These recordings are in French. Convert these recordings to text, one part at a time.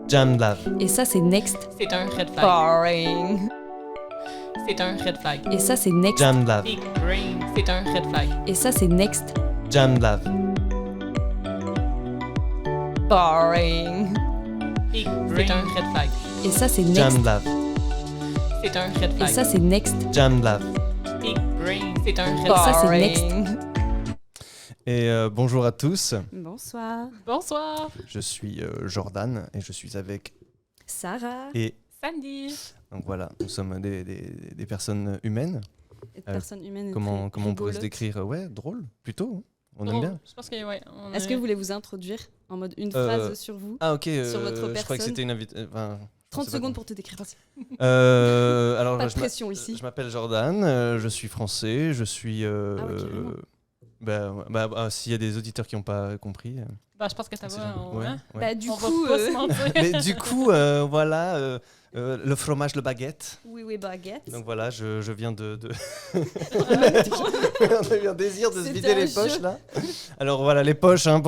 JamLab. Et ça, c'est next. C'est un red flag. Boring. C'est un red flag. Et ça, c'est next. JamLab. Big brain. C'est un red flag. Et ça, c'est next. JamLab. Boring. Big brain. C'est un red flag. Et ça, c'est next. JamLab. C'est un red Et flag. ça, c'est next. JamLab. Big brain. C'est un red Et ça, c'est flag. next. Et bonjour à tous, Bonsoir. Bonsoir. je suis Jordan et je suis avec Sarah. et Sandy. donc voilà, nous sommes des personnes humaines. Et personne humaine. Comment on pourrait se rigolote. décrire? Ouais, drôle, plutôt. On aime Drôle. bien. Je pense que ouais. Est-ce que vous voulez vous introduire en mode une phrase sur vous? Ah ok, Sur votre je crois que personne. c'était une invitation. 30 secondes pour te décrire. Vas-y. Alors, Pas de pression ici. Je m'appelle Jordan, je suis français, je suis. carrément. S'il y a des auditeurs qui n'ont pas compris. Bah, je pense que ça c'est va. jamais- On, ouais, hein? ouais. Bah, du On coup. va pas se mentir. Mais du coup, voilà, le fromage, le baguette. Oui, baguette. Donc voilà, je viens de. En même temps. On a eu un désir de se C'était vider un les jeu. poches là. Alors voilà, les poches, hein,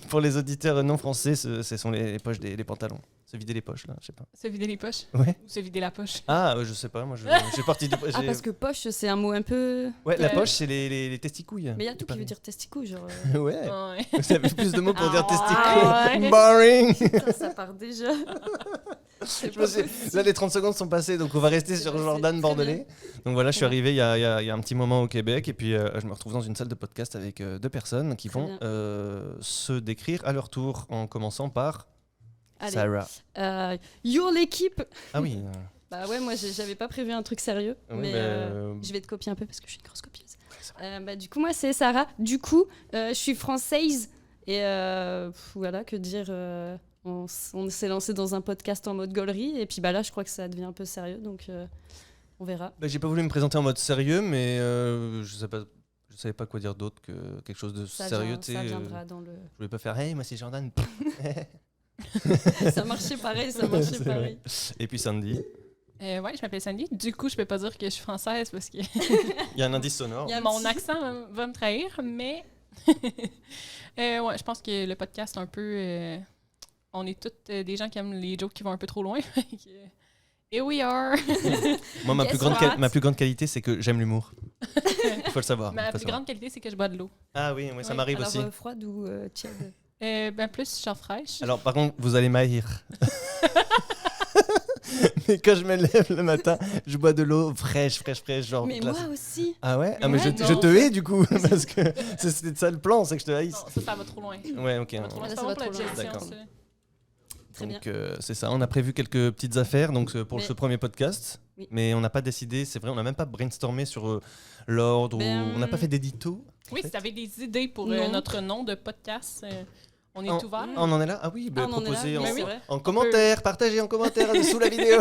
pour les auditeurs non français, ce sont les poches des pantalons. Se vider les poches là, je sais pas. Se vider les poches. Ouais. Ou se vider la poche. Ah, je sais pas, moi j'ai parti du. Ah, parce que poche, c'est un mot un peu. Ouais, la Ouais. poche, c'est les testicouilles. Mais il y a tout qui veut dire testicou, genre. Ouais. Ouais. Vous avez plus de mots pour dire Ah, testicoules. ouais. Boring. Putain, ça part déjà. C'est Je me suis- Là, les 30 secondes sont passées, donc on va rester C'est sur vrai, Jordan c'est bordelais. Donc voilà, je suis Très arrivé il y a un petit moment au Québec, et puis je me retrouve dans une salle de podcast avec deux personnes qui Très vont bien. se décrire à leur tour, en commençant par Allez. Sarah. Yo l'équipe. Ah oui. Bah ouais, moi j'avais pas prévu un truc sérieux, Oui, mais mais, je vais te copier un peu parce que je suis une grosse copieuse. Bah, du coup, moi c'est Sarah. Du coup, je suis française et voilà, que dire. On s'est lancé dans un podcast en mode gaulerie et puis bah là, je crois que ça devient un peu sérieux, donc on verra. Bah, j'ai pas voulu me présenter en mode sérieux, mais je savais pas quoi dire d'autre que quelque chose de sérieux. Tu sais, Ça viendra dans le. je voulais pas faire hey, moi c'est Jordan. Ça marchait pareil, ça marchait C'est pareil. Et puis Sandy. Ouais, je m'appelle Sandy. Du coup, je peux pas dire que je suis française parce que Il y a un indice sonore. Il y a un mon petit- accent va me trahir, mais ouais, je pense que le podcast un peu, on est toutes des gens qui aiment les jokes qui vont un peu trop loin. Et we are. Moi, ma Guess what? plus grande qualité, c'est que j'aime l'humour. Faut le savoir. Ma faut plus savoir. grande qualité, c'est que je bois de l'eau. Ah oui, ça Oui, m'arrive Alors, aussi. froide ou tiède? Ben plus chaude fraîche. Alors, par contre, vous allez m'haïr. Mais quand je me lève le matin, je bois de l'eau fraîche, genre Mais glace. moi aussi. Ah ouais? Ah, Mais mais ouais, je non. te hais du coup, parce que c'était ça le plan, c'est que je te haïsse. Non, ça va trop loin. Ouais, ok. Ça va trop loin. Là, C'est ça pas va bon pour la trop loin. digestion, D'accord. ça. Très bien. Donc c'est ça, on a prévu quelques petites affaires donc, pour Mais- ce premier podcast, Oui. mais on n'a pas décidé, c'est vrai, on n'a même pas brainstormé sur l'ordre, Ben, on n'a pas fait d'édito. Oui, si tu avais des idées pour Non. notre nom de podcast, on est En- ouvert. Ah, on en est là? Ah oui, Ah, on en est là, proposez oui, en, c'est vrai. en commentaire, partagez en commentaire sous la vidéo.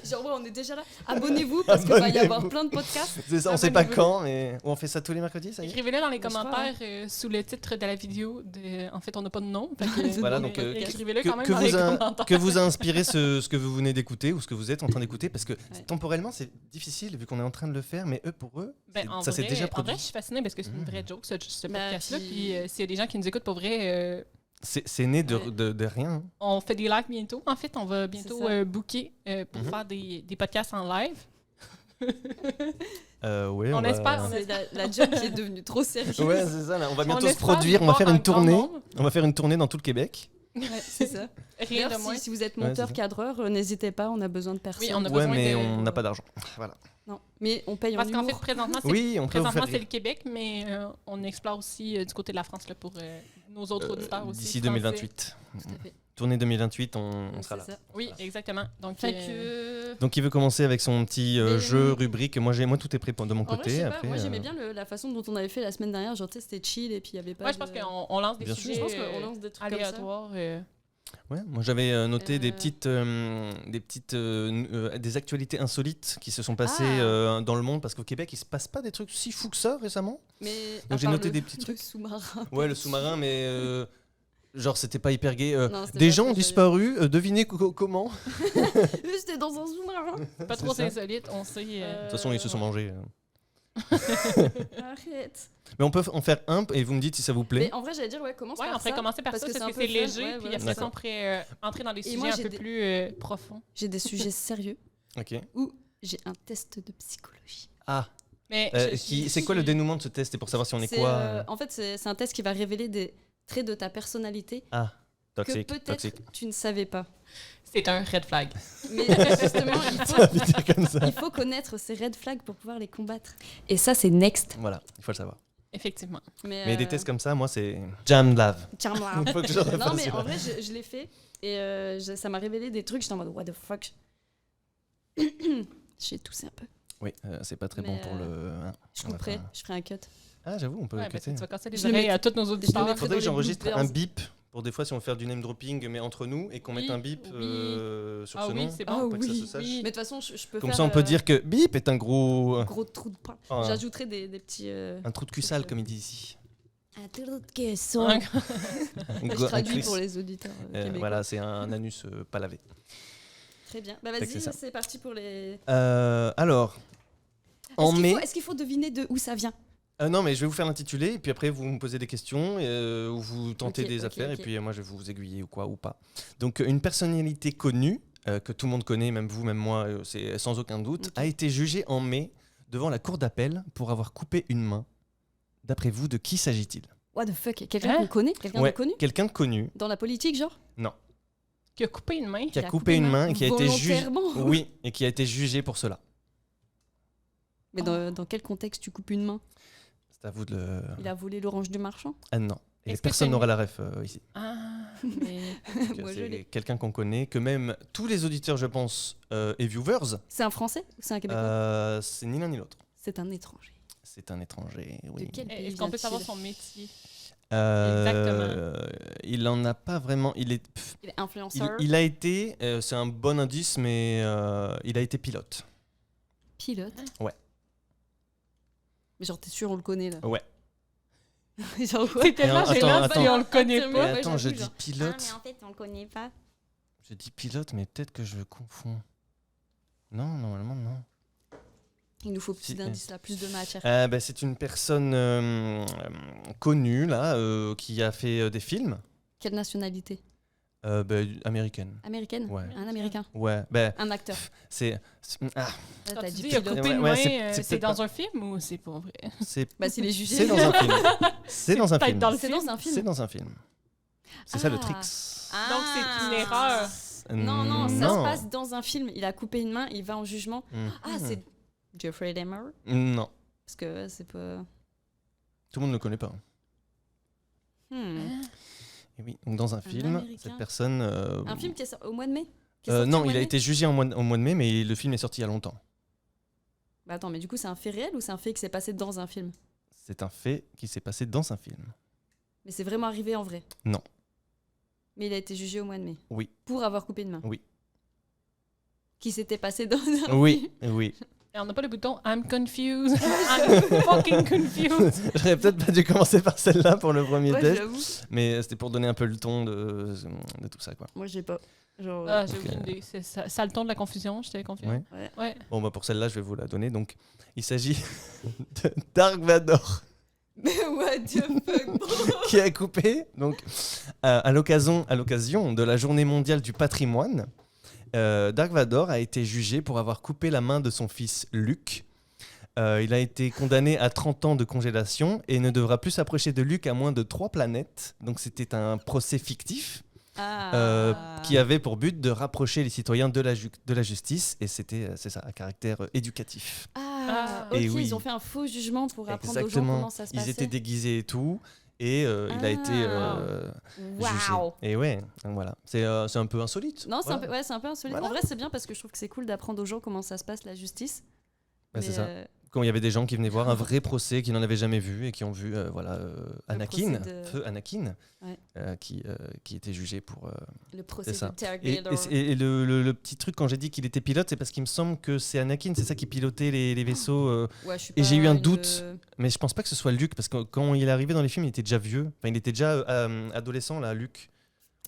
Genre, ouais, on est déjà là. Abonnez-vous parce qu'il va y avoir Abonnez-vous. plein de podcasts. C'est ça, on sait pas Abonnez-vous. quand, mais on fait ça tous les mercredis, ça y est? Écrivez-le dans les Je crois, commentaires sous le titre de la vidéo. En fait, on n'a pas de nom. Fait que, Voilà, mais donc, écrivez-le que, quand même que dans les vous a, commentaires. que vous a inspiré ce que vous venez d'écouter ou ce que vous êtes en train d'écouter, parce que temporellement c'est difficile vu qu'on est en train de le faire, mais eux pour eux, Ben, en ça s'est vrai- déjà En produit. vrai, je suis fascinée parce que c'est une vraie joke, ce Ben, podcast-là. puis- Puis s'il y a des gens qui nous écoutent pour vrai, C'est né de, Ouais. de rien. hein. on fait des lives bientôt. En fait, on va bientôt C'est ça. booker pour Mhm. faire des podcasts en live. Ouais, On va- espère, on C'est la joke qui est devenue trop sérieuse. Ouais, c'est ça. Là. On va bientôt se espère produire. On va voir faire un une grand tournée. nombre. On va faire une tournée dans tout le Québec. Ouais, c'est ça. Rien D'ailleurs, de moins. si vous êtes Ouais, monteur, c'est ça. cadreur, n'hésitez pas, on a besoin de personnes. Oui, on a Ouais, besoin mais de- on n'a pas d'argent. Voilà. Non, mais on paye en Parce qu'en fait, humour. présentement, c'est Oui, on peut vous présentement, faire c'est le rire. Québec, mais on explore aussi du côté de la France là, pour nos autres auditeurs aussi. D'ici français. 2028. Tout à fait. Tournée 2028, on Donc, sera là. c'est ça. Oui, exactement. Donc, Fait que... Donc, il veut commencer avec son petit Mais- jeu, rubrique. Moi, tout est prêt de mon En vrai, côté. je sais pas, Après, moi j'aimais bien la façon dont on avait fait la semaine dernière, genre tu sais, c'était chill et puis il y avait pas ouais, je pense de- qu'on lance des Bien sûr. sujets Je pense qu'on lance des trucs comme ça. aléatoires. Ouais, moi, j'avais noté des Euh. des actualités insolites qui se sont passées Ah. dans le monde parce qu'au Québec, il se passe pas des trucs si fous que ça récemment. Mais Donc, à j'ai part noté le- des petits le trucs. sous-marin. Ouais, le sous-marin, mais genre, c'était pas hyper gay. Non, c'était Des pas gens très ont disparu. Devinez comment. C'était dans un sous-marin. Pas trop ça. insolite, on sait. De toute façon, ils se sont mangés. Arrête. Mais on peut en faire un et vous me dites si ça vous plaît. Mais en vrai, j'allais dire, commence Ouais, par on pourrait ça. commencer par parce ça que parce que c'est un c'est peu léger, fun, ouais, puis ouais. après ça, on pourrait entrer dans des Et sujets moi, un j'ai peu des- plus profonds. J'ai des sujets sérieux Ok. où j'ai un test de psychologie. Ah, Mais c'est quoi le dénouement de ce test? C'est pour savoir si on est quoi En fait, c'est un test qui va révéler des traits de ta personnalité Ah, que toxique, peut-être toxique. tu ne savais pas. C'est un red flag. Mais justement, Dire comme ça. il faut connaître ces red flags pour pouvoir les combattre. Et ça, c'est next. Voilà, il faut le savoir. Effectivement. Mais des tests comme ça, moi, c'est jam lave. Tiens-moi. Il faut que je refasse Non, mais celui-là. en vrai, je l'ai fait et ça m'a révélé des trucs. J'étais en mode, what the fuck. J'ai toussé un peu. Oui, c'est pas très Mais, bon pour le. Hein, Je on va couperai, pas- je ferai un cut. Ah, j'avoue, on peut Ouais, parce que cutter. tu vas casser les Je le oreilles mets- à tous nos je le auditeurs. mettrai Faudrait que dans les j'enregistre bloopers. un bip pour des fois si on veut faire du name dropping, mais entre nous et qu'on Oui, mette un bip oui. sur Ah ce oui, nom. c'est Ah bon. Pas que ça oui, se sache. oui. Mais de toute façon, je peux Comme faire. ça, on peut dire que bip est un gros. Gros trou de pain. un- J'ajouterai des petits. Un trou de cul sale, comme il dit ici. Un trou de caisson. Un- Je traduis pour les auditeurs québécois. Voilà, c'est un anus pas lavé. Très bien. Bah Fait que vas-y, c'est ça. c'est parti pour les. Alors, en mai. Est-ce qu'il faut deviner de où ça vient? Non, mais je vais vous faire l'intitulé, et puis après, vous me posez des questions, ou vous tentez Ok, des ok, affaires, ok. et puis moi, je vais vous aiguiller ou quoi, ou pas. Donc, une personnalité connue, que tout le monde connaît, même vous, même moi, c'est sans aucun doute, Ok. a été jugée en mai devant la cour d'appel pour avoir coupé une main. D'après vous, de qui s'agit-il? What the fuck? Quelqu'un Hein? qu'on connaît? Quelqu'un Ouais, de connu? quelqu'un de connu, Dans la politique, genre? Qui a coupé une main. qui a coupé une main et qui a été jugé. Volontairement? Oui, et qui a été jugé pour cela. Mais dans quel contexte tu coupes une main? C'est à vous de le. Il a volé l'orange du marchand? Ah non. Et Est-ce que personne c'est n'aura la ref ici. Ah, mais... Donc, Moi, je l'ai. c'est quelqu'un qu'on connaît, que même tous les auditeurs, je pense, et viewers, C'est un Français ou c'est un Québécois? c'est ni l'un ni l'autre. C'est un étranger. C'est un étranger, oui. De quel pays Est-ce qu'on peut vient-il? savoir son métier? Il en a pas vraiment. Il est. Il est influenceur, Il a été. C'est un bon indice, mais il a été pilote. pilote. Ouais. Mais genre, t'es sûr, on le connaît là? Ouais. Genre, C'est tellement attends, gênant attends. si on le connaît Ouais, Mais pas. attends, je j'avoue, dis genre. pilote. en fait, on le connaît pas. Je dis pilote, mais peut-être que je confonds. Non, normalement non. Il nous faut plus Si, d'indices là, plus de matière. C'est une personne connue là, qui a fait des films. Quelle nationalité? Américaine. Américaine? Ouais. Un américain? Ouais, un acteur. Ah, Là, Quand t'as tu dit dis il a pilote. coupé une Ouais, main, c'est c'est peut-être dans pas- un film ou c'est pas vrai? c'est Bah, s'il est jugé. c'est dans un film. C'est dans un peut-être film. dans le C'est film. dans un film. C'est dans un film. C'est ça le Ah. trick. Donc c'est une erreur. Non, non, ça se Non. passe dans un film. Il a coupé une main, il va en jugement. Mhm. Ah, c'est Jeffrey Dahmer? Non, Parce que ouais, c'est pas. tout le monde ne le connaît pas. Hmm. Et oui, donc dans un film, Américain. cette personne. Un film qui est au mois de mai? Qui est sorti au non, mois il de a mai été jugé au mois de mai, mais le film est sorti il y a longtemps. Bah attends, mais du coup, c'est un fait réel ou c'est un fait qui s'est passé dans un film? C'est un fait qui s'est passé dans un film. Mais c'est vraiment arrivé en vrai? Non. Mais il a été jugé au mois de mai? Oui. Pour avoir coupé une main? Oui. Qui s'était passé dans un Oui, oui. Et on n'a pas le bouton I'm confused. I'm fucking confused. J'aurais peut-être pas dû commencer par celle-là pour le premier Ouais, test, j'avoue. mais c'était pour donner un peu le ton de tout ça, quoi. Moi, j'ai pas. Genre. Ah, j'ai Ok. aucune idée. C'est ça le ton de la confusion, j'étais confuse. Ouais. Ouais. Bon, bah pour celle-là, je vais vous la donner. Donc, il s'agit de Dark Vador, Mais what the fuck? qui a coupé, donc, à l'occasion de la Journée mondiale du patrimoine. Dark Vador a été jugé pour avoir coupé la main de son fils Luke. Il a été condamné à 30 ans de congélation et ne devra plus s'approcher de Luke à moins de 3 planètes. Donc c'était un procès fictif qui avait pour but de rapprocher les citoyens de la justice. Et c'est ça, à caractère éducatif. Ah, Et ok, oui. ils ont fait un faux jugement pour apprendre aux gens Exactement. comment ça se Ils passait. étaient déguisés et tout. Et il a été jugé. Waouh. Et ouais, donc voilà. C'est un peu insolite. Non, c'est Voilà. c'est un peu insolite. Voilà. En vrai, c'est bien parce que je trouve que c'est cool d'apprendre aux gens comment ça se passe, la justice. Bah, c'est Mais, ça. Quand il y avait des gens qui venaient voir un vrai procès qu'ils n'en avaient jamais vu et qui ont vu Anakin, procès de- feu Anakin, Ouais. qui était jugé pour. le procès c'est ça. de Dark Et, Vador. et le petit truc quand j'ai dit qu'il était pilote, c'est parce qu'il me semble que c'est Anakin, c'est ça qui pilotait les vaisseaux. Ouais, je suis et j'ai pas eu un une- doute. Mais je pense pas que ce soit Luke parce que quand il est arrivé dans les films, il était déjà vieux. Enfin, il était déjà adolescent là, Luke.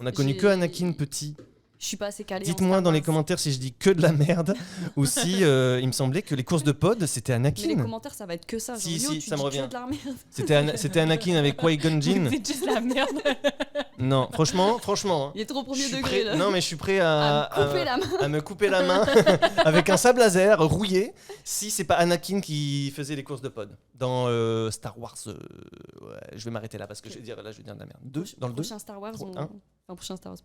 On a connu J'ai- que Anakin petit. Je suis pas assez calée. Dites-moi dans les commentaires si je dis que de la merde ou si il me semblait que les courses de pod, c'était Mais les Anakin. commentaires, ça va être que ça. Genre, Si, yo, si, tu ça me dis revient. que de la merde. C'était Anakin avec Qui-Gon Jinn. C'est juste la merde. Non, franchement. Hein. Il est trop Je premier suis degré, prêt- là. Non, mais je suis prêt À me couper la main. à me couper la main avec un sable laser rouillé si c'est pas Anakin qui faisait les courses de pod dans Star Wars. Ouais, je vais m'arrêter là parce que je vais dire de la merde. Dans le 2 Prochain Star Wars,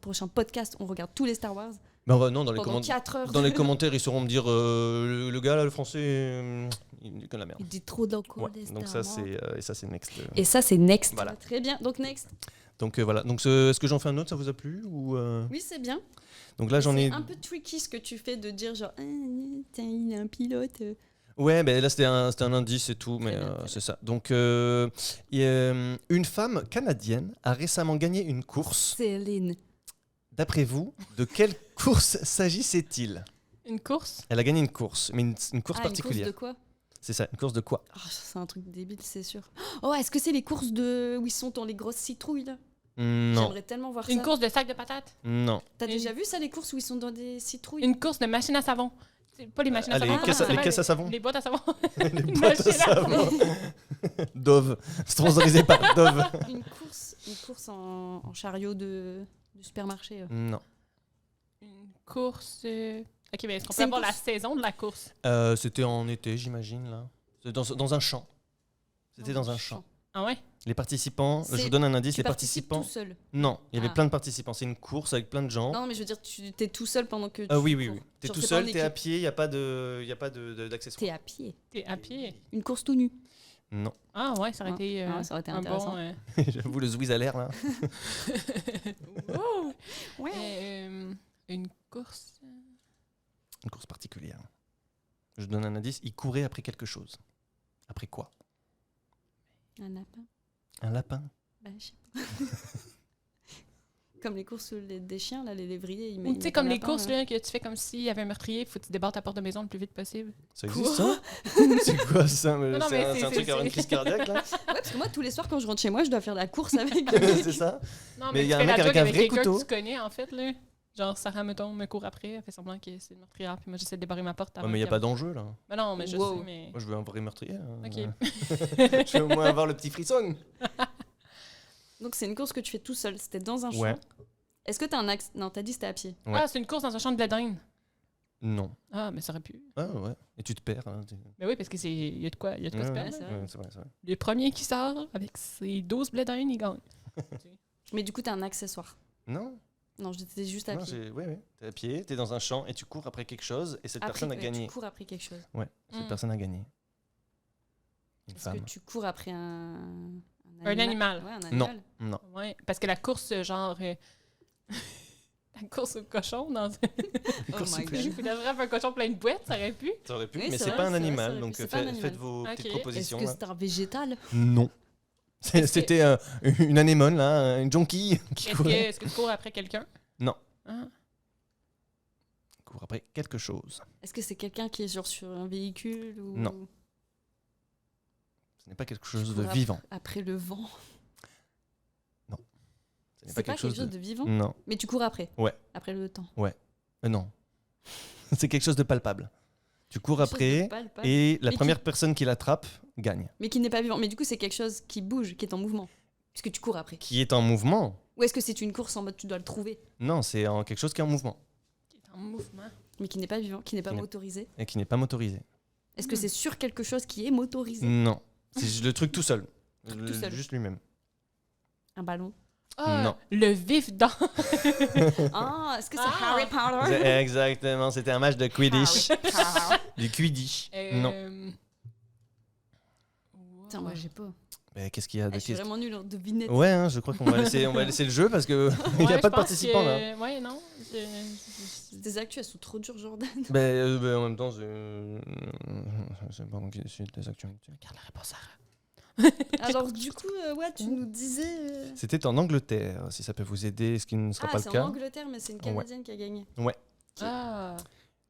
Prochain podcast, on regarde tous les Star Wars non, pendant 4 heures. dans les commentaires, ils sauront me dire le gars là, le français, il dit que de la merde. Il dit trop d'encore Ouais, donc ça c'est next. Et ça, c'est next. Voilà. Très bien. Donc, next. Donc voilà. Donc est-ce que j'en fais un autre, ça vous a plu ou Oui, c'est bien. Donc là j'en ai. C'est un peu tricky ce que tu fais de dire genre, tiens, il est un pilote. Ouais, ben là c'était un indice et tout, mais Très bien, très c'est ça. Donc une femme canadienne a récemment gagné une course. Céline. D'après vous, de quelle course s'agissait-il? Une course? Elle a gagné une course, mais une course Une particulière. course de quoi? C'est ça, une course de quoi? Oh, c'est un truc débile, c'est sûr. Oh, est-ce que c'est les courses où ils sont dans les grosses citrouilles là? Non, J'aimerais tellement voir Une ça. course de sac de patates? non. T'as Une- déjà vu ça, les courses où ils sont dans des citrouilles? Une course de machine à savon? C'est pas les machines à les savon. caisses à- ça les va, caisses à savon. Les boîtes à savon. Les Une boîtes à machine à savon. Dove, sponsorisé par Dove. Une course en chariot de supermarché. Non. Une course. Ok, mais est-ce qu'on C'est peut une avoir la course- saison de la course? C'était en été, j'imagine là. C'était dans un champ. C'était dans un champ. Ah ouais? Les participants, je C'est- vous donne un indice, Tu les participes participants. tout seul. Non, il y avait Ah. plein de participants. C'est une course avec plein de gens. Non, mais je veux dire, tu t'es tout seul pendant que. Oui. cours. T'es Genre, tout c'est seul, pas en t'es à équipe. pied, il n'y a pas d'accessoires. T'es à pied. T'es à pied? Une course tout nu. Non. Ah ouais, ça aurait été, Ah, ça aurait été un intéressant. bon... J'avoue, le Zouiz à l'air là. Wow! Ouais. Une course... Une course particulière. Je donne un indice, il courait après quelque chose. Après quoi? Un lapin. Un lapin. Bah, je sais pas. Comme les courses des chiens, là, les lévriers. Ils Ou mettent tu sais, un comme les lapin, courses là. là, que tu fais comme s'il y avait un meurtrier, faut que tu débarques ta porte de maison le plus vite possible. Ça existe ça? C'est quoi ça? Non, C'est mais un c'est- truc à avoir une crise cardiaque là? Ouais, parce que moi, tous les soirs, quand je rentre chez moi, je dois faire la course avec. C'est ça? Non, Mais mais il y a tu un fais mec la avec joke un vrai quelqu'un couteau. que tu connais, en fait, là. Genre, Sarah, mettons, me court après, elle fait semblant que c'est une meurtrière, puis moi, j'essaie de débarrer ma porte. Ouais, mais il n'y a pas d'enjeu là. Mais non, mais je Wow. sais, mais... Moi je veux un vrai meurtrier. Ok. Je veux au moins avoir le petit frisson. Donc, c'est une course que tu fais tout seul. C'était dans un champ. Ouais. Est-ce que t'as un axe? Non, t'as dit c'était à pied. Ouais. Ah, c'est une course dans un champ de bledin. Non. Ah, mais ça aurait pu. Ah ouais. Et tu te perds. Hein. Mais oui, parce que il y a de quoi, se Ouais, perdre. c'est là. vrai. ouais, c'est vrai, c'est vrai. Le premier qui sort avec ses 12 bledins, il gagne. Mais du coup, t'as un accessoire. Non, Non, j'étais juste à non, pied. ouais. T'es à pied, t'es dans un champ et tu cours après quelque chose et cette Après, personne a gagné. Tu cours après quelque chose. Ouais, cette Mm. personne a gagné. Une Est-ce femme. que tu cours après un animal. Ouais, un Non. animal. Non. Ouais, parce que la course, genre... la course au cochon dans Une Oh course my au God. cochon. Puis devrait faire un cochon plein de boîtes, ça aurait pu. Ça aurait pu, Oui, mais c'est c'est vrai, pas un c'est vrai, ça animal, aurait donc pu. C'est pas un animal. faites vos Ok. petites Est-ce Est-ce propositions. que là. c'est un végétal? Non. C'était une anémone, là, une jonquille qui courait. Est-ce que tu cours après quelqu'un? Non. Ah. Court après quelque chose. Est-ce que c'est quelqu'un qui est genre sur un véhicule ou... Non. Ce n'est pas quelque chose Tu de cours vivant. Après le vent. Ce n'est C'est pas quelque chose de vivant, Non. mais tu cours après. Ouais. Après le temps. Non. C'est quelque chose de palpable. Tu cours Quelque chose de après palpable. et la Mais première personne qui l'attrape gagne. Mais qui n'est pas vivant. Mais du coup, c'est quelque chose qui bouge, qui est en mouvement. Puisque tu cours après. Qui est en mouvement? Ou est-ce que c'est une course en mode tu dois le trouver, Non, c'est quelque chose qui est en mouvement Qui est en mouvement. mais qui n'est pas vivant, qui n'est pas Qui n'est- motorisé? et qui n'est pas motorisé. Est-ce que c'est sur quelque chose qui est motorisé? Non. C'est le truc tout seul. Tout seul. Juste lui-même. Un ballon? Ah, Non. le vif dans... Ah, est-ce que c'est Ah. Harry Potter? Exactement, c'était un match de Quidditch. Harry Potter. Du Quidditch. Non. Putain, moi j'ai pas. Mais qu'est-ce qu'il y a de Ah, je suis vraiment nulle en devinette. Ouais, hein, je crois qu'on va laisser le jeu parce que il n'y a pas de participants là. Ouais, non. Tes actus, elles sont trop dures, Jordan. Ben, en même temps, c'est pas moi qui décide des actualités. Regarde la réponse, Sarah. Alors, du coup, ouais, tu nous disais. C'était en Angleterre, si ça peut vous aider, ce qui ne sera Ah, pas le c'est en cas. Angleterre, mais c'est une Canadienne qui a gagné. Ah.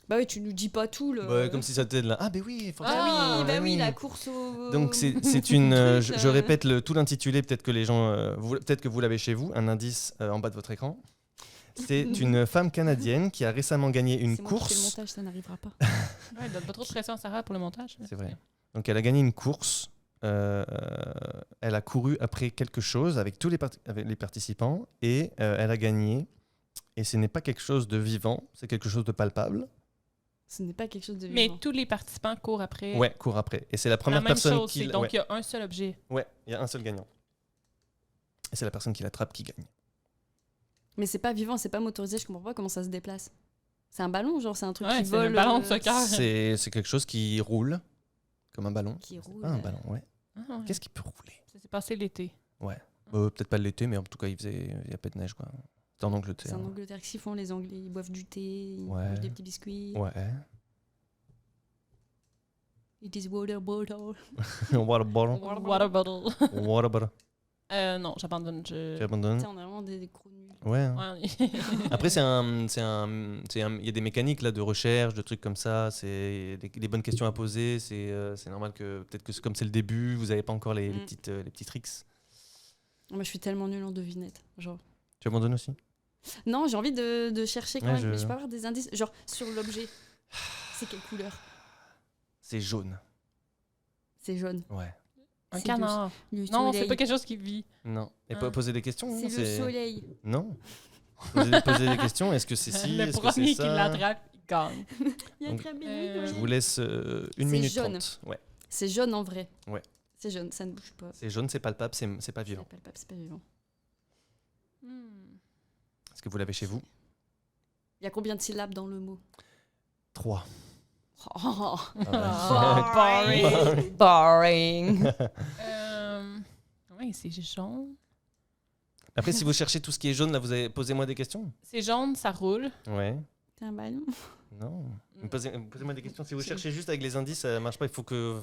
Bah oui, tu nous dis pas tout. Le... Ouais, comme si ça t'aide là. Ah, ben oui, forcément. Ah oui, ben bah oui, la course au. Donc c'est une. truc, Je répète tout l'intitulé, peut-être que les gens, peut-être que vous l'avez chez vous, un indice en bas de votre écran. C'est une femme canadienne qui a récemment gagné une C'est moi qui fais le course. montage, ça n'arrivera pas. Ouais, donne pas trop de pression à Sarah pour le montage. C'est vrai. Donc elle a gagné une course. Elle a couru après quelque chose avec tous avec les participants et elle a gagné. Et ce n'est pas quelque chose de vivant, c'est quelque chose de palpable. Ce n'est pas quelque chose de Mais vivant. tous les participants courent après Ouais, court après. Et c'est la la première même personne chose. qui. Donc, il y a un seul objet. Ouais, il y a un seul gagnant. Et c'est la personne qui l'attrape qui gagne. Mais c'est pas vivant, c'est pas motorisé, je comprends pas comment ça se déplace. C'est un ballon, genre c'est un truc Ouais, qui c'est vole. le ballon de soccer. C'est quelque chose qui roule comme un ballon. Qui roule. Ah, un ballon, ouais. Ah, ouais. Qu'est-ce qui peut rouler? Ça s'est passé l'été. Peut-être pas l'été, mais en tout cas, il y a pas de neige, quoi. C'était en Angleterre. C'est en Angleterre qu'ils font, les Anglais, ils boivent du thé, ils Ouais. mangent des petits biscuits. Ouais. It is water bottle. Water bottle. Water bottle. Water bottle. Non, j'abandonne. Tu Tu abandonnes? sais, on a vraiment des gros nuls. Ouais. hein. Ouais, Après, il y a des mécaniques là de recherche, de trucs comme ça. C'est des bonnes questions à poser. C'est normal que peut-être que comme c'est le début, vous n'avez pas encore les petits tricks. Moi, je suis tellement nulle en devinettes. Genre. Tu abandonnes aussi? Non, j'ai envie de chercher quand Ouais, même. Mais je peux avoir des indices. Genre, sur l'objet, c'est quelle couleur? C'est jaune. C'est jaune. Ouais. Un C'est canard. Le Non, c'est soleil. pas quelque chose qui vit. Non. Et Ah. pas poser des questions. hein, C'est le soleil. Non. Poser des questions. Est-ce que c'est si? Le Est-ce que premier c'est qui ça? l'attrape, il gagne. Il y a Donc, très bien. Je vous laisse 1 minute jaune. 30. Ouais. C'est jaune en vrai. Ouais. C'est jaune, ça ne bouge pas. C'est jaune, c'est palpable, c'est pas C'est vivant. palpable, c'est pas vivant. Est-ce que vous l'avez chez vous? Il y a combien de syllabes dans le mot? 3. Oh, Boring. boring. Oui, c'est jaune. Après, si vous cherchez tout ce qui est jaune, là, vous avez posez-moi des questions. C'est jaune, ça roule. Ouais. C'est un ballon. Non. Posez-moi des questions. Si vous cherchez juste avec les indices, ça marche pas. Il faut que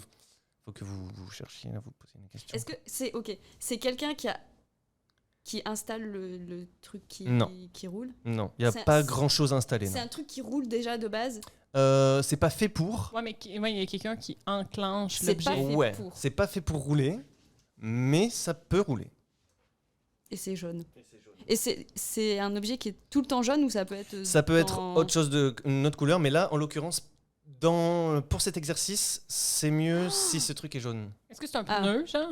vous cherchiez, là, vous posez une question. Est-ce que c'est ok? C'est quelqu'un qui installe le truc Non. qui roule? Non, il n'y a C'est- pas grand-chose installé. C'est Non. un truc qui roule déjà de base? C'est pas fait pour. Ouais, mais il y a quelqu'un qui enclenche C'est pas l'objet. fait Ouais, pour. c'est pas fait pour rouler, mais ça peut rouler. Et c'est jaune. Et c'est un objet qui est tout le temps jaune ou ça peut être. Ça peut être dans- autre chose une autre couleur, mais là, en l'occurrence, pour cet exercice, c'est mieux si ce truc est jaune. Est-ce que c'est un Ah. pneu, genre?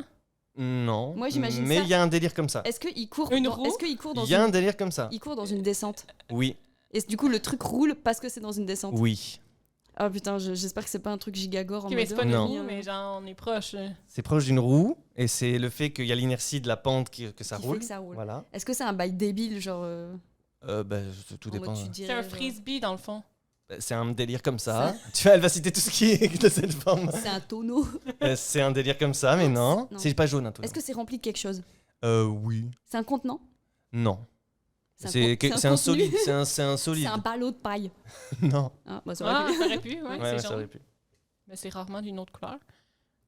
Non. Moi, j'imagine mais ça. il y a un délire comme ça. Est-ce qu'il court Une dans... roue? Est-ce qu'il court dans Il y a une... un délire comme ça. Il court dans une descente. Oui, Et du coup, le truc roule parce que c'est dans une descente. oui. Ah putain, j'espère que c'est pas un truc gigagore en Ok, mais mode. c'est pas une Non. roue, mais genre, on est proche. C'est proche d'une roue, et c'est le fait qu'il y a l'inertie de la pente que ça qui fait roule. que ça roule. Voilà. Est-ce que c'est un bail débile, genre. Tout en dépend. mode tu C'est dirais, un genre, frisbee, dans le fond. C'est un délire comme ça. Tu vois, elle va citer tout ce qui est de cette forme. C'est un tonneau. C'est un délire comme ça, mais non. Non. C'est pas jaune, un tonneau. Est-ce que c'est rempli de quelque chose? Oui. C'est un contenant? Non. C'est C'est un un contenu. solide. C'est un C'est solide. un ballot de paille. Non. Ah, bah, ça aurait Ah, pu. ça aurait pu, ouais, Ouais, Ouais, c'est ça jaune. aurait pu. Mais c'est rarement d'une autre couleur.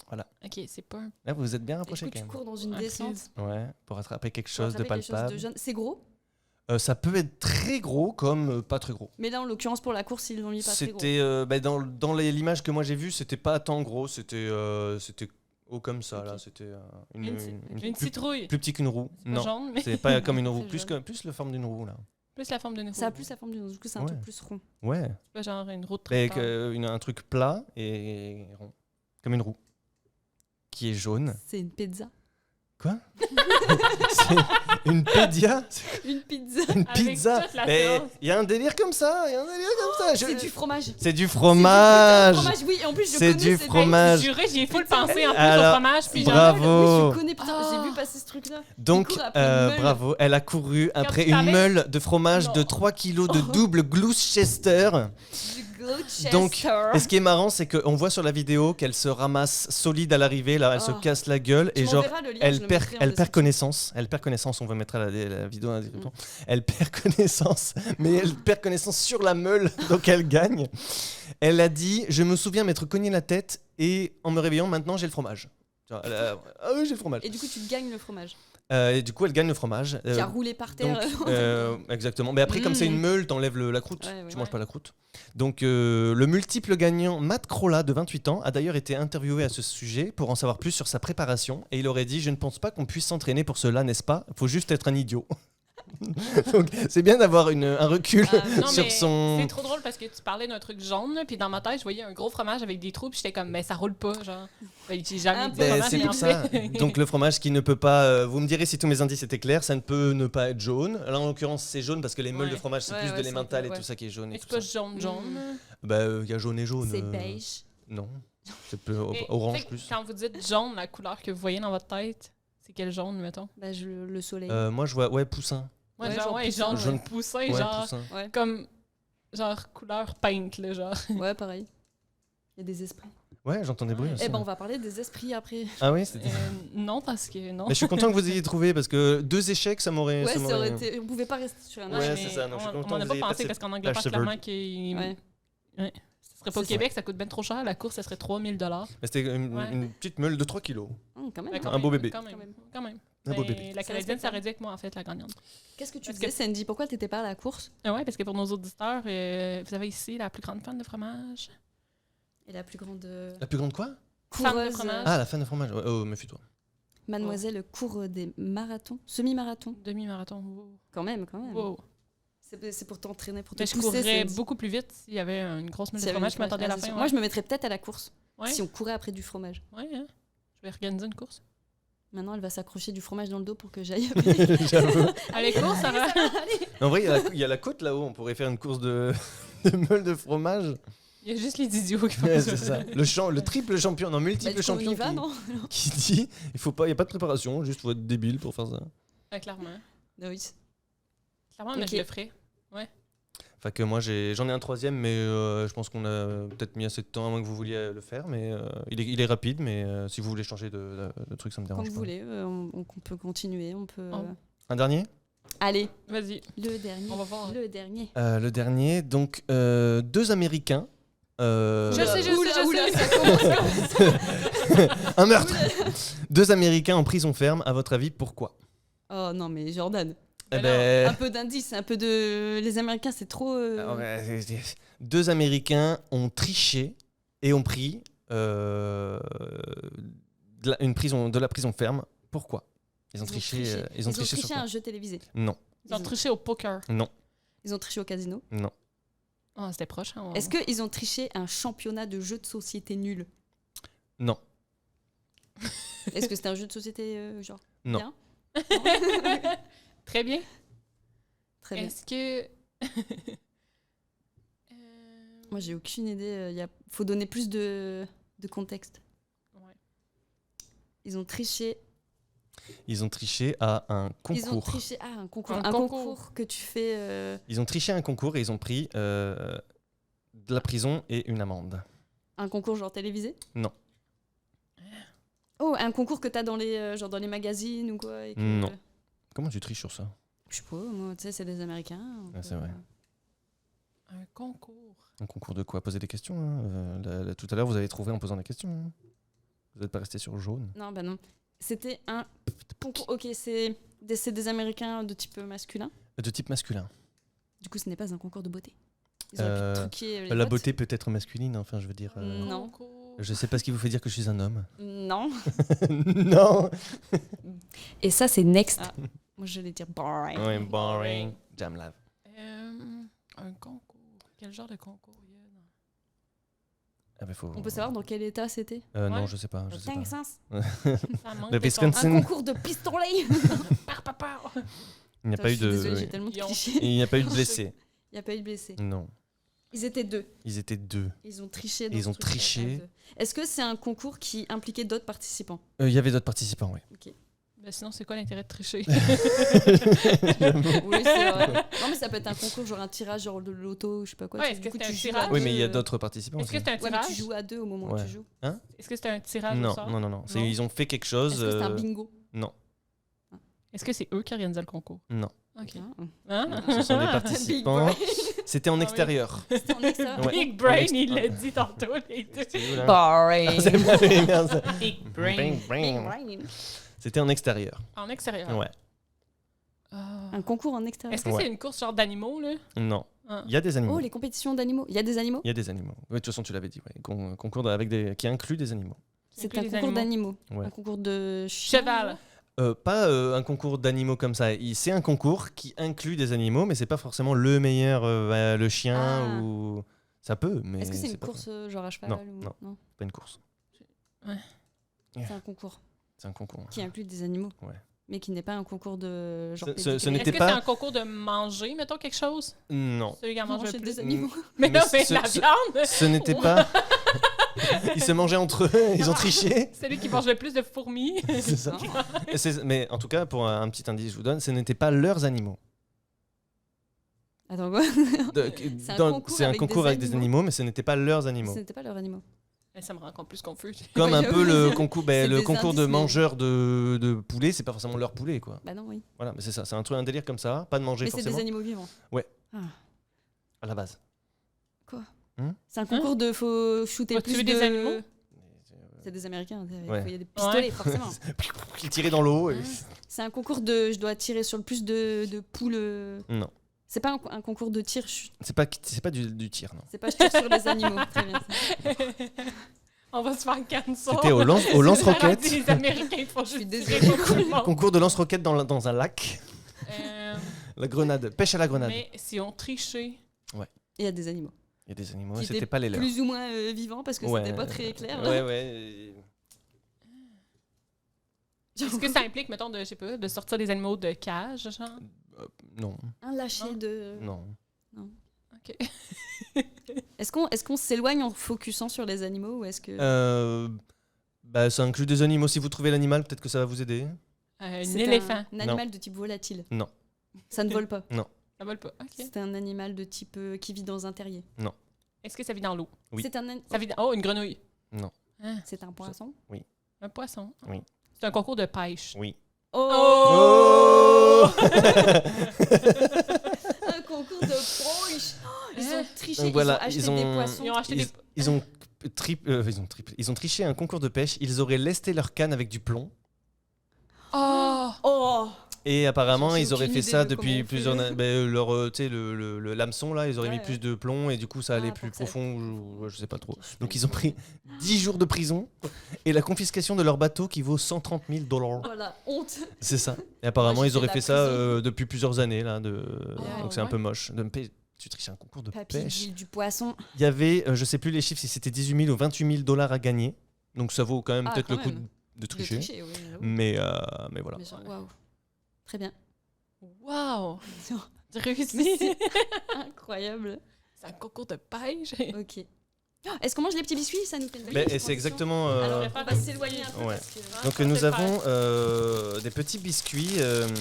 Voilà. Ok, c'est pas un... Là, vous vous êtes bien Et du rapproché coup, quand tu même. cours dans une un descente. frisbee. Ouais, pour attraper quelque pour chose de attraper quelque palpable. jaune. C'est gros? Ça peut être très gros comme pas très gros. Mais là, en l'occurrence, pour la course, ils l'ont mis pas très gros. C'était dans l'image que moi j'ai vue, c'était pas tant gros, c'était haut comme ça là, Ok. c'était Une plus, citrouille. plus petit qu'une roue. Pas Non, jaune, mais c'est pas comme une roue, C'est plus la forme d'une roue là. plus la forme d'une roue. Ça a plus la forme d'une du coup, c'est un Ouais. truc plus rond. Ouais, C'est pas genre une roue de avec tracteur. un truc plat et rond, comme une roue, qui est jaune. C'est une pizza. Quoi? C'est une pédia? Une pizza. Une Avec pizza? toute la Mais sauce. il y a un délire comme ça, il y a un délire comme ça. C'est du fromage. C'est du C'est fromage. du fromage, oui. Et en plus, je C'est connais du cette- fromage. Je jurais, j'y ai full pensé en plus Alors, au fromage. Puis genre, bravo. Oui, je connais, putain, Ah. j'ai vu passer ce truc-là. Donc, court après une meule. bravo, elle a couru après tu une parlais- meule de fromage Non. de 3 kilos de Oh. double Gloucester. Du Gloucester. Donc, et ce qui est marrant, c'est qu'on voit sur la vidéo qu'elle se ramasse solide à l'arrivée, là, elle se Oh. casse la gueule, Tu et genre, m'enverras le lien, je elle le perd, mettrai en elle perd description. connaissance. Elle perd connaissance, on va mettre la vidéo dans la description. Elle perd connaissance, mais elle perd connaissance sur la meule, donc elle gagne. Elle a dit, je me souviens m'être cogné la tête, et en me réveillant, maintenant j'ai le fromage. Tu vois, ah oui, j'ai le fromage. Et du coup, tu gagnes le fromage. Et du coup, elle gagne le fromage. Qui a roulé par terre. Exactement. Mais après, comme c'est une meule, t'enlèves la croûte. Ouais, ouais, tu manges ouais. pas la croûte. Donc, le multiple gagnant Matt Crolla, de 28 ans, a d'ailleurs été interviewé à ce sujet pour en savoir plus sur sa préparation. Et il aurait dit, je ne pense pas qu'on puisse s'entraîner pour cela, n'est-ce pas? Il faut juste être un idiot. Donc, c'est bien d'avoir un recul Non, sur mais son... c'est trop drôle parce que tu parlais d'un truc jaune, là, puis dans ma tête, je voyais un gros fromage avec des trous, puis j'étais comme, mais ça roule pas, genre. Ben, j'ai jamais dit Ben, fromage, c'est mais pour en ça. fait- Donc le fromage qui ne peut pas... vous me direz si tous mes indices étaient clairs, ça ne peut ne pas être jaune. Là, en l'occurrence, c'est jaune parce que les meules Ouais. de fromage, c'est Ouais, plus ouais, de c'est l'emmental un et peu, tout ça qui est jaune et Mais tout c'est pas ça. jaune. Bah, il y a jaune et jaune. C'est beige. Non, c'est plus Mais, orange tu sais, plus. Quand vous dites jaune, la couleur que vous voyez dans votre tête, c'est quel jaune, mettons? Bah, le soleil. Moi, je vois, poussin. Moi, Ouais, genre, genre ouais, poussin, jaune, ouais. jaune poussin, Ouais, genre, poussin. Ouais. comme, genre, couleur peinte, là, genre. Ouais, pareil. Il y a des esprits. Ouais, j'entends des bruits Ouais. aussi. Eh ben, ouais. on va parler des esprits après. Ah oui, c'était... Non, parce que non. Mais je suis content que vous ayez trouvé parce que 2 échecs, ça m'aurait... Ouais, ça ça aurait m'aurait- été. On pouvait pas rester sur un Ouais, mais c'est ça, donc je suis on content n'en que a vous pas ayez pensé passé parce qu'en Angleterre, persevered. clairement, qu'il... Ouais. Ouais. Ce serait pas au C'est Québec, ça coûte bien trop cher. La course, ça serait 3000 $. Mais c'était Ouais. une petite meule de 3 kilos. Quand même. Ben, quand Un beau même, bébé. Quand même. Quand même. Un beau Mais bébé. La C'est Canadienne, ça respectable. aurait dû avec moi, en fait, la gagnante. Qu'est-ce que tu Parce disais, que- Sandy? Pourquoi t'étais pas à la course? Ouais, parce que pour nos auditeurs, vous avez ici la plus grande fan de fromage. Et la plus grande La plus grande quoi? Fan de coureuse, fromage. Ah, la fan de fromage. Oh, méfie-toi. mademoiselle court des marathons, semi-marathons. Demi-marathon. Wow. Quand même, quand même. Wow. C'est pour t'entraîner, pour te Mais je pousser. courrais Sandy. beaucoup plus vite s'il y avait une grosse meule S'il de y avait fromage une qui m'attendait à la c'est fin. sûr. Ouais. Moi, je me mettrais peut-être à la course Ouais. si on courait après du fromage. Ouais, hein. Je vais organiser une course. Maintenant, elle va s'accrocher du fromage dans le dos pour que j'aille. J'avoue. Allez, course, Sarah! En vrai, il y a la côte là-haut. On pourrait faire une course de, de meule de fromage. Il y a juste les idiots qui font Ouais, ça. c'est ça. Le triple champion, non, Bah, multiple du coup, on champion y va, qui, non? qui dit il n'y a pas de préparation, juste faut être débile pour faire ça. Ouais, clairement. Oui. Clairement, mais Ok. je le ferai. Enfin que moi j'en ai un troisième, mais je pense qu'on a peut-être mis assez de temps à moins que vous vouliez le faire, mais il est rapide, mais si vous voulez changer de truc, ça me dérange Comme vous pas. voulez, on peut continuer, on peut. Oh. Un dernier? Allez, Vas-y, le dernier. on va voir. Le dernier. Le dernier, donc 2 Américains. Je sais, je sais. Ça commence Un meurtre. 2 Américains en prison ferme. À votre avis, pourquoi? Oh non, mais Jordan. Eh Mais ben, Un peu d'indices, un peu de. Les Américains, c'est trop. ouais, 2 Américains ont triché et ont pris de la prison ferme. Pourquoi? Ils ont triché. Ils ont triché sur triché à quoi? un jeu télévisé. Non, Ils ont triché au poker. non, Ils ont triché au casino. non. Ah, c'était proche. Hein, Est-ce qu'ils ont triché un championnat de jeux de société nul? Non. Est-ce que c'était un jeu de société genre Non. bien? Très bien. Très bien. Est-ce que... Moi, j'ai aucune idée. Il faut donner plus de contexte. Ouais. Ils ont triché. Ils ont triché à un Ils ont concours. triché. Ah, un concours. Un Un concours. concours que tu fais. Ils ont triché à un concours et ils ont pris de la prison et une amende. Un concours genre télévisé? Non. Oh, un concours que t'as dans les genre dans les magazines ou quoi et que- Non. Comment tu triches sur ça? Je sais pas, moi, tu sais, c'est des Américains. on Ah, c'est peut- vrai. Un concours. Un concours de quoi? Poser des questions, hein. Tout à l'heure, vous avez trouvé en posant des questions, hein. Vous n'êtes pas resté sur jaune. Non, bah non. C'était un concours. Ok, c'est des Américains de type masculin. De type masculin. Du coup, ce n'est pas un concours de beauté. Ils auraient Euh, pu truquer les La votes. beauté peut être masculine, enfin, je veux dire. Non. Concours. Je sais pas ce qui vous fait dire que je suis un homme. Non. Non. Et ça, c'est next. Ah, moi, je vais dire boring. Ouais, boring. Jam love. Un concours. Quel genre de concours il y a dans... Ah bah, faut... On peut savoir dans quel état c'était? Non, Ouais. je sais pas. Je sais pas. Kansas. Ça manque Le de Wisconsin. Un concours de pistolet. Par papa. Il n'y a Attends, pas je eu suis désolée, de. j'ai tellement de Ils ont- clichés. Il n'y a pas eu de blessés. Il n'y a pas eu de blessés. Non. Ils étaient 2. Ils étaient 2. Ils ont triché. Ils ce ont truc-là, triché. à deux. Est-ce que c'est un concours qui impliquait d'autres participants? Il y avait d'autres participants, oui. Ben, sinon, c'est quoi l'intérêt de tricher? Oui, c'est vrai. Non, mais ça peut être un concours, genre un tirage, genre de loto, je sais pas quoi. Ouais, tu- est-ce du que coup, c'était tu un joues à tirage? Oui, mais il y a deux. d'autres participants Est-ce que aussi. c'était un Ouais, mais tirage? tu joues à 2 au moment où Ouais. tu joues. Est-ce que c'était un tirage au Non, sort? non, non, non. Non. Ils ont fait quelque chose. Est-ce que c'est un bingo? Non, Est-ce que c'est eux qui organisaient le concours? non. OK. Ah. Hein? Ce sont des Big participants. brain. C'était en oui. extérieur. C'était en extérieur. Ouais. Big Brain, Ouais. il l'a dit tantôt, les deux. C'est où, là? Boring. C'est pas les merdes. Big Bring, Brain. Big bring. brain. C'était en extérieur. En extérieur. Ouais. Ah. Un concours en extérieur. Est-ce que Ouais. c'est une course genre d'animaux, là? Non. Ah. Il y a des animaux. Oh, les compétitions d'animaux. Il y a des animaux? Il y a des animaux. Oui, de toute façon, tu l'avais dit. Ouais. Concours avec qui inclut des animaux. C'est Inclut un les concours animaux. d'animaux. Ouais. Un concours de chiens, Cheval. Pas un concours d'animaux comme ça. C'est un concours qui inclut des animaux, mais c'est pas forcément le meilleur, le chien ou. Ça peut, mais. Est-ce que c'est une pas course genre à cheval Non, ou... non. Pas une course. C'est un concours C'est un concours. qui inclut des animaux. Ouais. Mais qui n'est pas un concours de genre. Ce pédigree. n'était Est-ce que pas- c'est un concours de manger, mettons, quelque chose? Non. Celui qui en mange Manger le plus. des animaux. Mais non, mais ce- la ce- viande! Ce n'était pas. Ils se mangeaient entre eux, ils ont triché. Celui qui mange le plus de fourmis. C'est ça. Non. Mais en tout cas, pour un petit indice, je vous donne, ce n'étaient pas leurs animaux. Attends quoi? C'est un concours avec des animaux, mais ce n'étaient pas leurs animaux. Ce n'était pas leurs animaux. Mais ça me rend encore plus confus. Comme Ouais, un peu le j'avoue. concours, C'est le des concours de indices, mais- mangeurs de poulet, c'est pas forcément leur poulet, quoi. Bah non, oui. Voilà, mais c'est ça, c'est un délire comme ça, pas de manger Mais c'est forcément des animaux vivants. Ouais. Ah. à la base. C'est un concours de faut shooter Faut plus tuer de... des animaux? C'est des Américains. Ouais. Il y a des pistolets, Ouais. forcément. Ils tiraient dans l'eau. C'est un concours de... Je dois tirer sur le plus de poules. Non, C'est pas un concours de tir. c'est pas du tir, non. C'est pas je tire sur les animaux. Très bien. On va se faire cancel. C'était au lance-roquettes. Les Américains font Je suis juste désolée. tirer sur tout le monde. Concours de lance-roquettes dans un lac. Euh, La grenade, pêche à la grenade. mais si on trichait... Il y a des animaux. Il y a des animaux, Qui c'était étaient pas les leurs. Plus ou moins vivants parce que Ouais. c'était pas très clair. Ouais. Est-ce que ça implique, mettons, je sais pas, de sortir des animaux de cage, genre? Non, Un lâcher Non. de... non. OK. Est-ce qu'on s'éloigne en focusant sur les animaux ou est-ce que... Ça inclut des animaux. Si vous trouvez l'animal, peut-être que ça va vous aider. Un C'est éléphant. Un animal de type volatile. Non. Ça ne vole pas. Ça vole pas. OK. C'est un animal de type qui vit dans un terrier. Est-ce que ça vit dans l'eau? Oui. C'est un, Ça vit dans... Oh, une grenouille. Non. Ah, c'est un poisson. un poisson. Oui. C'est un concours de pêche. Oui. Oh! Un concours de pêche. Ils ont triché. Donc voilà, ils ont acheté des poissons. Ils ont acheté des... Ils ont triché un concours de pêche. Ils auraient lesté leur canne avec du plomb. Oh! Oh. Et apparemment, J'ai ils auraient aucune fait idée ça de depuis comment on plusieurs fait. années. Le l'hameçon, là, ils auraient mis Ouais, plus ouais. de plomb et du coup, ça allait Ah, plus pour que ça- profond. Je sais pas trop. Ok, je Donc, sais ils ont pas. pris 10 jours de prison et la confiscation de leur bateau qui vaut $130 000. Voilà, honte. C'est ça. Et apparemment, Moi, j'ai ils auraient fait fait la ça prison. depuis plusieurs années. Là, Ah, donc, c'est un ouais. peu moche. Tu triches un concours de Papy pêche. d'huile du poisson. Il y avait, je sais plus les chiffres, si c'était 18 000 ou $28 000 à gagner. Donc, ça vaut quand même Ah, peut-être quand le coup même. de De tricher. tricher, oui, j'avoue. Mais voilà. Mais genre, waouh. Très bien. Wow! J'ai réussi! Incroyable. C'est un concours de pêche! Ok. Oh, est-ce qu'on mange les petits biscuits? Ça nous fait une belle Mais transition. c'est exactement. Alors, euh, on va s'éloigner un peu ouais. parce que... Donc ça, nous c'est avons des petits biscuits. Ouais, je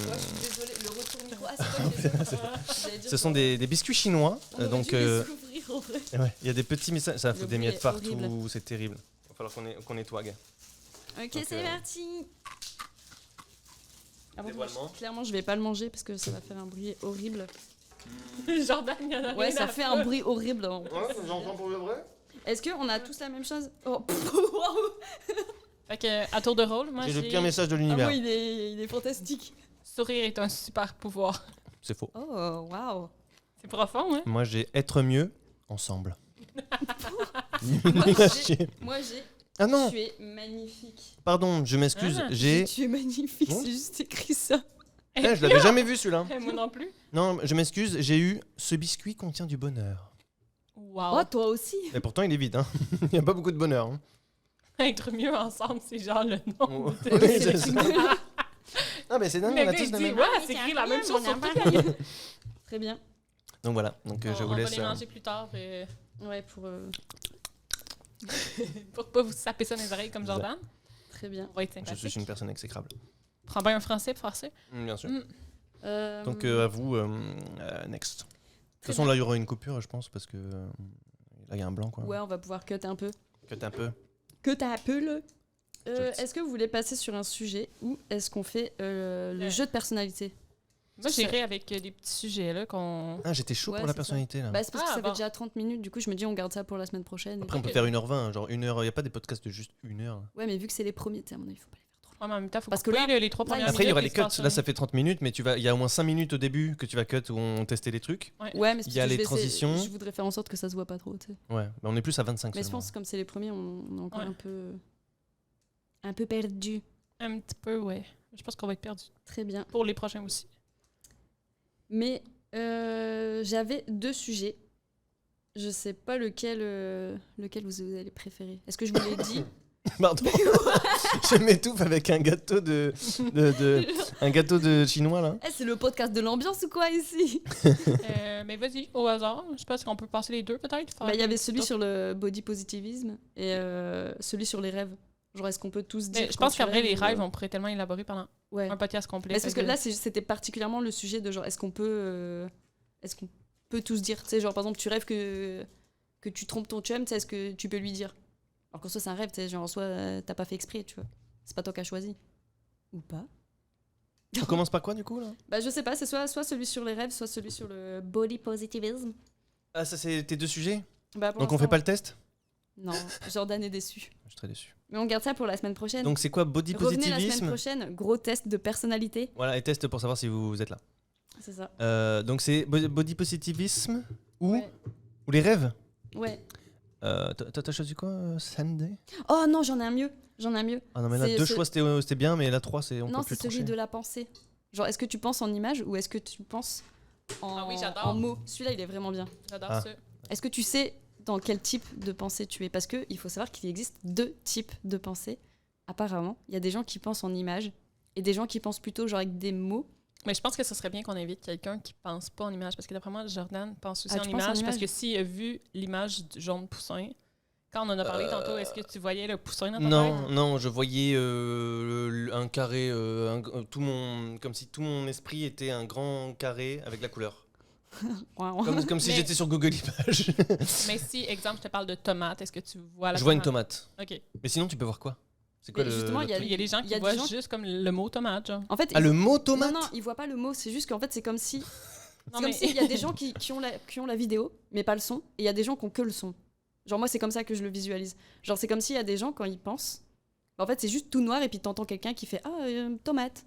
suis désolée, le retour micro. Ah, c'est toi qui les as. J'allais dire Ce sont qu'on- des biscuits chinois. on aurait Donc dû les ouvrir, en vrai. ouais, il y a des petits messages. Ça Le fout des bruit miettes est partout. horrible. C'est terrible. Il va falloir qu'on nettoie. Ok, Donc, c'est parti. Ah bon, Dévoilement. clairement, je vais pas le manger parce que ça va faire un bruit horrible. Jordan, il y en a Ouais, rien ça à fait faire. un bruit horrible. En plus. j'entends pour le vrai. Est-ce qu'on a tous la même chose? Oh, pff, waouh. Fait que, à tour de rôle, moi, J'ai le j'ai... pire message de Ah, l'univers. moi, il est fantastique. Sourire est un super pouvoir. C'est faux. Oh, waouh. C'est profond, hein? Moi j'ai être mieux ensemble. Moi, j'ai. Ah non, Tu es magnifique. pardon, je m'excuse. Ah, j'ai. Tu es magnifique, Bon. c'est juste écrit ça. Je l'avais jamais vu celui-là. Moi non plus. Non, je m'excuse. J'ai eu ce biscuit contient du bonheur. Wow! Oh, toi aussi. Et pourtant il est vide. Hein. Il n'y a pas beaucoup de bonheur. Hein. Être mieux ensemble, c'est genre le nom. Oh. de- Oui, c'est ça. Ah mais c'est dingue, Le on a gars, tous il la dit, même. ouais, c'est écrit la même chose sur tout. Très bien. Donc voilà. Donc je vous On laisse. va les manger plus tard Ouais, pour pas vous saper ça dans les oreilles comme Jordan. très bien. On va être Je sympathique. suis une personne exécrable. Prends bien un français pour faire ça. Bien sûr. Mm. Donc à vous, next. De toute façon là il y aura une coupure, je pense, parce que là il y a un blanc quoi. Ouais, on va pouvoir cut un peu. Cut un peu. Cut un peu, là. Cut. Est-ce que vous voulez passer sur un sujet ou est-ce qu'on fait le jeu de personnalité? Moi, j'irai avec des petits sujets là qu'on. Ah j'étais chaud Ouais, pour la c'est ça. personnalité là. Bah, c'est parce que Ah, ça bon. fait déjà 30 minutes, du coup je me dis on garde ça pour la semaine prochaine. Après on peut faire 1h20, genre 1 heure. Il n'y a pas des podcasts de juste 1 heure. Ouais, mais vu que c'est les premiers, tu sais, à mon avis, faut pas les faire trop. Ouais, mais en même temps, faut Parce que couper là- les 3 là, premières Après il y aura les minutes, cuts. puis se Là ça fait 30 minutes, mais il y a au moins 5 minutes au début que tu vas cut où on testait les trucs. Ouais, mais c'est Il y a parce que les je vais essayer- transitions. Je voudrais faire en sorte que ça se voit pas trop, tu sais. Ouais, mais on est plus à 25 Mais je seulement. pense que comme c'est les premiers, on est encore Ouais. un peu perdu. Un petit peu, ouais. Je pense qu'on va être perdu. Très bien. Pour les prochains aussi. Mais j'avais 2 sujets. Je sais pas lequel vous allez préférer. Est-ce que je vous l'ai dit? Pardon. Je m'étouffe avec un gâteau un gâteau de chinois là. C'est le podcast de l'ambiance ou quoi ici? Mais vas-y, au hasard. Je sais pas si on peut passer les deux peut-être. Il y avait celui sur le body positivisme et celui sur les rêves. Genre, est-ce qu'on peut tous dire... Je pense qu'en vrai, les rêves, on pourrait tellement élaborer pendant ouais. un podcast complet. Mais c'est parce que là, c'était particulièrement le sujet de genre, est-ce qu'on peut tous dire, tu sais, genre par exemple, tu rêves que tu trompes ton chum, tu sais, est-ce que tu peux lui dire? Alors qu'en soi, c'est un rêve, tu sais, genre en soi, t'as pas fait exprès, tu vois. C'est pas toi qui as choisi. Ou pas. On commence par quoi du coup là? Bah je sais pas, c'est soit celui sur les rêves, soit celui sur le body positivism. Ah, ça c'est tes 2 sujets? Bah, Donc on fait pas le test? Non, Jordan est déçu. Je suis très déçu. Mais on garde ça pour la semaine prochaine. Donc c'est quoi body Revenez la positivisme? semaine prochaine, gros test de personnalité. Voilà, et test pour savoir si vous êtes là. C'est ça. Donc c'est body positivisme ou Ouais. ou les rêves? Ouais. T'as choisi quoi, Sandy? Oh non, j'en ai un mieux. Ah non mais là C'est 2 choix c'était bien, mais là 3 c'est on Non, peut plus c'est celui trancher. de la pensée. Genre, est-ce que tu penses en image ou est-ce que tu penses Ah oui, j'adore. en mots? Celui-là, il est vraiment bien. J'adore Ah. ça. Est-ce que tu sais dans quel type de pensée tu es? Parce qu'il faut savoir qu'il existe 2 types de pensée. Apparemment, il y a des gens qui pensent en images et des gens qui pensent plutôt genre avec des mots. Mais je pense que ce serait bien qu'on invite quelqu'un qui pense pas en image. Parce que d'après moi, Jordan pense aussi Ah, en tu penses en image. Parce image? que s'il a vu l'image du jaune poussin, quand on en a parlé tantôt, est-ce que tu voyais le poussin dans ta Non, tête? non, je voyais un carré, comme si tout mon esprit était un grand carré avec la couleur. Comme si Mais- j'étais sur Google Images. Mais si, exemple, je te parle de tomate, est-ce que tu vois la Je vois une tomate. OK. Mais sinon, tu peux voir quoi? C'est quoi Mais le justement, il y a- truc? Il y a des gens Il y qui a des voient gens- juste comme le mot tomate, genre. En fait, Ah, le mot tomate? non, ils voient pas le mot. C'est juste qu'en fait, c'est comme si... Non, C'est comme mais- s'il y a des gens qui ont la vidéo, mais pas le son, et il y a des gens qui ont que le son. Genre moi, c'est comme ça que je le visualise. Genre c'est comme s'il y a des gens, quand ils pensent, en fait, c'est juste tout noir, et puis t'entends quelqu'un qui fait « Ah, tomate ».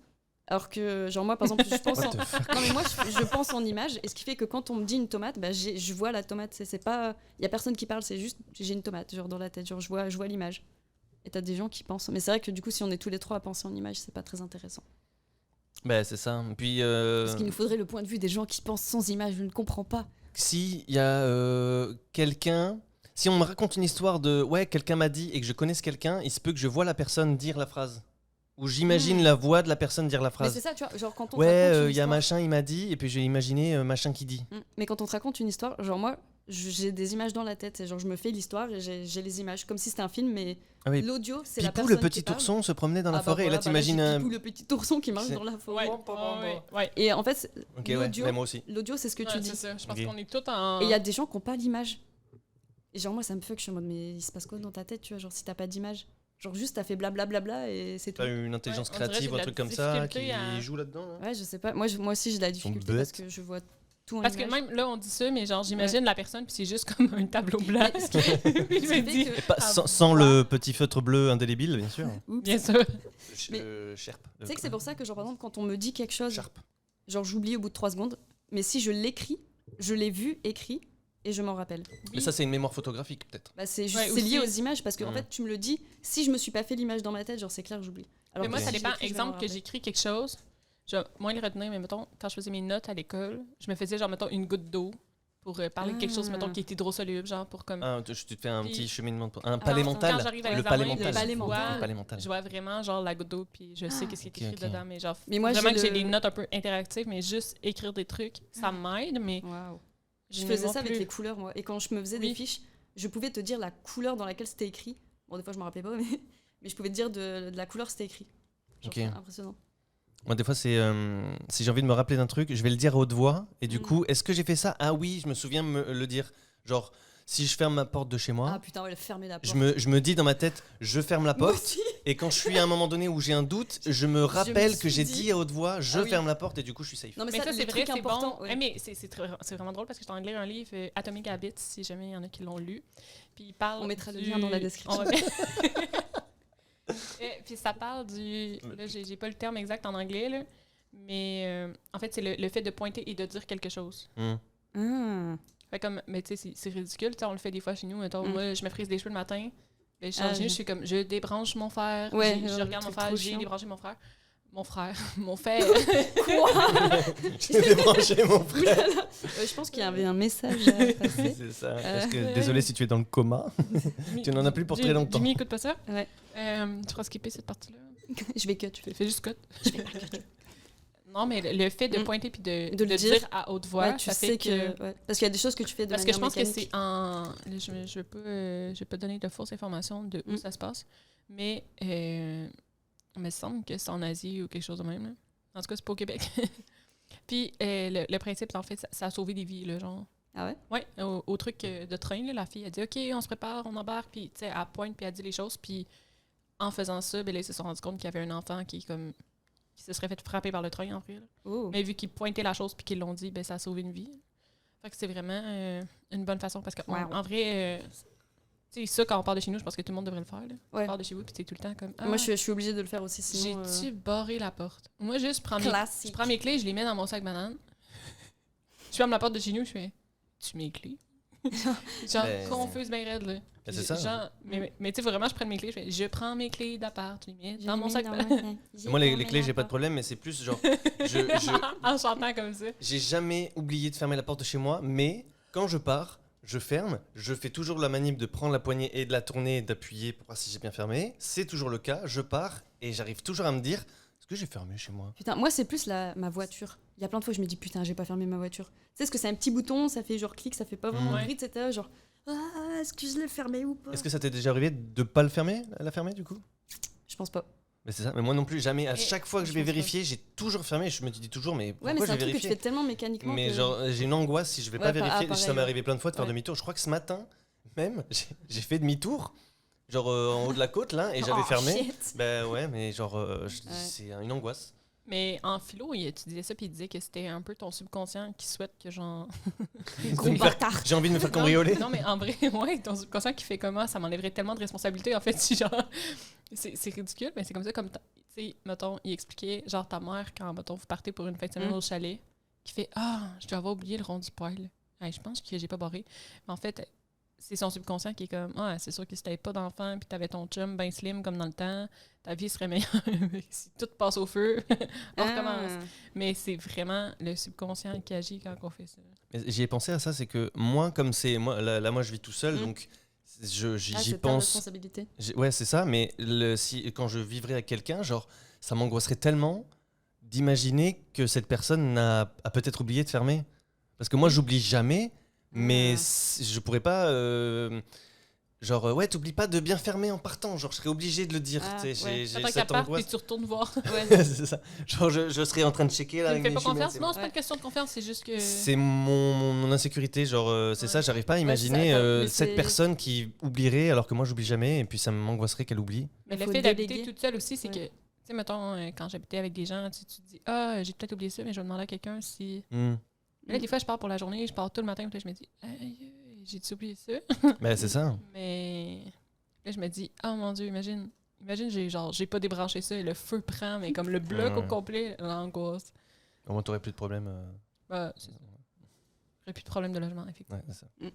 Alors que, genre moi, par exemple, je pense What en... the fuck? Non mais moi, je pense en image, et ce qui fait que quand on me dit une tomate, bah, je vois la tomate. C'est pas... Il y a personne qui parle, c'est juste j'ai une tomate, genre dans la tête, genre je vois l'image. Et t'as des gens qui pensent. Mais c'est vrai que du coup, si on est tous les trois à penser en image, c'est pas très intéressant. Ben, c'est ça. Puis, Parce qu'il nous faudrait le point de vue des gens qui pensent sans image, je ne comprends pas. si il y a quelqu'un, si on me raconte une histoire de ouais, quelqu'un m'a dit et que je connaisse quelqu'un, il se peut que je vois la personne dire la phrase. Ou j'imagine la voix de la personne dire la Mais phrase. c'est ça, tu vois, genre quand on te Ouais, raconte une il y a histoire- machin, il m'a dit, et puis j'ai imaginé machin qui dit. Mais quand on te raconte une histoire, genre moi, j'ai des images dans la tête. C'est genre je me fais l'histoire et j'ai les images. Comme si c'était un film, mais Ah oui. l'audio, c'est la Pipou, personne le petit qui parle. ourson, se promenait dans la Ah bah forêt, voilà, et là t'imagines j'ai un. Pipou, le petit ourson qui marche C'est- dans la forêt. Ouais. Et en fait, Ok, ouais, l'audio, ouais, moi aussi. l'audio, c'est ce que tu Ouais, dis. c'est ça. Je pense Ok. qu'on est tous en... Et il y a des gens qui n'ont pas l'image. Et genre moi, ça me fuck, je suis en mode, mais il se passe quoi dans ta tête, tu vois, genre si t'as pas d'image. Genre juste t'as fait blablabla et c'est tout. T'as une intelligence Ouais, on dirait créative, j'ai un de la truc comme ça, qui difficulté à- joue là-dedans. Là. Ouais, je sais pas. Moi aussi j'ai de la difficulté bêtes. parce que je vois tout en Parce que image. même là, on dit ça, mais genre, j'imagine la personne, puis c'est juste comme un tableau blanc. Puis je me fait dis, que- Pas, sans le petit feutre bleu indélébile, bien sûr. Oups. bien sûr. Mais- Sherp. Tu sais que c'est pour ça que genre par exemple quand on me dit quelque chose, Sharp. genre j'oublie au bout de 3 secondes, mais si je l'écris, je l'ai vu écrit et je m'en rappelle. Mais ça, c'est une mémoire photographique, peut-être. Bah, c'est Ouais, c'est lié aux aussi. images parce que en Mm. fait tu me le dis, si je me suis pas fait l'image dans ma tête, genre c'est clair que j'oublie. Alors Mais moi, que ça si je dépend. l'écris, je vais m'en Exemple, que rappeler. j'écris quelque chose, je vais moins le retenir, mais mettons, quand je faisais mes notes à l'école, je me faisais genre, mettons, une goutte d'eau pour parler de quelque chose, mettons, qui était hydrosoluble, genre, pour comme... Ah, tu te fais un Puis- petit cheminement. Un Ah, palais quand mental. j'arrive à Le l'examen, palais le mental. palais Le mental. palais mental. Je vois vraiment, genre, la goutte d'eau, puis je sais qu'est-ce qui est écrit ok. dedans, mais genre, Mais moi, vraiment j'ai que j'ai le- des notes un peu interactives, mais juste écrire des trucs, ça m'aide, mais... Waouh. j'ai Je une faisais mémoire ça avec plus- les couleurs moi et quand je me faisais des Oui. fiches, je pouvais te dire la couleur dans laquelle c'était écrit. Bon des fois je me rappelais pas mais je pouvais te dire de la couleur c'était écrit. Genre, Ok. c'est impressionnant. Moi, des fois, c'est si j'ai envie de me rappeler d'un truc, je vais le dire à haute voix. Et du Mm. coup, est-ce que j'ai fait ça? Ah oui, je me souviens me le dire. Genre, si je ferme ma porte de chez moi, Ah putain, ouais, fermer la porte. je me dis dans ma tête, je ferme la Moi porte. aussi. Et quand je suis à un moment donné où j'ai un doute, je me rappelle que suis j'ai dit- dit à haute voix, je Ah oui. ferme la porte et du coup, je suis safe. Non mais, Mais ça, les c'est vrai, trucs c'est importants. bon. ouais. Eh, mais c'est vraiment drôle parce que je suis en train de lire un livre, Atomic Habits, si jamais il y en a qui l'ont lu. Puis il parle On mettra le du- lien dans la description. on va mettre- Puis ça parle du... Là, j'ai pas le terme exact en anglais, là. Mais en fait, c'est le fait de pointer et de dire quelque chose. Mm. Ah. Fait comme, mais tu sais, c'est ridicule. Tu sais, on le fait des fois chez nous. Mettons, Mm. moi, je me frise les cheveux le matin. Ben, je suis Ah, en génie, je- je suis comme, je débranche mon fer. Ouais, je genre, regarde le mon truc fer, trop j'ai chiant. débranché mon fer. Mon frère. Mon frère. Quoi? J'ai débranché mon frère. Je pense qu'il y avait un message à passer. C'est ça. Désolé si tu es dans le coma. Tu n'en as plus pour très longtemps. Jimmy, écoute pas ça. Ouais. Tu feras skipper cette partie-là. Je vais cut. Fais juste cut. Non, mais le fait de pointer puis de le dire à haute voix, Ouais, tu ça sais fait que... ouais. Parce qu'il y a des choses que tu fais de Parce que manière je pense mécanique. que c'est en... Je vais pas donner de fausses informations de où ça se passe, mais il me semble que c'est en Asie ou quelque chose de même. Là. En tout cas, c'est pas au Québec. Puis le principe, en fait, ça a sauvé des vies, là, genre. Ah ouais? Ouais, au truc de train, là, la fille, elle dit « OK, on se prépare, on embarque », puis tu sais, elle pointe, puis elle dit les choses, puis en faisant ça, ben là, ils se sont rendus compte qu'il y avait un enfant qui se serait fait frapper par le train, en fait. Là. Oh. Mais vu qu'ils pointaient la chose puis qu'ils l'ont dit, ben ça a sauvé une vie. Fait que c'est vraiment une bonne façon parce qu'en en vrai, tu sais, ça, quand on part de chez nous, je pense que tout le monde devrait le faire. Là. Ouais. On part de chez vous puis c'est tout le temps comme. Moi, je suis obligée de le faire aussi, sinon... J'ai-tu barré la porte? Moi, juste, je Classique. prends mes clés, je les mets dans mon sac banane. Je ferme la porte de chez nous, je fais « Tu mes clés? » Genre, confuse bien raide, là. Ben, c'est ça. Genre, mais tu sais, vraiment, je prends mes clés, je prends mes clés d'appart, je les mets dans mon sac banane. Moi, les clés, j'ai pas de problème, mais c'est plus genre. En chantant comme ça. J'ai jamais oublié de fermer la porte de chez moi, mais quand je pars, je ferme. Je fais toujours la manip de prendre la poignée et de la tourner et d'appuyer pour voir si j'ai bien fermé. C'est toujours le cas. Je pars et j'arrive toujours à me dire est-ce que j'ai fermé chez moi? Putain, moi, c'est plus ma voiture. Il y a plein de fois, je me dis putain, j'ai pas fermé ma voiture. Tu sais, est-ce que c'est un petit bouton, ça fait genre clic, ça fait pas vraiment de bruit, etc. Genre, est-ce que je l'ai fermé ou pas? Est-ce que ça t'est déjà arrivé de pas le fermer, la fermer du coup? Je pense pas. Mais c'est ça. Mais moi non plus, jamais. À Et chaque fois que je vais vérifier, j'ai toujours fermé. Je me dis toujours, mais pourquoi Ouais, mais c'est je un vais truc que tu vérifier? fais tellement mécaniquement. Mais que... genre, j'ai une angoisse si je vais pas Ouais, vérifier. pareil, Ça m'est arrivé plein de fois de faire Ouais. demi-tour. Je crois que ce matin, même, j'ai fait demi-tour, genre en haut de la côte là, et j'avais fermé. Shit. Ben ouais, mais genre, c'est une angoisse. Mais en philo, tu disais ça, puis il disait que c'était un peu ton subconscient qui souhaite que genre. Gros bâtard. J'ai envie de me faire cambrioler. Non, mais en vrai, ouais, ton subconscient qui fait comment, ça m'enlèverait tellement de responsabilité, en fait, si genre. C'est ridicule, mais c'est comme ça, comme. Tu sais, mettons, il expliquait, genre, ta mère, quand, mettons, vous partez pour une fin de semaine au chalet, qui fait je dois avoir oublié le rond du poêle. Hey, je pense que j'ai pas barré. Mais en fait, c'est son subconscient qui est comme c'est sûr que si t'avais pas d'enfant puis t'avais ton chum ben slim comme dans le temps, ta vie serait meilleure. Si tout passe au feu, on recommence. Mais c'est vraiment le subconscient qui agit quand on fait ça. Mais j'y ai pensé à ça, c'est que moi, comme c'est moi, là, moi je vis tout seul, donc j'y c'est ta pense. responsabilité. Ouais, c'est ça. Mais quand je vivrais avec quelqu'un, genre, ça m'angoisserait tellement d'imaginer que cette personne a peut-être oublié de fermer. Parce que moi, j'oublie jamais. Mais je pourrais pas. T'oublies pas de bien fermer en partant. Genre, je serais obligé de le dire. J'ai Attends cette qu'à part, angoisse. puis tu retournes voir. C'est ça. Genre, je serais en train de checker là. Tu me avec fais mes pas jumelles, confiance? c'est Non, bon. c'est pas une question de confiance, c'est juste que. C'est mon insécurité. Genre, c'est ça. J'arrive pas à imaginer c'est ça, mais cette c'est- personne qui oublierait alors que moi, j'oublie jamais. Et puis, ça m'angoisserait qu'elle oublie. Mais le Faut fait d'habiter déléguer. toute seule aussi, c'est Ouais. que, tu sais, mettons, quand j'habitais avec des gens, tu te dis, j'ai peut-être oublié ça, mais je vais demander à quelqu'un si. Mais là, des fois, je pars pour la journée, je pars tout le matin, puis là, je me dis, j'ai-tu oublié ça? Ben, c'est ça. Mais là, je me dis, oh mon Dieu, imagine, j'ai pas débranché ça et le feu prend, mais comme le bloc au Ouais. complet, l'angoisse. Au moins, t'aurais plus de problème. Bah, c'est ça. J'aurais plus de problème de logement, effectivement. Ouais, c'est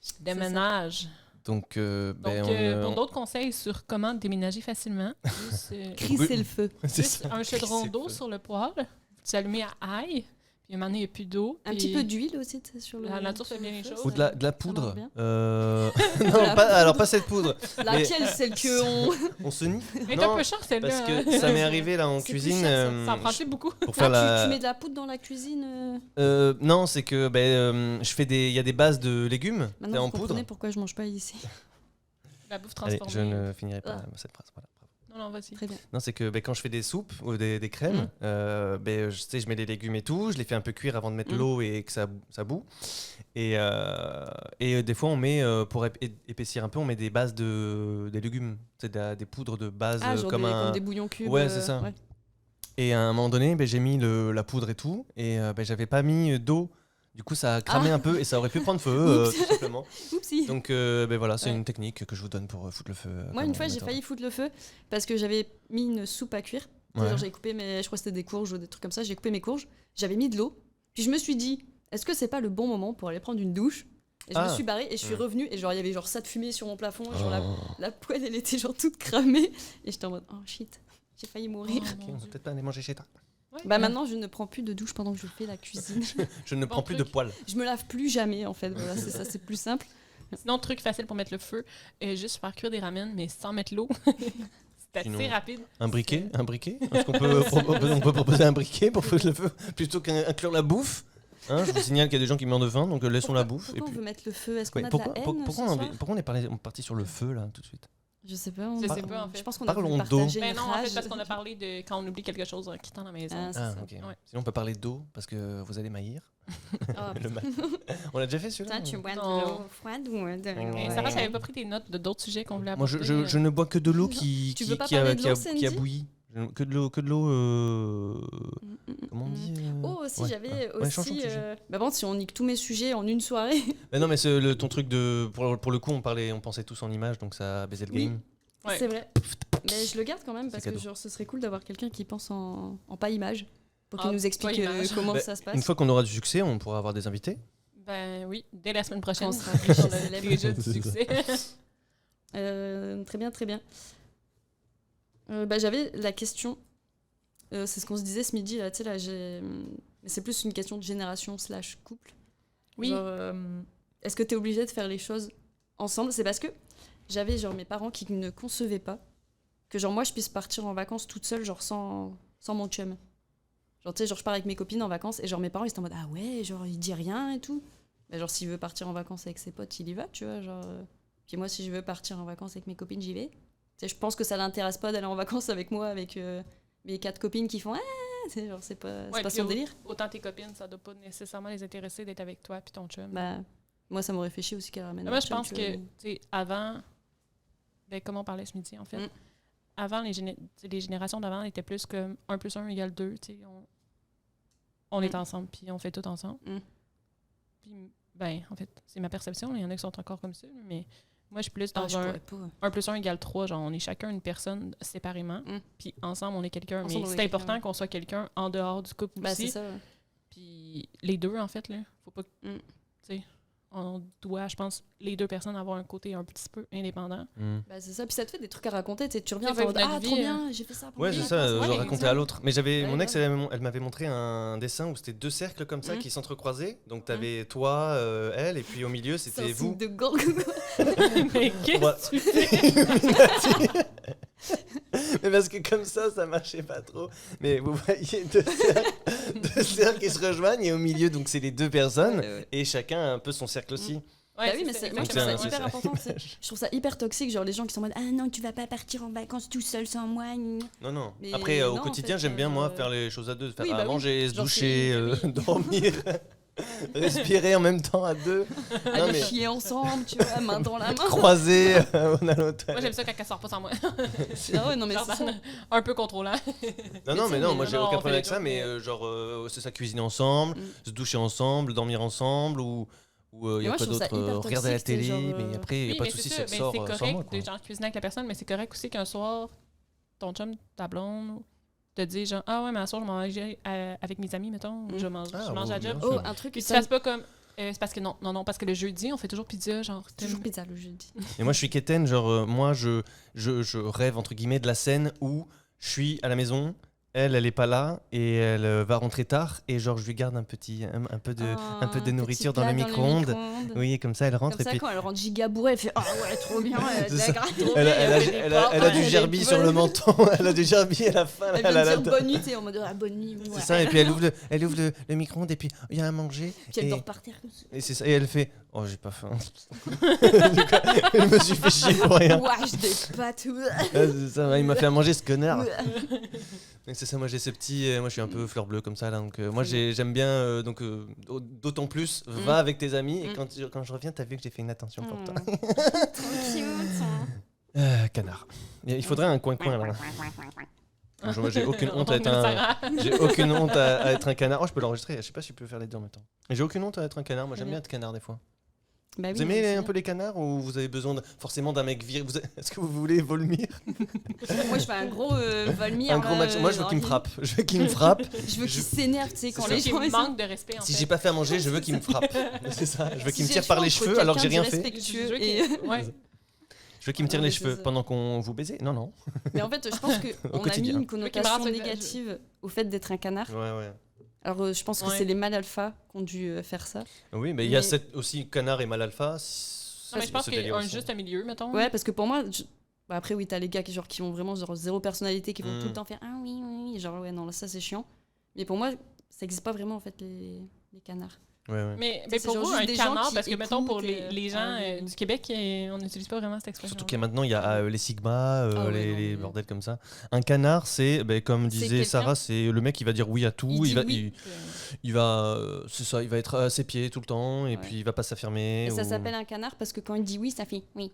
ça. Déménage. Donc, Pour d'autres conseils sur comment déménager facilement, juste, Crisser le feu. c'est juste ça. un chaudron C'est d'eau fun. sur le poêle, tu allumes à ail, puis un moment donné, il n'y a plus d'eau. Un puis petit peu d'huile aussi, tu sais, sur le. La nature sur fait bien le les feu, choses. Ou ça- de la ça poudre. marche bien. Non, la alors pas cette poudre. Laquelle, celle que on. On se nie. Mais Non, t'es un peu cher, celle-là. parce hein. que ça m'est arrivé là en C'est plus cuisine. cher, Ça en prend beaucoup. Pour faire Ah, tu mets de la poudre dans la cuisine. Non, c'est que je fais il y a des bases de légumes Maintenant, en vous poudre. comprenez pourquoi je mange pas ici. La bouffe Allez, transformée. je ne finirai pas cette phrase. Voilà. Non, vas-y. Très bien. Non, c'est que quand je fais des soupes ou des crèmes, je mets les légumes et tout, je les fais un peu cuire avant de mettre l'eau et que ça bout. Et des fois, on met, pour épaissir un peu, on met des bases des légumes, des poudres de base Ah, genre comme des bouillons cubes. Ouais, c'est ça. ouais. Et à un moment donné, j'ai mis la poudre et tout, et j'avais pas mis d'eau. Du coup, ça a cramé un peu et ça aurait pu prendre feu, Oups. tout simplement. Oupsie. Donc voilà, c'est Ouais. une technique que je vous donne pour foutre le feu. Moi, quand une fois, on j'ai est en- failli foutre le feu parce que j'avais mis une soupe à cuire. Ouais. Genre, j'avais coupé je crois que c'était des courges ou des trucs comme ça. J'ai coupé mes courges, j'avais mis de l'eau. Puis je me suis dit, est-ce que c'est pas le bon moment pour aller prendre une douche? Et je me suis barrée et je suis revenue et genre il y avait genre ça de fumée sur mon plafond. Et genre la poêle elle était genre toute cramée. Et j'étais en mode, oh shit, J'ai failli mourir. Oh, Ok, mon on va Dieu. peut-être pas aller manger chez toi. Ouais. Bah maintenant, je ne prends plus de douche pendant que je fais la cuisine. Je ne Bon prends plus truc. de poils. Je me lave plus jamais, en fait. Voilà, c'est ça, c'est plus simple. Sinon, truc facile pour mettre le feu, juste faire cuire des ramen, mais sans mettre l'eau. C'est assez Sinon, rapide. Un briquet? Est-ce qu'on peut, on peut proposer un briquet pour foutre le feu plutôt qu'inclure la bouffe? Hein, je vous signale qu'il y a des gens qui meurent de faim, donc laissons la bouffe. Pourquoi on veut mettre le feu? Est-ce qu'on Ouais, a pourquoi, de la pour- haine pourquoi ce on, soir pourquoi on est parti sur le feu là tout de suite? Je sais pas. Je sais pas, en fait. Je pense qu'on a voulu Parlons d'eau. partager Ben une non, en fait, rage. parce qu'on a parlé de quand on oublie quelque chose en quittant la maison. Ah, c'est Ah, ça. ok. Ouais. Sinon on peut parler d'eau parce que vous allez maillir. Ah, Le matin. On l'a déjà fait celui-là? Toi, tu bois de Non. l'eau froide ou de l'eau Mais Sarah, j'avais pas pris des notes de d'autres sujets qu'on voulait Moi aborder. je ne bois que de l'eau qui Tu veux pas qui a, parler de qui a- l'eau, qui a Sandy bouilli. Que de l'eau comment on dit Oh, aussi, Ouais, j'avais ouais. Ouais, changeons de aussi. sujet. Bah bon, si on nique tous mes sujets en une soirée. Mais non mais ton truc de pour le coup on pensait tous en images donc ça a baisé le Oui. game. Ouais. C'est vrai. Mais je le garde quand même parce que cadeau. genre, ce serait cool d'avoir quelqu'un qui pense en pas image pour qu'il Ah, nous explique pas image. comment Bah, ça se passe. Une fois qu'on aura du succès on pourra avoir des invités. Ben oui, dès la semaine prochaine. On sera riche et On a célèbre. déjà du succès. Très bien, très bien. Bah, j'avais la question. C'est ce qu'on se disait ce midi là. Tu sais là, mais c'est plus une question de génération / couple. Oui. Genre, est-ce que tu es obligé de faire les choses ensemble? C'est parce que j'avais genre mes parents qui ne concevaient pas que genre moi je puisse partir en vacances toute seule genre sans mon chum. Genre tu sais genre je pars avec mes copines en vacances et genre mes parents ils étaient en mode ah ouais genre il dit rien et tout. Mais genre s'il veut partir en vacances avec ses potes il y va tu vois genre. Puis moi si je veux partir en vacances avec mes copines j'y vais. Tu sais je pense que ça l'intéresse pas d'aller en vacances avec moi avec mes 4 copines qui font tu sais, genre c'est pas Ouais, son puis délire. Autant tes copines, ça doit pas nécessairement les intéresser d'être avec toi puis ton chum. Bah moi ça m'aurait fait chier aussi qu'elle ramène. Moi, un je chum, pense tu vois, que, mais- tu sais, avant, ben, comme on parlait ce midi, en fait, Mm. avant, les générations d'avant étaient plus comme 1 + 1 = 2, tu sais, on est ensemble, puis on fait tout ensemble. Mm. Puis, ben, en fait, c'est ma perception, il y en a qui sont encore comme ça, mais moi, je suis plus Ah, dans je un pourrais pas. 1 + 1 = 3, genre, on est chacun une personne séparément, Mm. puis ensemble, on est quelqu'un, Ensemble, mais on est c'est quelqu'un, important ouais. qu'on soit quelqu'un en dehors du couple Bah c'est aussi, ça. Ouais. puis les deux, en fait, là, faut pas, Mm. tu sais, on doit, je pense, les deux personnes avoir un côté un petit peu indépendant. Bah c'est ça, puis ça te fait des trucs à raconter, tu sais, tu reviens en C'est mode vrai, ah notre trop vie, bien, j'ai fait ça. pendant Ouais, les c'est ça, vacances. je ouais, racontais exact. à l'autre. Mais j'avais Ouais, mon ex, grave. elle m'avait montré un dessin où c'était 2 cercles comme ça Mm. qui s'entrecroisaient. Donc t'avais toi, elle, et puis au milieu C'est c'était un vous. signe de gorge. Mais qu'est-ce Ouais. que tu fais? Mais parce que comme ça marchait pas trop. Mais vous voyez 2 cercles qui se rejoignent et au milieu donc c'est les 2 personnes et chacun a un peu son cercle aussi. Ouais, Bah oui, mais ça, moi je Donc, trouve ça c'est hyper ça. important. tu sais. Je trouve ça hyper toxique, genre les gens qui sont en mode ah non, tu vas pas partir en vacances tout seul sans moi. gna, gna. Non, non. Mais Après, au non, en quotidien, fait, j'aime bien, moi, faire les choses à 2. Faire oui, à bah oui. manger, se Genre, doucher, c'est- dormir, respirer en même temps à 2. Non, Aller mais chier ensemble, tu vois, main dans la main. croiser, on a l'autre. Moi, j'aime ça quand elle sort pas sans moi. Ah ouais, non mais c'est ça. Un peu contrôlant. Non, non, tu mais sais, non, mais moi j'ai non, aucun on problème avec fait ça, les mais deux, genre, c'est ça, cuisiner ensemble, se doucher ensemble, dormir ensemble, ou il y Mais a moi, quoi je trouve ça d'autre hyper regarder la toxique, tu sais, télé, genre, mais après, il n'y a Oui, pas de mais souci c'est si ça, elle mais sort c'est sans correct moi. Quoi. de genre cuisiner avec la personne, mais c'est correct aussi qu'un soir, ton chum, ta blonde, te dit genre ah ouais, mais un soir, je mange avec mes amis, mettons, ou je mange Ah, à oui, job. bien Oh, sûr. un truc Puis tu ça- fasses pas comme. C'est parce que non, parce que le jeudi, on fait toujours pizza, genre. toujours pizza le jeudi. Et moi je suis quétaine, genre, moi je rêve, entre guillemets, de la scène où je suis à la maison. Elle est pas là et elle va rentrer tard et genre je lui garde un peu de nourriture dans le micro-ondes. Oui, comme ça elle rentre Comme ça, et puis quand elle rentre giga bourrée, elle fait ah ouais, trop bien, C'est ça. d'accord. elle a du elle est gerbi sur bonne. le menton, elle a du gerbi à la fin. Elle elle a vient la- de dire bonne nuit, t'es en mode ah, bonne nuit. C'est ouais. ça, et puis elle ouvre le micro-ondes et puis il y a à manger. Puis elle et, dort par terre comme ça. et c'est ça, et elle fait oh j'ai pas faim. Du coup, je me suis fait chier pour rien. Wesh, des pâtes. C'est ça, il m'a fait à manger ce connard. Donc c'est ça, moi j'ai ce petit, moi je suis un peu fleur bleue comme ça là, donc moi j'aime bien, donc d'autant plus va avec tes amis et quand je reviens t'as vu que j'ai fait une attention pour toi. Trop cute. Canard. Il faudrait un coin-coin là. Moi, j'ai aucune honte à être On un, j'ai aucune honte à être un canard. Oh je peux l'enregistrer, je sais pas si je peux faire les deux en même temps. J'ai aucune honte à être un canard, moi j'aime bien être canard des fois. Bah Vous aimez un peu les canards ou vous avez besoin forcément d'un mec viril? Est-ce que vous voulez Volmir? Moi, je fais un gros volmir. Un gros match. Moi je veux qu'il me frappe. Je veux qu'il me frappe. Je veux qu'il s'énerve, tu sais, quand C'est les ça. gens. Qui manque de respect, en Si fait. j'ai pas fait à manger, je veux qu'il me frappe. C'est ça. Je veux qu'il me Si tire j'ai par le les choix cheveux entre alors que j'ai rien quelqu'un fait. d'irrespectueux Je veux et- qu'il- Ouais. Je veux qu'il me tire Non, les mais cheveux c'est ça. pendant qu'on vous baisait. Non. Mais en fait, je pense qu'on a mis quotidien. une connotation rappelle- négative au fait d'être un canard. Ouais. Alors, je pense que Ouais. c'est les mâles alpha qui ont dû faire ça. Oui, mais il y a Mais- aussi canard et mal alpha. Non, mais je pense ce qu'il y délire a un aussi. juste milieu, mettons. Ouais, parce que pour moi, bah, après, oui, t'as les gars qui ont vraiment zéro personnalité, qui vont Mm. tout le temps faire ah oui. Genre, ouais, non, là, ça c'est chiant. Mais pour moi, ça n'existe pas vraiment en fait, les canards. Ouais. Mais C'est pour genre vous, juste un des gens canard, qui parce que, mettons, pour écoutent, les gens ouais. du Québec, on n'utilise pas vraiment cette expression. Surtout qu'il y a maintenant, il y a les Sigma, Ah ouais, les, non, les mais- bordels comme ça. Un canard, c'est, comme C'est disait quelqu'un- Sarah, c'est le mec qui va dire oui à tout. Il dit va, oui. il va, c'est ça, il va être à ses pieds tout le temps et Ouais. puis il va pas s'affirmer. Et ça ou- s'appelle un canard parce que quand il dit oui, ça fait oui,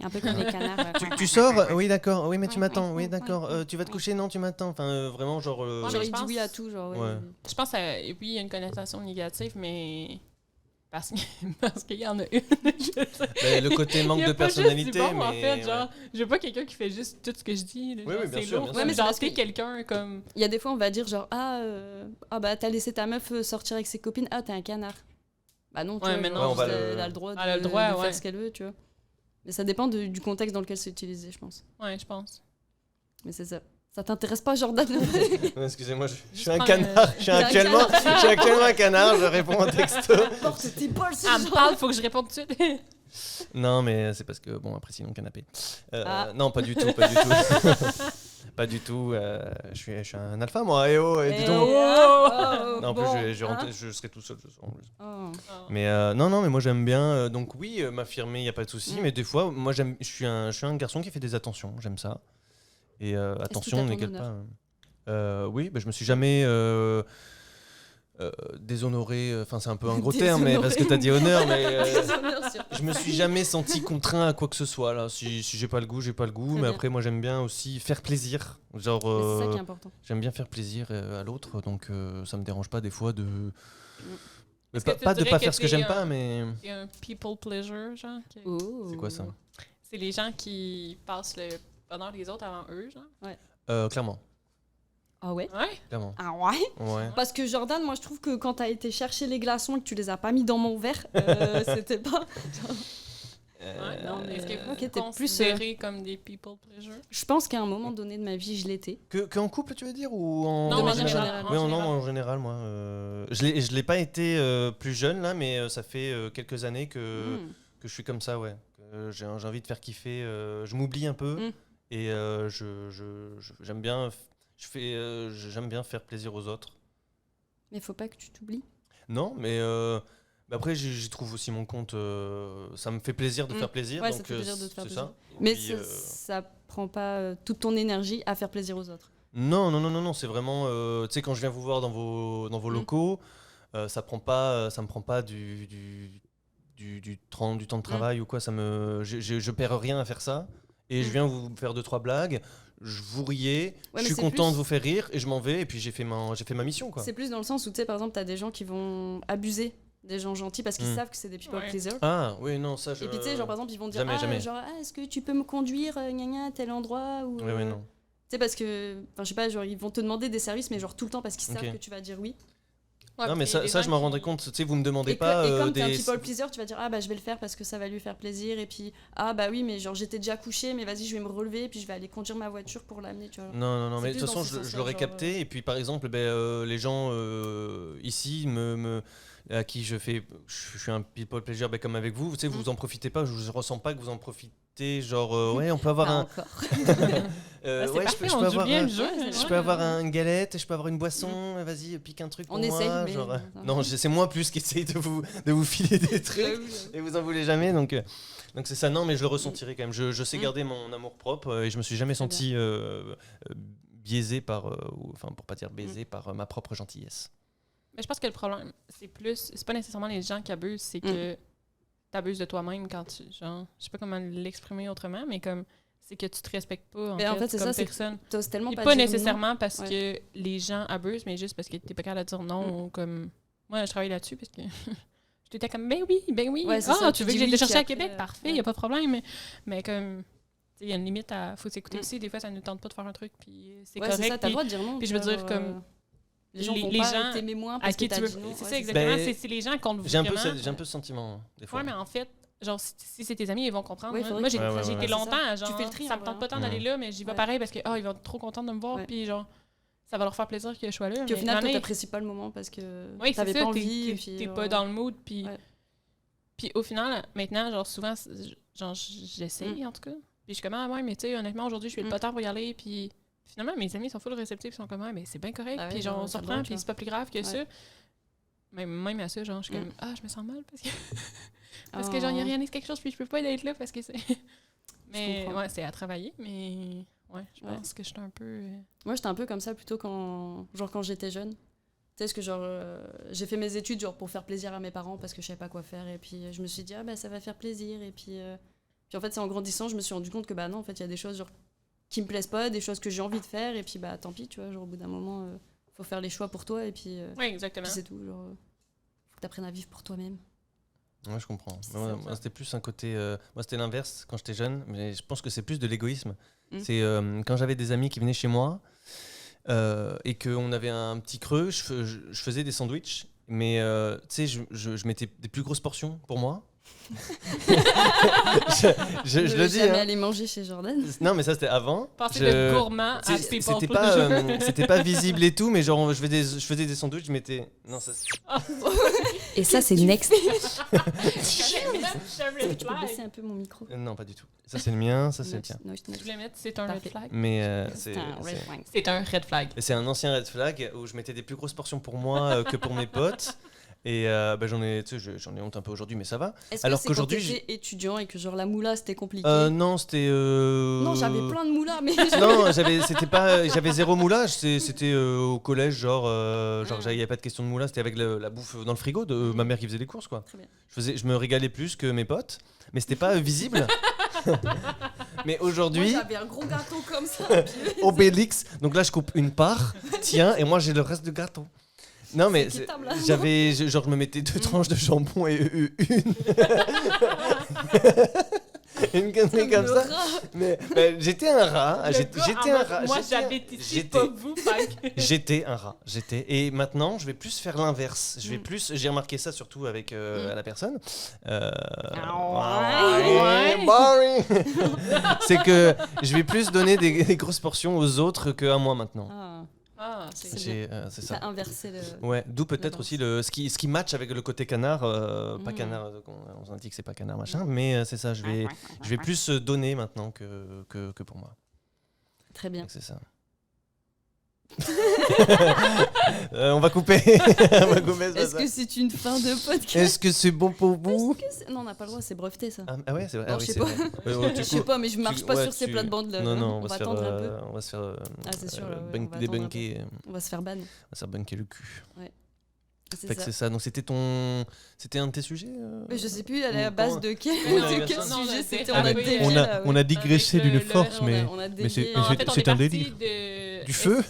un peu comme les canards. Tu sors Oui, d'accord. Oui, mais tu Ouais, m'attends. ouais, Oui, ouais, d'accord. ouais, Tu vas te ouais. coucher Non, tu m'attends. Enfin, vraiment, genre. Ouais, mais Genre, je il dit pense- oui à tout, genre, ouais. Ouais. Je pense que, oui, il y a une connotation négative, mais parce parce qu'il y en a une. Le côté Il manque y a de pas juste personnalité. du bon, en mais, fait, ouais. genre, je veux pas quelqu'un qui fait juste tout ce que je dis. Là, Oui, genre, oui, bien c'est sûr, lourd. bien Ouais, sûr. mais c'est genre, parce t'es que- quelqu'un comme... Il y a des fois, on va dire genre bah t'as laissé ta meuf sortir avec ses copines, t'es un canard. Bah non, tu Ouais, vois, mais genre, non, on va juste, le- elle a le droit de, Elle a le droit, de ouais. faire ce qu'elle veut, tu vois. Mais ça dépend du contexte dans lequel c'est utilisé, je pense. Ouais, je pense. Mais c'est ça. Ça t'intéresse pas, Jordan? Ouais, excusez-moi, je suis Juste un prends canard. Je suis actuellement un canard. Je réponds un texto. Porte tes balles, Ah, me parle, faut que je réponde tout de suite. Non, mais c'est parce que, bon, après, sinon, canapé. Ah. Non, pas du tout. Pas du tout. Je suis un alpha, moi. Eh oh, dis donc. Non, en plus, je serai tout seul ce soir. En plus. Mais non, mais moi j'aime bien. Donc oui, m'affirmer, il n'y a pas de souci. Mm. Mais des fois, moi je suis un garçon qui fait des attentions. J'aime ça. Et attention, à ton n'égale honneur pas. Oui, je me suis jamais déshonoré. Enfin, c'est un peu un gros terme, mais parce que tu as dit honneur. Mais je me suis jamais senti contraint à quoi que ce soit. Là. Si j'ai pas le goût, j'ai pas le goût. Très Mais bien. après, moi j'aime bien aussi faire plaisir. Genre, C'est ça qui est important. j'aime bien faire plaisir à l'autre. Donc ça me dérange pas des fois de. Mais Est-ce que tu pas de dirais pas que faire ce que t'es j'aime un- pas, mais. C'est un people pleasure, genre. C'est quoi ça C'est les gens qui passent le bonheur des autres avant eux, genre. Clairement. Ah ouais? Ouais. Clairement. Ah ouais? Ouais. Parce que Jordan, moi je trouve que quand t'as été chercher les glaçons et que tu les as pas mis dans mon verre, c'était pas. Ouais, non, mais est-ce que vous ok, t'es plus, considérez comme des people pleasure? Je pense qu'à un moment donné de ma vie, je l'étais. Que en couple, tu veux dire ou en Non, De en manière général. générale. Oui, non, général. en général, moi. Je l'ai pas été plus jeune là, mais ça fait quelques années que je suis comme ça, ouais. Que j'ai envie de faire kiffer. Je m'oublie un peu Mm. et j'aime bien. J'aime bien faire plaisir aux autres. Mais faut pas que tu t'oublies. Non, mais après j'y trouve aussi mon compte. Ça me fait plaisir de Mm. faire plaisir. Ouais, donc, ça fait plaisir de te faire c'est plaisir. ça. Mais Puis, ça prend pas toute ton énergie à faire plaisir aux autres. Non, c'est vraiment. Tu sais, quand je viens vous voir dans vos locaux, ça me prend pas du temps de travail ou quoi. Je perds rien à faire ça. Et je viens vous faire 2-3 blagues. Je vous riez, Ouais, je mais suis c'est content plus- de vous faire rire et je m'en vais et puis j'ai fait ma mission quoi. C'est plus dans le sens où, tu sais, par exemple, t'as des gens qui vont abuser des gens gentils parce qu'ils Mm. savent que c'est des people Ouais. pleasers. Ah oui non ça je. Et puis, tu sais, genre, par exemple, ils vont dire jamais. genre, est-ce que tu peux me conduire, gna gna, à tel endroit ou, Oui non. Tu sais, parce que, enfin, je sais pas, genre, ils vont te demander des services, mais genre tout le temps parce qu'ils Ok. savent que tu vas dire oui. Ouais, Non mais puis ça les je gens m'en qui- rendrais compte. Tu sais vous me demandez Et, pas et comme t'es un des. people pleaser, tu vas dire, bah, je vais le faire parce que ça va lui faire plaisir. Et puis, bah oui, mais genre, j'étais déjà couché, mais vas-y, je vais me relever, et puis je vais aller conduire ma voiture pour l'amener, tu vois. Non, C'est mais de plus toute façon, dans ce je sens-là, l'aurais genre, capté. Et puis, par exemple, les gens ici à qui je suis un people pleasure, comme avec vous, tu sais, vous en profitez pas, je ne ressens pas que vous en profitez. Genre, ouais, on peut avoir Pas un. encore. Ah, c'est ouais, parfait, je on peux joue avoir bien un- le jeu. Ouais, c'est Je vrai. peux avoir une galette, je peux avoir une boisson, vas-y, pique un truc pour On moi. essaye, mais- genre, non, c'est moi plus qui essaye de vous filer des trucs et vous en voulez jamais. Donc c'est ça, non, mais je le ressentirai quand même. Je sais garder mon amour propre et je me suis jamais Très senti biaisé par, enfin pour pas dire baisé par ma propre gentillesse. Mais je pense que le problème, c'est pas nécessairement les gens qui abusent, c'est que t'abuses de toi-même quand tu, genre, je sais pas comment l'exprimer autrement, mais comme, c'est que tu te respectes pas, Mais en fait, c'est comme ça, c'est personne. T'oses tellement Et pas pas dire non. nécessairement parce Ouais. que les gens abusent, mais juste parce que t'es pas capable de dire non, ou comme, moi, je travaille là-dessus parce que j'étais comme, ben oui, Ouais, c'est ah, ça, tu tu veux que dis j'aille te oui, chercher puis à Québec, après, parfait, ouais. y a pas de problème, mais comme, il y a une limite à, faut s'écouter aussi, des fois, ça nous tente pas de faire un truc, puis c'est Ouais, correct. c'est ça, t'as puis le droit de dire non. puis tu je veux vois, dire, genre, comme, les gens vont les pas gens t'aimer moins à parce que qui tu t'as veux. dit non. C'est Ouais, ça, exactement. Ben, c'est les gens qu'on J'ai un peu vraiment. ce sentiment des fois. Ouais, mais en fait, genre, si c'est tes amis, ils vont comprendre. Oui, Moi, faudrait moi, que- j'ai Ouais, j'ai ouais, été ouais. longtemps, C'est ça. genre, Tu fais le tri, ça en me tente vrai, pas tant hein. d'aller là, mais j'y vais Ouais. pareil parce que ils vont être trop contents de me voir, Ouais. puis genre, ça va leur faire plaisir que je sois là. Puis au mais final, il y toi, en a- t'apprécies pas le moment parce que Oui, c'est t'avais ça, pas envie. et puis, t'es genre, pas dans le mood, puis... Ouais. Puis au final, maintenant, genre, souvent, genre, j'essaye, en tout cas. Puis je suis comme, ah ouais, mais tu sais, honnêtement, aujourd'hui, je suis pas tard pour y aller, puis finalement, mes amis sont full réceptifs, ils sont comme, ah, mais c'est bien correct, Ah ouais, puis genre, genre, on se ça reprend, branche, puis hein. c'est pas plus grave que ça. Même à ça, genre, je suis comme, ah, je me sens mal, parce que genre, il y a rien, quelque chose, puis je peux pas être là, parce que c'est... Mais comprends. ouais, c'est à travailler, mais ouais, je pense que je suis un peu... Moi, j'étais un peu comme ça plutôt quand j'étais jeune. Tu sais, parce que genre, j'ai fait mes études genre pour faire plaisir à mes parents parce que je savais pas quoi faire. Et puis, je me suis dit, ah bah ça va faire plaisir. Et puis en fait, c'est en grandissant, je me suis rendu compte que bah non, en fait, il y a des choses genre, qui me plaisent pas, des choses que j'ai envie de faire. Et puis, bah tant pis, tu vois, genre au bout d'un moment, faut faire les choix pour toi. Et puis, Oui, exactement. puis c'est tout. Genre, faut que t'apprennes à vivre pour toi-même. Ouais, je comprends. C'est Moi, ça. moi, c'était plus un côté. Moi, c'était l'inverse quand j'étais jeune, mais je pense que c'est plus de l'égoïsme. C'est quand j'avais des amis qui venaient chez moi et qu'on avait un petit creux, je faisais des sandwichs, mais tu sais, je mettais des plus grosses portions pour moi. je le dis. Jamais Hein. aller manger chez Jordan. Non, mais ça, c'était avant. Passer Je- de gourmand à C'est- people C'était pleaser. c'était pas visible et tout, mais genre, je faisais des sandwichs, je mettais. Non, ça. Et ça, c'est next. Je Tu peux baisser un peu mon micro. Non, pas du tout. Ça, c'est le mien, ça, c'est le tien. voulais mettre, c'est un red Parfait. flag. Mais C'est un red flag. C'est un red flag. Et c'est un ancien red flag où je mettais des plus grosses portions pour moi que pour mes potes. Et bah, j'en ai honte un peu aujourd'hui, mais ça va. Est-ce Alors que c'est qu'aujourd'hui, quand t'étais étudiant et que genre la moula c'était compliqué? Non, c'était. Non, j'avais plein de moulas, mais Non, j'avais zéro moulage. C'était au collège, genre, il n'y avait pas de question de moulage. C'était avec la bouffe dans le frigo de ma mère qui faisait les courses, quoi. Très bien. Je me régalais plus que mes potes, mais c'était pas visible. Mais moi aujourd'hui, j'avais un gros gâteau comme ça. Obélix. Donc là, je coupe une part, tiens, et moi j'ai le reste du gâteau. Non mais C'est équitable, là. genre je me mettais 2 tranches de jambon et une connerie comme ça. Mais j'étais un rat. J'étais un rat. Moi, J'étais- j'habite ici, j'étais- pas vous, Frank. J'étais un rat. Et maintenant, je vais plus faire l'inverse. J'ai remarqué ça surtout avec la personne. Ouais. Boring. C'est que je vais plus donner des grosses portions aux autres qu'à moi maintenant. Ah, c'est C'est ça. T'as inversé le. Ouais, d'où peut-être balance. aussi ce qui match avec le côté canard, pas canard, on s'en dit que c'est pas canard machin, mais c'est ça, je vais plus donner maintenant que pour moi. Très bien. Donc c'est ça. On va couper. On va couper ça, Est-ce ça. que c'est une fin de podcast? Est-ce que c'est bon pour vous? Non, on n'a pas le droit, c'est breveté ça. Ah ouais, c'est vrai. Non, Ah oui, je sais c'est pas. vrai. Je sais pas, mais je marche pas ouais, sur ces plates-bandes là. Non, non, on va attendre un peu. on va se faire Ah, c'est sûr, là, ouais, on va attendre un débunker, On va se faire ban. on va se faire bunker le cul. C'est Fait que ça. c'est ça. Donc c'était un de tes sujets Mais je sais plus à la Ou base comment- de quel, Oui, non, de quel non, sujet c'est c'était. rapide. On a dévié, On là, ouais. on a digressé Avec d'une le- force, On a- mais on a mais c'est- dévié. mais En fait, on est c'est un parti délire. de... Du feu.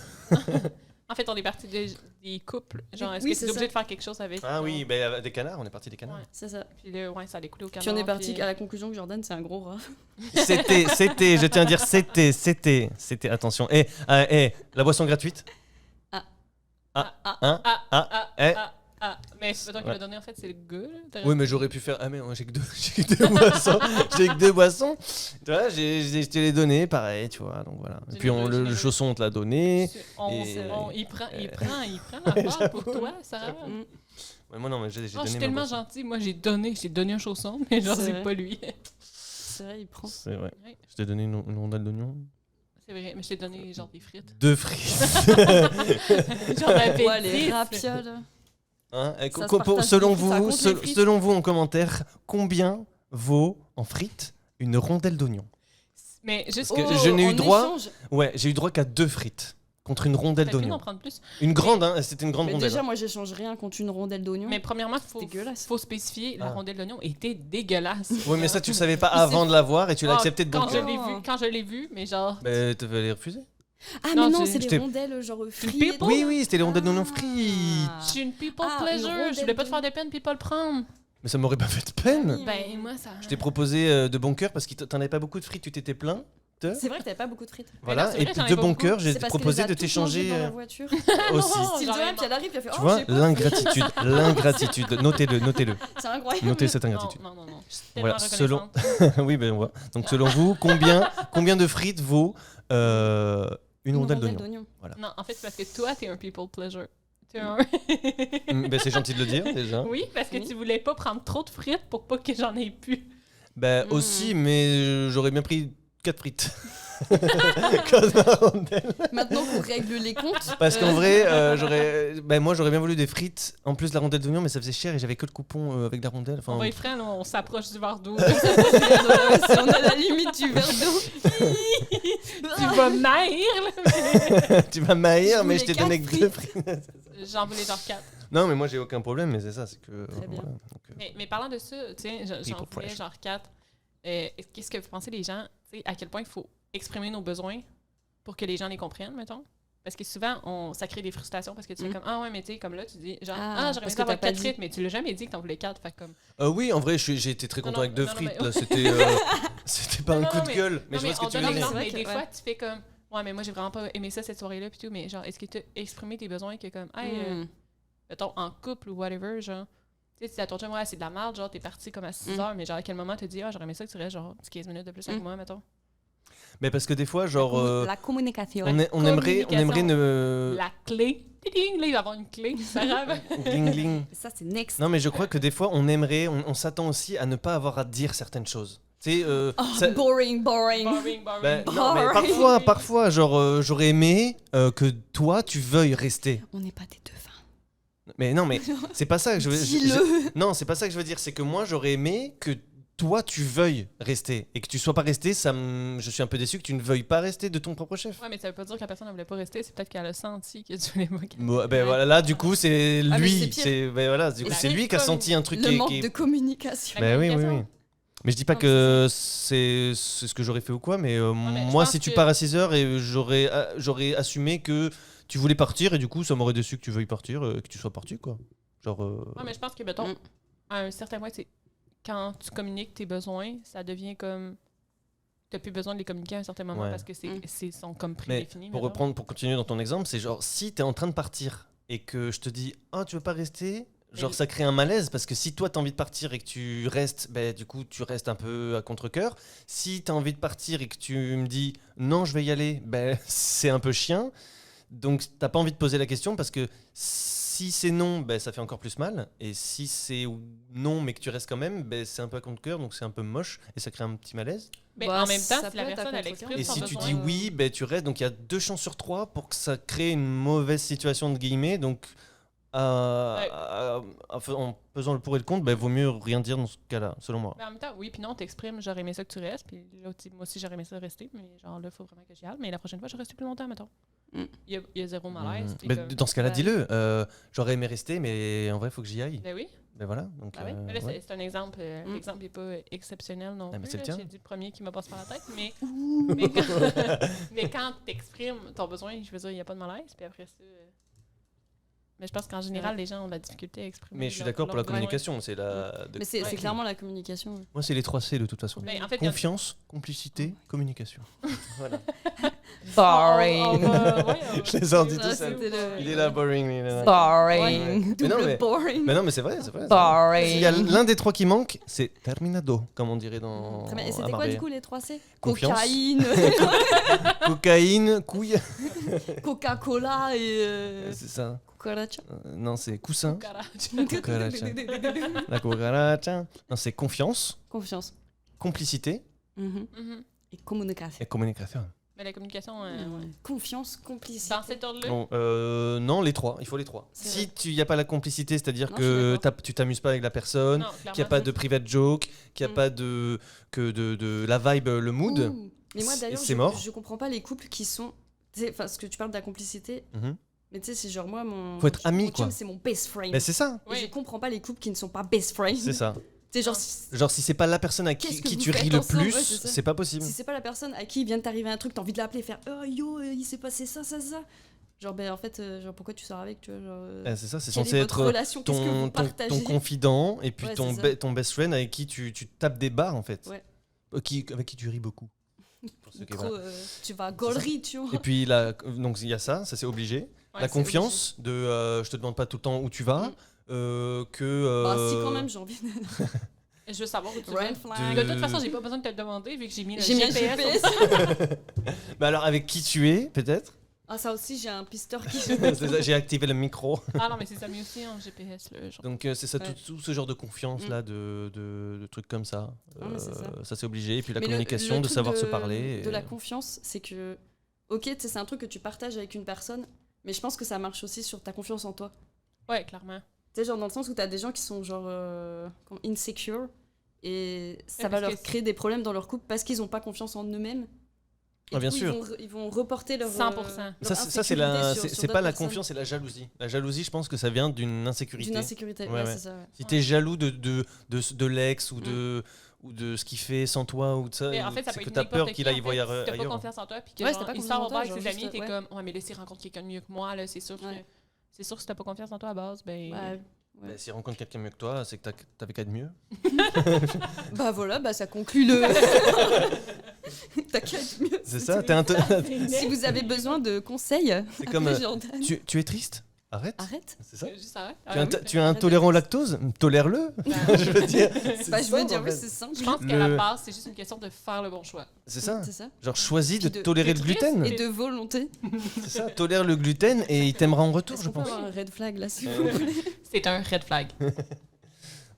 En fait, on est parti des couples. Genre, est-ce Oui, que c'est tu es obligé ça. de faire quelque chose avec... Ah oui, ben des canards, on est parti des canards. Ouais. C'est ça. Puis là, ouais, ça allait couler au canard. Puis on est parti à la conclusion que Jordan c'est un gros rat. C'était, je tiens à dire c'était, attention. La boisson gratuite. Mais c'est pas toi qui Ouais. l'as donné, en fait, c'est le gars. Là. Oui, mais j'aurais pu faire. Ah mais moi, j'ai que deux boissons. J'ai que 2 boissons. Tu vois, je te l'ai donné, pareil, tu vois. Donc voilà. Et puis le chausson, on te l'a donné. Il prend la part pour toi, Sarah. Ouais, moi non, mais j'ai Oh, je donné. suis ma tellement boisson. gentil. Moi, j'ai donné un chausson, mais genre, C'est c'est vrai. pas lui. C'est vrai, il prend. C'est vrai. Ouais. Je t'ai donné une rondelle d'oignon. C'est vrai, mais je t'ai donné genre des frites. 2 frites. Genre d'appétit. Ouais, les rapioles. Hein, Ça se partage, selon ça compte les frites. selon vous en commentaire, combien vaut en frites une rondelle d'oignon? Mais juste Parce que que je n'ai eu en droit- échange. Ouais, j'ai eu droit qu'à 2 frites contre une rondelle t'as pu d'oignon. en prendre plus. Une grande, hein, c'était une grande Mais rondelle. déjà, moi j'échange rien contre une rondelle d'oignon. Mais premièrement, dégueulasse. faut spécifier, la Ah. rondelle d'oignon était dégueulasse. Oui, mais ça, tu le savais pas avant de l'avoir et tu l'as Ah, accepté de bon quand je cœur. l'ai vu, quand je l'ai vu, mais genre... Mais tu les refuser? Ah, Non, mais non, j'ai- c'est j'étais- des rondelles genre frites. people. Oui, c'était les rondelles d'oignon Ah. frites. Je suis une people Ah, une pleasure, je rondelle voulais pas te de- faire de peine puis pas le prendre. Mais ça m'aurait pas fait de peine. Oui. Ben, moi, ça... Je t'ai proposé de bon cœur parce que t'en avais pas beaucoup de frites, tu t'étais plein. C'est vrai que t'avais pas beaucoup de frites. Voilà, non, c'est et vrai, j'en de avais bon beaucoup. cœur, j'ai C'est parce proposé qu'elle de les a toutes mangées t'échanger dans la voiture. aussi. Style j'en ai de puis elle arrive, elle fait Tu oh, vois, j'ai pas. l'ingratitude. L'ingratitude. Notez-le. C'est incroyable. Notez cette Non, ingratitude. non. Je suis tellement Voilà, selon- reconnaissante. Oui, ben on voit. Donc selon vous, combien de frites vaut une rondelle d'oignon? Non, en fait, c'est parce que toi, t'es un people pleasure. T'es un... Ben, c'est gentil de le dire déjà. Oui, parce que Oui. tu voulais pas prendre trop de frites pour pas que j'en ai plus. Ben Mm. aussi, mais j'aurais bien pris 4 frites. Comme la rondelle. Maintenant qu'on règle les comptes. Parce qu'en vrai, moi j'aurais bien voulu des frites en plus de la rondelle d'oignon, mais ça faisait cher et j'avais que le coupon avec la rondelle. On Enfin, va y frère, là, on s'approche du verre d'eau. Si on a la limite du verre d'eau. Tu vas maïr, là. tu vas m'haïr, Je mais je voulais t'ai donné que 2 quatre frites. J'en voulais genre 4. Non, mais moi j'ai aucun problème, mais c'est ça, c'est que. Très bien. voilà, donc, Mais parlant de ça, tu sais, j'en People voulais pressure. genre 4. Qu'est-ce que vous pensez les gens, tu sais, à quel point il faut exprimer nos besoins pour que les gens les comprennent, mettons? Parce que souvent, ça crée des frustrations parce que tu fais comme, ah ouais, mais tu sais, comme là, tu dis, genre, j'aurais parce aimé que avoir t'as pas 4 dit. frites, mais tu l'as jamais dit que t'en voulais 4. Fait comme, Oui, en vrai, j'ai été très content non, avec 2 non, non, frites. mais- Là, c'était pas un Non, coup non, de mais- gueule, mais non, je vois ce que on tu veux donne dire. l'exemple, C'est mais vrai des que- fois, tu fais comme, ouais, mais moi, j'ai vraiment pas aimé ça, cette soirée-là, puis tout, mais genre, est-ce que tu as exprimé tes besoins que comme, hey, mettons, en couple ou whatever, genre, tu sais, tu dis à ton chum, ouais, c'est de la merde, genre, t'es parti comme à 6 heures, mais genre, à quel moment t'as dit, ah, j'aurais aimé ça que tu restes, genre, 15 minutes de plus avec moi, mettons? Mais parce que des fois, genre, La communication. on aimerait ne. La clé. Tiding, là, il va y avoir une clé, Sarah. Gling, gling. Ça, c'est next. Non, mais je crois que des fois, on s'attend aussi à ne pas avoir à dire certaines choses. Tu sais, Oh, ça- boring. Boring. Ben, non, mais Boring. parfois, genre, j'aurais aimé que toi, tu veuilles rester. On n'est pas des devins. Mais non, mais c'est pas ça que je veux dire. Dis-le. Non, c'est pas ça que je veux dire. C'est que moi, j'aurais aimé que toi, tu veuilles rester. Et que tu sois pas resté, je suis un peu déçu que tu ne veuilles pas rester de ton propre chef. Ouais, mais ça veut pas dire que la personne ne voulait pas rester, c'est peut-être qu'elle a senti que tu voulais pas qu'elle- Bon, ben voilà, là, du coup, c'est Ah, mais lui. c'est pire. Ben voilà, du coup, Et c'est c'est lui qui a comme senti un truc Le qui manque est. de communication. La Ben oui, oui, communication. oui. Mais je dis pas Non, que c'est ce que j'aurais fait ou quoi, mais mais je moi, pense si tu que- pars à 6h, et j'aurais assumé que tu voulais partir, et du coup, ça m'aurait déçu que tu veuilles partir, que tu sois parti, quoi. Genre. Ouais, mais je pense que, mettons, Mm. à un certain point, c'est quand tu communiques tes besoins, ça devient comme. T'as plus besoin de les communiquer à un certain moment Ouais. parce que c'est sont comme Mais prédéfinis. pour mettons. reprendre, pour continuer dans ton exemple, c'est genre si t'es en train de partir et que je te dis oh tu veux pas rester, genre Et- ça crée un malaise parce que si toi t'as envie de partir et que tu restes, ben du coup tu restes un peu à contre-cœur. Si t'as envie de partir et que tu me dis non je vais y aller, ben c'est un peu chien. Donc t'as pas envie de poser la question parce que si c'est non, ben ça fait encore plus mal. Et si c'est non mais que tu restes quand même, ben c'est un peu à contre-cœur donc c'est un peu moche et ça crée un petit malaise. Mais Bah, en même temps, ça si la peut être à personne elle contre-cœur. exprime Et son si tu besoin, dis oui, ben tu restes. Donc il y a 2 chances sur 3 pour que ça crée une mauvaise situation de guillemets. Donc en pesant le pour et le contre, ben vaut mieux rien dire dans ce cas-là, selon moi. mais en même temps, oui, puis non, t'exprimes, j'aurais aimé ça que tu restes, puis l'autre, moi aussi, j'aurais aimé ça rester, mais genre là, il faut vraiment que j'y aille, mais la prochaine fois, je reste plus longtemps, mettons. Mm. Il y a zéro malaise. puis Ben, comme- dans ce cas-là, ben, dis-le. J'aurais aimé rester, mais en vrai, il faut que j'y aille. Ben oui, Ben voilà. Donc, ben oui. Mais là, ouais. c'est un exemple. Mm. L'exemple n'est pas exceptionnel non Ah, mais plus. c'est le là. tien. J'ai dit le premier qui me passe par la tête, mais quand t'exprimes ton besoin, je veux dire, il n'y a pas de malaise, puis après ça. Mais je pense qu'en général, les gens ont de la difficulté à exprimer. Mais je suis leur- d'accord pour la leurs besoins. communication. C'est la. Mais c'est Ouais. clairement la communication. Moi, c'est les 3 C de toute façon. Mais en fait, comme- Confiance, complicité, communication. Voilà. On va- ouais, on va- Je les ai dit Ça, tout seul. c'était le- Il est là, boring. Il est là. Boring. Mais non, Double mais- boring. Mais non, mais c'est vrai, c'est vrai. Boring. S'il y a l'un des 3 qui manque, c'est terminado, comme on dirait dans. Très bien. Et à c'était quoi Marbella. du coup les 3 C? Confiance. Cocaïne, Cocaïne, couille. Coca-Cola et C'est ça. cucaracha. Non, c'est coussin. Cucaracha. Cucaracha. La cucaracha. Non, c'est confiance, Confiance. complicité Mhm. Mhm. Et communication. et communication. Mais la communication, ouais. Confiance, complicité. Dans cet ordre-là, Bon, non, les 3. Il faut les 3. C'est Si il n'y a pas la complicité, c'est-à-dire Non, que je suis d'accord. tu t'amuses pas avec la personne, non, qu'il n'y a clairement, pas c'est- de private joke, qu'il n'y a Mm. pas de la vibe, le mood. Ouh. Mais moi d'ailleurs, c'est mort. je comprends pas les couples qui sont. Tu sais, enfin, ce que tu parles de la complicité, Mhm. mais tu sais, c'est genre moi, mon. Faut être mon ami, chum, quoi. c'est mon best friend. Mais c'est ça. Et Oui. je comprends pas les couples qui ne sont pas best friends. C'est ça. C'est genre, Non. si, Genre, si c'est pas la personne à Qu'est-ce que qui vous tu ris faites le ensemble, plus, ouais, c'est ça. c'est pas possible. si c'est pas la personne à qui il vient de t'arriver un truc, t'as envie de l'appeler et faire oh yo, il s'est passé ça. Genre, ben en fait, genre, pourquoi tu sors avec, tu vois, genre, C'est ça, c'est quelle censé est votre être relation, qu'est-ce que vous ton partagez. confident et puis Ouais, ton, c'est ça. ton best friend avec qui tu tapes des barres en fait. Ouais. Avec qui tu ris beaucoup. Pour ceux qui- Trop, voilà. tu vas gaulerie, tu vois. Et puis donc il y a ça c'est obligé. Ouais, La c'est confiance de je te demande pas tout le temps où tu vas. Mm. Que Bah, si, quand même, j'ai envie de. Je veux savoir où tu Red vas. flag. De toute façon, j'ai pas besoin de te le demander vu que j'ai mis le J'ai mis un GPS. GPS. Bah alors, avec qui tu es, peut-être? Ah, ça aussi, j'ai un pisteur qui. C'est ça, j'ai activé le micro. Ah non, mais c'est ça mieux aussi en GPS. Là, genre. Donc c'est ça, Ouais. tout ce genre de confiance là, de trucs comme ça. Non, mais c'est ça. Ça c'est obligé. Et puis la Mais communication, le de truc savoir se parler. De la confiance, c'est que, ok, tu sais, c'est un truc que tu partages avec une personne, mais je pense que ça marche aussi sur ta confiance en toi. Ouais, clairement. Tu sais, genre dans le sens où t'as des gens qui sont genre insecure, et ça Ouais, va parce leur que créer des problèmes dans leur couple parce qu'ils n'ont pas confiance en eux-mêmes. Et Ah, bien du coup, sûr. Ils vont reporter leur 100%. leur Ça c'est insécurité sur c'est pas d'autres la personnes. confiance, c'est la jalousie. La jalousie, je pense que ça vient d'une insécurité. D'une insécurité, Ouais, ouais, ouais. c'est ça. Ouais. Si t'es jaloux de l'ex ou de ce qu'il fait sans toi ou de ça, Mais en fait, ça c'est peut que être t'as peur n'importe qu'il qui, aille en voir fait. Si t'as pas ailleurs. confiance en toi, puis que Ouais, genre, si t'as pas il confiance sort en au toi, bar avec genre ses amis, juste, t'es ouais. comme, ouais, mais là, s'il rencontre quelqu'un de mieux que moi, là, c'est sûr que. Ouais. C'est sûr que si t'as pas confiance en toi à base, ben. Ouais. Bah, s'il rencontre quelqu'un mieux que toi, c'est que t'avais qu'à être mieux. Bah voilà, bah ça conclut le. T'inquiète mieux. C'est ça, Si vous avez besoin de conseils, c'est comme appelez Jordan. tu es triste. Arrête. Arrête. C'est ça. Juste arrête. Tu es Ah, oui. tu es arrête intolérant au de- lactose, tolère-le. Je veux dire. c'est Bah, je ça, veux dire, en oui, fait. c'est simple. Je pense qu'à Le- la base, c'est juste une question de faire le bon choix. C'est ça. C'est ça. Genre choisis de Puis de- tolérer le d'être triste gluten. Et de volonté. C'est ça. Tolère le gluten et il t'aimera en retour, Est-ce je qu'on peut pense. avoir un red flag là, s'il Euh, vous plaît? C'est un red flag.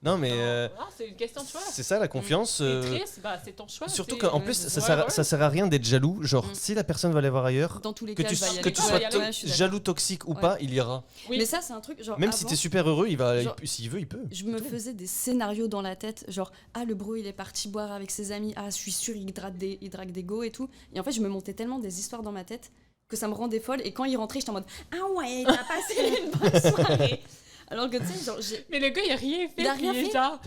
Non mais Non, c'est une question de choix. c'est ça la confiance. T'es triste, bah, c'est ton choix. Surtout c'est- qu'en plus ça sert à rien d'être jaloux. Genre Mm. si la personne va aller voir ailleurs, Dans tous les que cas, tu je vais y que aller. tu Ouais, sois y aller, ouais, je suis d'accord. jaloux toxique ou Ouais. pas, il ira. Oui. Mais ça, c'est un truc, genre. Même si avant, t'es super heureux, Genre- s'il veut, il peut. Je me faisais des scénarios dans la tête, genre ah le bro il est parti boire avec ses amis, ah je suis sûre il drague des go et tout. Et en fait je me montais tellement des histoires dans ma tête que ça me rendait folle. Et quand il rentrait j'étais en mode ah ouais t'as passé une bonne soirée. Alors que tu sais genre Mais le gars, il a rien fait. Il a puis rien est fait. genre.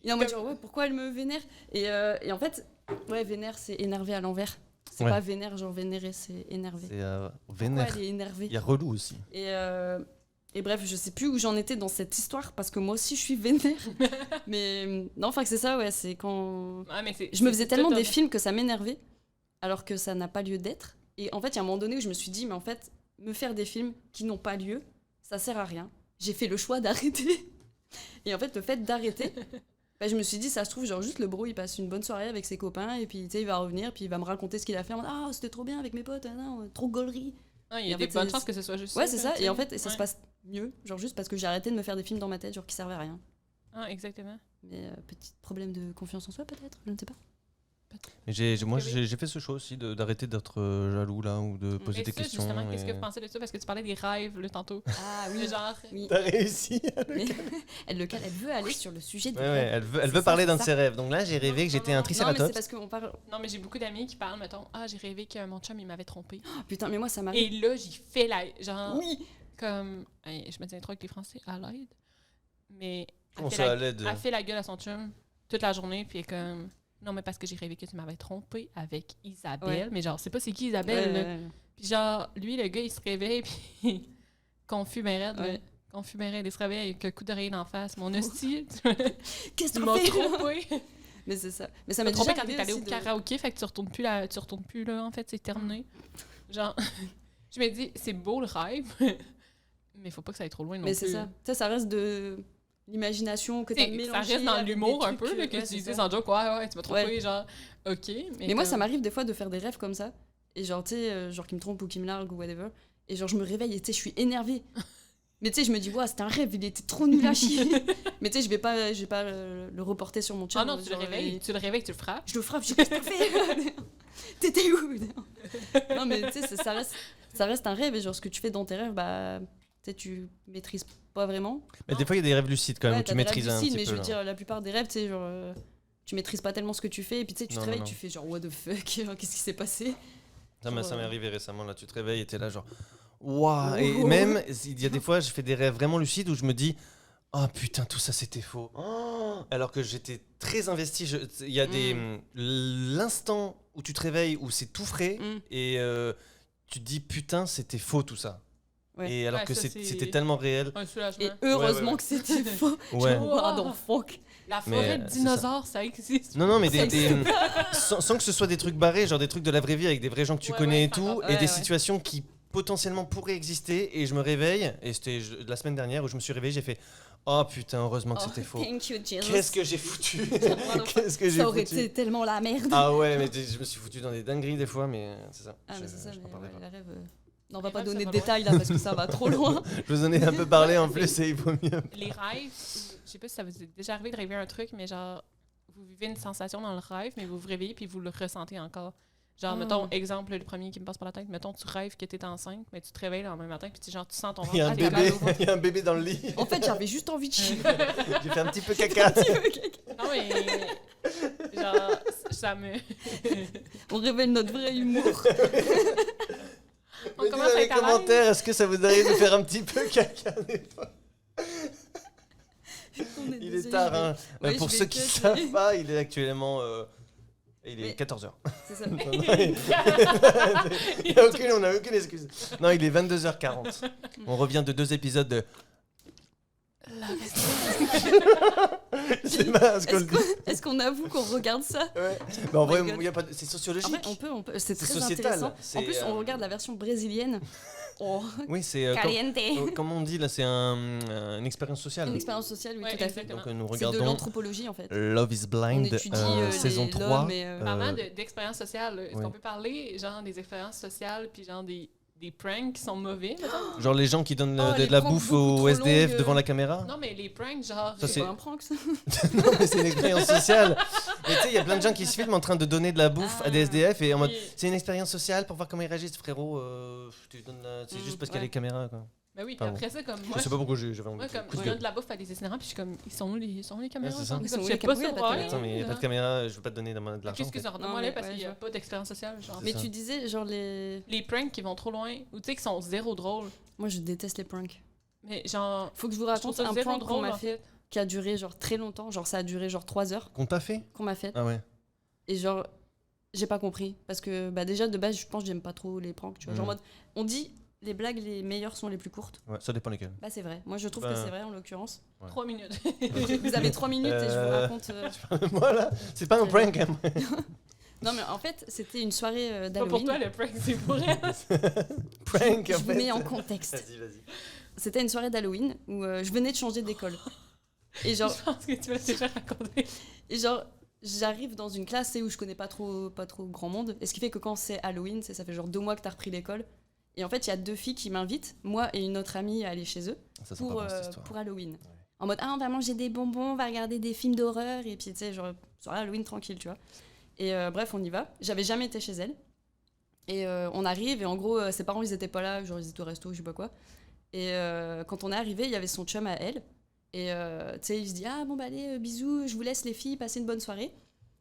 il est en mode genre ouais pourquoi elle me vénère et en fait ouais vénère c'est énervé à l'envers. C'est Ouais. pas vénère genre vénérer c'est énervé. C'est Pourquoi vénère. elle est énervée. Il y a relou aussi. Et bref, je sais plus où j'en étais dans cette histoire parce que moi aussi je suis vénère. Mais non, enfin que c'est ça, ouais, c'est quand. Ouais, mais Je me faisais c'est tellement tout des un- films que ça m'énervait alors que ça n'a pas lieu d'être. Et en fait, il y a un moment donné où je me suis dit, mais en fait, me faire des films qui n'ont pas lieu, ça sert à rien. J'ai fait le choix d'arrêter. Et en fait, le fait d'arrêter, bah, je me suis dit, ça se trouve, genre juste le bro, il passe une bonne soirée avec ses copains et puis tu sais, il va revenir, puis il va me raconter ce qu'il a fait. En mode, ah, c'était trop bien avec mes potes, trop gaulerie. Ah, il y Et a en des fait, bonnes c'est- chances que ce soit juste Ouais, c'est ça. tu Et en sais. fait, ça se Ouais. passe mieux, genre juste parce que j'ai arrêté de me faire des films dans ma tête, genre qui servaient à rien. Ah, exactement. Mais petit problème de confiance en soi, peut-être, je ne sais pas. Et moi, Oui. j'ai fait ce choix aussi d'arrêter d'être jaloux là ou de poser Et des ça, questions. justement, qu'est-ce que et- vous pensez de ça? Parce que tu parlais des rêves, le tantôt. Ah Le genre. Oui. T'as réussi. Mais elle veut aller sur le sujet de Ouais, ouais, elle veut C'est parler ça, d'un c'est de ça. ses rêves. Donc là, j'ai rêvé que j'étais un Non, mais c'est tricératops. parce qu'on parle. Non, mais j'ai beaucoup d'amis qui parlent, mettons, ah, j'ai rêvé que mon chum, il m'avait trompé. Oh, putain, mais moi ça m'arrive. Et là, j'ai fait la. Genre, Oui. comme. Hey, je me disais trop avec les Français, à l'aide. Mais. Comment fait ça, la- à l'aide? Elle fait la gueule à son chum toute la journée, puis elle est comme. Non, mais parce que j'ai rêvé que tu m'avais trompé avec Isabelle. Ouais. Mais genre, c'est pas c'est qui Isabelle, là. Ouais, Puis genre, lui, le gars, il se réveille, puis confus, ben raide. ouais. là. Confus, ben raide, il se réveille avec un coup d'oreille d'en face. Mon hostie, Qu'est-ce tu que m'as tu fais trompé. Mais c'est ça. Mais ça Tu m'a m'as trompé déjà quand t'es arrivé allé au aussi de- karaoké, fait que tu retournes plus là, en fait, c'est terminé. Genre, je me dis, c'est beau le rêve, mais faut pas que ça aille trop loin non Mais plus. c'est ça. Tu sais, ça reste de l'imagination que t'as T'sais, mélangé. ça reste dans avec l'humour des un trucs, peu, là, que ouais, tu c'est disais ça. sans joke, ouais, tu m'as trompé, Ouais. genre, ok. Mais moi, ça comme- m'arrive des fois de faire des rêves comme ça. Et genre, tu sais, genre qui me trompe ou qui me largue ou whatever. Et genre, je me réveille et tu sais, je suis énervée. Mais tu sais, je me dis, ouais, c'était un rêve, il était trop nul à chier. Mais tu sais, je vais pas le reporter sur mon chat. Ah non, tu le réveilles, tu le frappes. Je le frappe, je dis, qu'est-ce que t'as fait? T'étais où? Non, mais tu sais, ça reste un rêve. Et genre, ce que tu fais dans tes rêves, bah, tu sais, tu maîtrises pas vraiment. Mais des fois, il y a des rêves lucides quand même Ouais, où tu t'as des rêves maîtrises un lucides, petit mais peu. je veux là. dire, la plupart des rêves, tu sais, genre, tu maîtrises pas tellement ce que tu fais. Et puis tu sais, tu Non, te non, réveilles, non. tu fais genre, what the fuck? Qu'est-ce qui s'est passé? Ça m'est genre, arrivé récemment. Là, tu te réveilles et t'es là, genre. Waouh! Et Oh. même, il y a des fois, je fais des rêves vraiment lucides où je me dis. Oh putain, tout ça c'était faux. Oh, alors que j'étais très investi. Il y a l'instant où tu te réveilles où c'est tout frais Mm. et tu te dis putain, c'était faux tout ça. Ouais. Et alors Ouais, que ça, c'était tellement réel. Un soulagement. Et heureusement ouais. que c'était faux. Ouais. Genre, what the fuck? La Mais, forêt de c'est ça. dinosaures, ça existe. Non, non, mais Ça sans que ce soit des trucs barrés, genre des trucs de la vraie vie avec des vrais gens que tu Ouais, connais ouais, et tout, pas et grave. des Ouais, situations qui potentiellement pourraient exister. Et je me réveille, et c'était la semaine dernière où je me suis réveillé, j'ai fait Oh putain, heureusement que c'était faux. Thank you, Jesus. Qu'est-ce que j'ai foutu Pardon. Qu'est-ce que j'ai Ça aurait foutu été tellement la merde. Ah ouais, mais je me suis foutu dans des dingueries des fois, mais c'est ça. Ah, mais c'est ça, je mais t'en parlerai ouais, pas. la rêve. Non, on va Les pas rêves, donner ça de va détails là parce que ça va trop loin. Je vous en ai un peu parlé en plus et il vaut mieux. Les rêves, je sais pas si ça vous est déjà arrivé de rêver un truc, mais genre, vous vivez une sensation dans le rêve, mais vous vous réveillez puis vous le ressentez encore. Genre, mettons, exemple, le premier qui me passe par la tête, mettons, tu rêves que t'es enceinte, mais tu te réveilles le lendemain matin, puis tu sens ton ventre. Il y a un qui bébé, mal au ventre. il y a un bébé dans le lit. En fait, j'avais juste envie de chier. J'ai fait un petit peu caca. Non, mais. Genre, ça me. On révèle notre vrai humour. On Me dites commence dans à les être à l'aise. commentaires, est-ce que ça vous arrive de faire un petit peu caca des fois? On Il désolé, est tard, je vais- hein. Ouais, Pour je ceux vais qui cut, savent pas, il est actuellement... il est Mais- 14h. C'est ça. On n'a aucune excuse. Non, il est 22h40. On revient de 2 épisodes de... C'est pas ce qu'on Est-ce dit. Est-ce qu'on avoue qu'on regarde ça? Ouais. Mais en vrai, my God. il y a pas de- c'est En sociologique. vrai, on peut. C'est C'est très sociétal, intéressant. c'est, En plus, on regarde la version brésilienne. Oh, Oui, c'est... caliente. comme on dit, là, c'est une expérience sociale. Une expérience sociale, oui, Ouais, tout à fait. exactement. Donc, nous C'est de regardons l'anthropologie, en fait. Love is On Blind, étudie saison les- 3. l'homme et, Parlant d'expérience sociale, est-ce Ouais. qu'on peut parler, genre, des expériences sociales, puis genre des pranks qui sont mauvais, mettons? Genre les gens qui donnent Oh, de les la pranks bouffe beaucoup au trop SDF longues. devant la caméra. Non, mais les pranks, genre. Ça, C'est c'est- pas un prank, ça? Non, mais c'est une expérience sociale. Mais tu sais, il y a plein de gens qui se filment en train de donner de la bouffe à des SDF et en mode Oui. c'est une expérience sociale pour voir comment ils réagissent, frérot. Tu donnes c'est juste parce qu'il y a ouais. les caméras, quoi. Ben oui, puis Pardon. après ça, comme moi. Je sais pas pourquoi j'avais envie Moi, de comme coup de je gueule. donne de la bouffe à des itinérants, puis je suis comme, ils sont où les caméras? Ouais, c'est ça. Je Ils sont où sais les pas caméras? ça Pas de pour caméras. rien. Attends, mais il y a pas de caméra, je veux pas te donner de l'argent. Qu'est-ce que en fait. ça Non, redonne-moi mais là parce ouais, qu'il n'y a je pas d'expérience sociale, genre. Mais ça. tu disais, genre, les. Les pranks qui vont trop loin, ou tu sais, qui sont zéro drôles. Moi, je déteste les pranks. Mais genre. Faut que je vous Je trouve raconte ça un zéro prank qu'on drôle, m'a en fait, fait. qui a duré, genre, très longtemps. Genre, ça a duré, genre, 3 heures Qu'on t'a fait qu'on m'a fait. Ah ouais. Et genre, j'ai pas compris. Parce que, bah, déjà, de base, je pense que j'aime pas trop les pranks, tu vois. Genre, en mode, on dit, les blagues les meilleures sont les plus courtes. Ouais, ça dépend lesquels. Bah, c'est vrai. Moi, je trouve Bah. que c'est vrai, en l'occurrence. 3 minutes. Vous avez 3 minutes et je vous raconte. Voilà, c'est pas un prank. Hein. Non, mais en fait, c'était une soirée Pas pour d'Halloween. toi, le prank, c'est pour elle. Prank Je en vous fait. mets en contexte. Vas-y. C'était une soirée d'Halloween où je venais de changer d'école. Et genre, Je pense que tu m'as déjà raconté. j'arrive dans une classe où je connais pas trop grand monde. Et ce qui fait que quand c'est Halloween, ça fait genre 2 mois que t'as repris l'école. Et en fait, il y a 2 filles qui m'invitent, moi et une autre amie, à aller chez eux Ça sent pas bon, cette histoire. pour Halloween. En mode, on va manger des bonbons, on va regarder des films d'horreur. Et puis, tu sais, genre, soirée Halloween tranquille, tu vois. Et bref, on y va. J'avais jamais été chez elle. Et on arrive, et en gros, ses parents, ils étaient pas là, genre, ils étaient au resto, je sais pas quoi. Et quand on est arrivé, il y avait son chum à elle. Et tu sais, il se dit, ah bon, bah allez, bisous, je vous laisse les filles, passez une bonne soirée.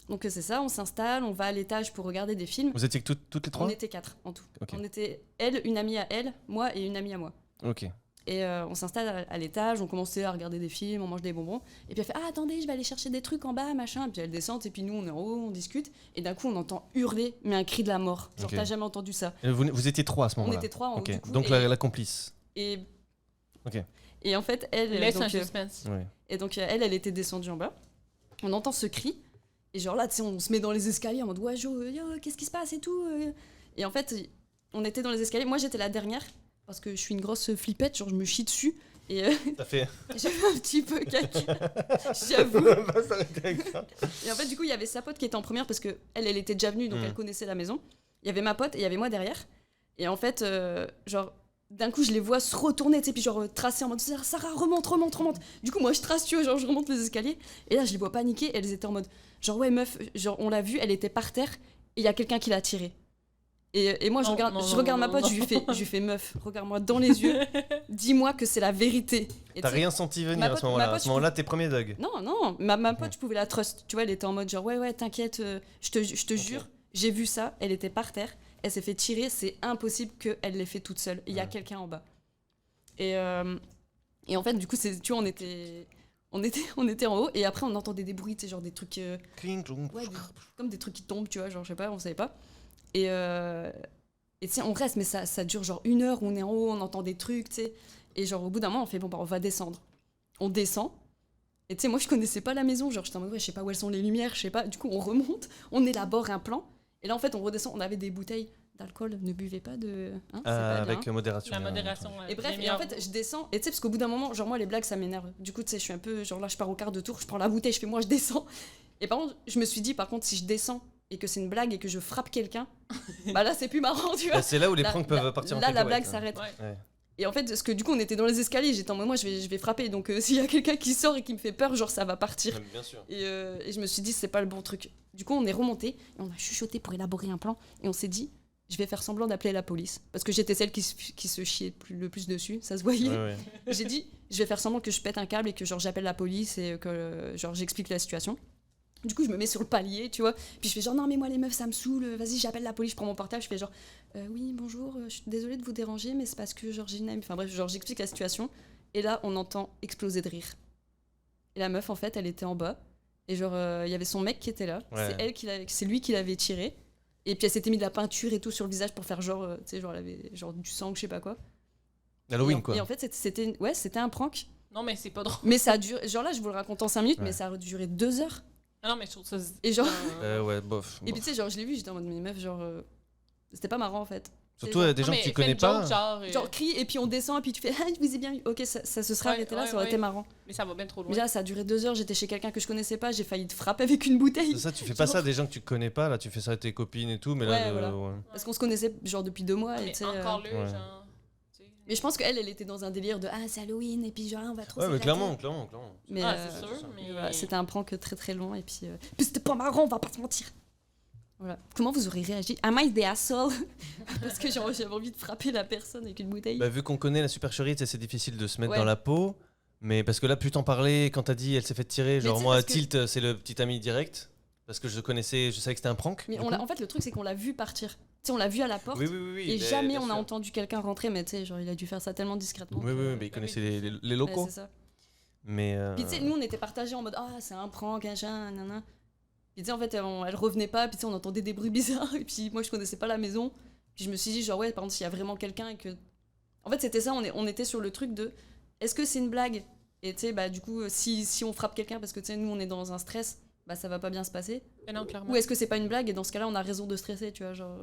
Donc c'est ça, on s'installe, on va à l'étage pour regarder des films. Vous étiez que toutes les On 3 était 4 en tout. Ok. On était elle, une amie à elle, moi et une amie à moi. Ok. Et on s'installe à l'étage, on commençait à regarder des films, on mange des bonbons. Et puis elle fait, ah attendez, je vais aller chercher des trucs en bas, machin. Et puis elle descend, et puis nous on est en haut, on discute. Et d'un coup on entend hurler, mais un cri de la mort. Genre Ok. t'as jamais entendu ça. Et vous étiez 3 à ce On moment-là. était 3 en haut Ok. du coup. Donc et, la complice. et, Ok. et en fait elle, Laisse un donc, suspense. Ouais. et donc elle était descendue en bas. On entend ce cri. Et genre là, tu sais, on se met dans les escaliers en mode, ouais, yo, qu'est-ce qui se passe et tout. Et en fait, on était dans les escaliers. Moi, j'étais la dernière parce que je suis une grosse flippette, genre je me chie dessus. Et T'as fait. j'ai fait un petit peu caca, j'avoue. Va s'arrêter avec ça. Et en fait, du coup, il y avait sa pote qui était en première parce que elle était déjà venue, donc elle connaissait la maison. Il y avait ma pote et il y avait moi derrière. Et en fait, genre, d'un coup, je les vois se retourner, tu sais, puis genre tracer en mode Sarah, remonte. Du coup, moi, je trace, tu vois, genre, je remonte les escaliers. Et là, je les vois paniquer. Elles étaient en mode, genre, ouais, meuf, genre, on l'a vue, elle était par terre et il y a quelqu'un qui l'a tirée. Et moi, je Non, regarde, non, je non, regarde non, ma pote, non. je lui fais meuf, regarde-moi dans les yeux, dis-moi que c'est la vérité. Et T'as tu sais, rien senti venir ma à pote- ce moment-là. ma À pote, ce moment-là, t'es premier dog. Non, ma pote, je pouvais la trust. Tu vois, elle était en mode genre, ouais, t'inquiète, je te jure, j'ai vu ça, elle était par terre, elle s'est fait tirer, c'est impossible qu'elle l'ait fait toute seule. Il y a quelqu'un en bas. Et en fait, du coup, tu vois, on était en haut, et après, on entendait des bruits, tu sais, genre des trucs, Cling, clong. ouais, comme des trucs qui tombent, tu vois, genre, je sais pas, on savait pas. Et tu sais, on reste, mais ça dure genre 1 heure, on est en haut, on entend des trucs, tu sais. Et genre, au bout d'un moment, on fait, bon, bah, on va descendre. On descend. Et tu sais, moi, je connaissais pas la maison. Genre, j'étais en mode, ouais, je sais pas où elles sont les lumières, je sais pas. Du coup, on remonte, on élabore un plan. Et là, en fait, on redescend, on avait des bouteilles d'alcool, ne buvez pas de... Hein, c'est pas bien. Avec modération. La bien modération. entendu. Et bref, et en fait, je descends, et tu sais, parce qu'au bout d'un moment, genre moi, les blagues, ça m'énerve. Du coup, tu sais, je suis un peu, genre là, je pars au quart de tour, je prends la bouteille, je fais moi, je descends. Et par contre, je me suis dit, par contre, si je descends et que c'est une blague et que je frappe quelqu'un, bah là, c'est plus marrant, tu vois. Bah, c'est là où les Là- pranks peuvent partir en Là, la cacahuète, blague hein. s'arrête. Ouais. Ouais. Et en fait, parce que du coup, on était dans les escaliers, j'étais en mode, moi, je vais frapper. Donc, s'il y a quelqu'un qui sort et qui me fait peur, genre, ça va partir. Ouais, bien sûr. Et je me suis dit, c'est pas le bon truc. Du coup, on est remonté, et on a chuchoté pour élaborer un plan, et on s'est dit, je vais faire semblant d'appeler la police. Parce que j'étais celle qui se chiait le plus dessus, ça se voyait. Ouais, ouais. J'ai dit, je vais faire semblant que je pète un câble et que genre j'appelle la police et que genre j'explique la situation. Du coup, je me mets sur le palier, tu vois. Puis je fais genre, non, mais moi, les meufs, ça me saoule. Vas-y, j'appelle la police, je prends mon portable. Je fais genre, oui, bonjour, je suis désolée de vous déranger, mais c'est parce que genre j'ai une amie. Enfin bref, genre j'explique la situation. Et là, on entend exploser de rire. Et la meuf, en fait, elle était en bas. Et genre, il y avait son mec qui était là. Ouais. C'est lui qui l'avait tiré. Et puis elle s'était mis de la peinture et tout sur le visage pour faire genre, tu sais, genre, elle avait genre du sang, je sais pas quoi. Halloween, et quoi. Et en fait, c'était un prank. Non, mais c'est pas drôle. Mais ça a duré, genre là, je vous le raconte en 5 minutes, Ouais. mais ça a duré 2 heures. Ah non, mais je trouve ça. Et genre- Ouais, bof. Et puis tu sais, genre, je l'ai vu, j'étais en mode, mais meuf, genre, c'était pas marrant en fait. Surtout genre- des gens Non, que mais tu fais connais une joke, pas. genre, Genre, crie, et puis on descend, et puis tu fais, ah, je vous ai bien eu. Ok, ça se serait Ouais, arrêté là, ouais, ça aurait ouais. été marrant. Mais ça va bien trop loin. Mais là, ça a duré 2 heures, j'étais chez quelqu'un que je connaissais pas, j'ai failli te frapper avec une bouteille. C'est ça, tu fais pas ça à des gens que tu connais pas, là, tu fais ça à tes copines et tout, mais là, Ouais, voilà. ouais. Parce qu'on se connaissait genre depuis 2 mois. Et Mais tu sais, encore le, ouais. genre. tu sais. Mais je pense qu'elle, elle était dans un délire de, ah, c'est Halloween, et puis genre, on va trop Ouais, mais s'éclater. clairement. Mais, Ah, c'est sûr, mais. voilà, c'était un prank très très long, et puis c'était pas marrant, on va pas se mentir. Voilà. Comment vous aurez réagi? Am I the asshole? Parce que genre, j'avais envie de frapper la personne avec une bouteille. Bah, vu qu'on connaît la supercherie, tu sais, c'est difficile de se mettre Ouais. dans la peau. Mais parce que là, plus t'en parlais, quand t'as dit elle s'est fait tirer, genre tu sais, moi, parce que- Tilt, c'est le petit ami direct. Parce que je savais que c'était un prank. Mais du on coup. en fait, le truc, c'est qu'on l'a vu partir. Tu sais, on l'a vu à la porte. Oui. Et mais jamais bien on a sûr. entendu quelqu'un rentrer, mais tu sais, genre il a dû faire ça tellement discrètement. Oui, que- mais il connaissait les Ouais, locaux. c'est ça. Mais. Puis tu sais, nous on était partagés en mode ah c'est un prank, machin, nanana. Puis tu sais, en fait, elle revenait pas, puis tu sais, on entendait des bruits bizarres, et puis moi je connaissais pas la maison. Puis je me suis dit, genre ouais, par exemple, s'il y a vraiment quelqu'un et que. En fait, c'était ça, on était sur le truc de est-ce que c'est une blague? Et tu sais, bah du coup, si on frappe quelqu'un parce que tu sais, nous on est dans un stress, bah ça va pas bien se passer. Mais non, clairement. Ou est-ce que c'est pas une blague et dans ce cas-là, on a raison de stresser, tu vois, genre.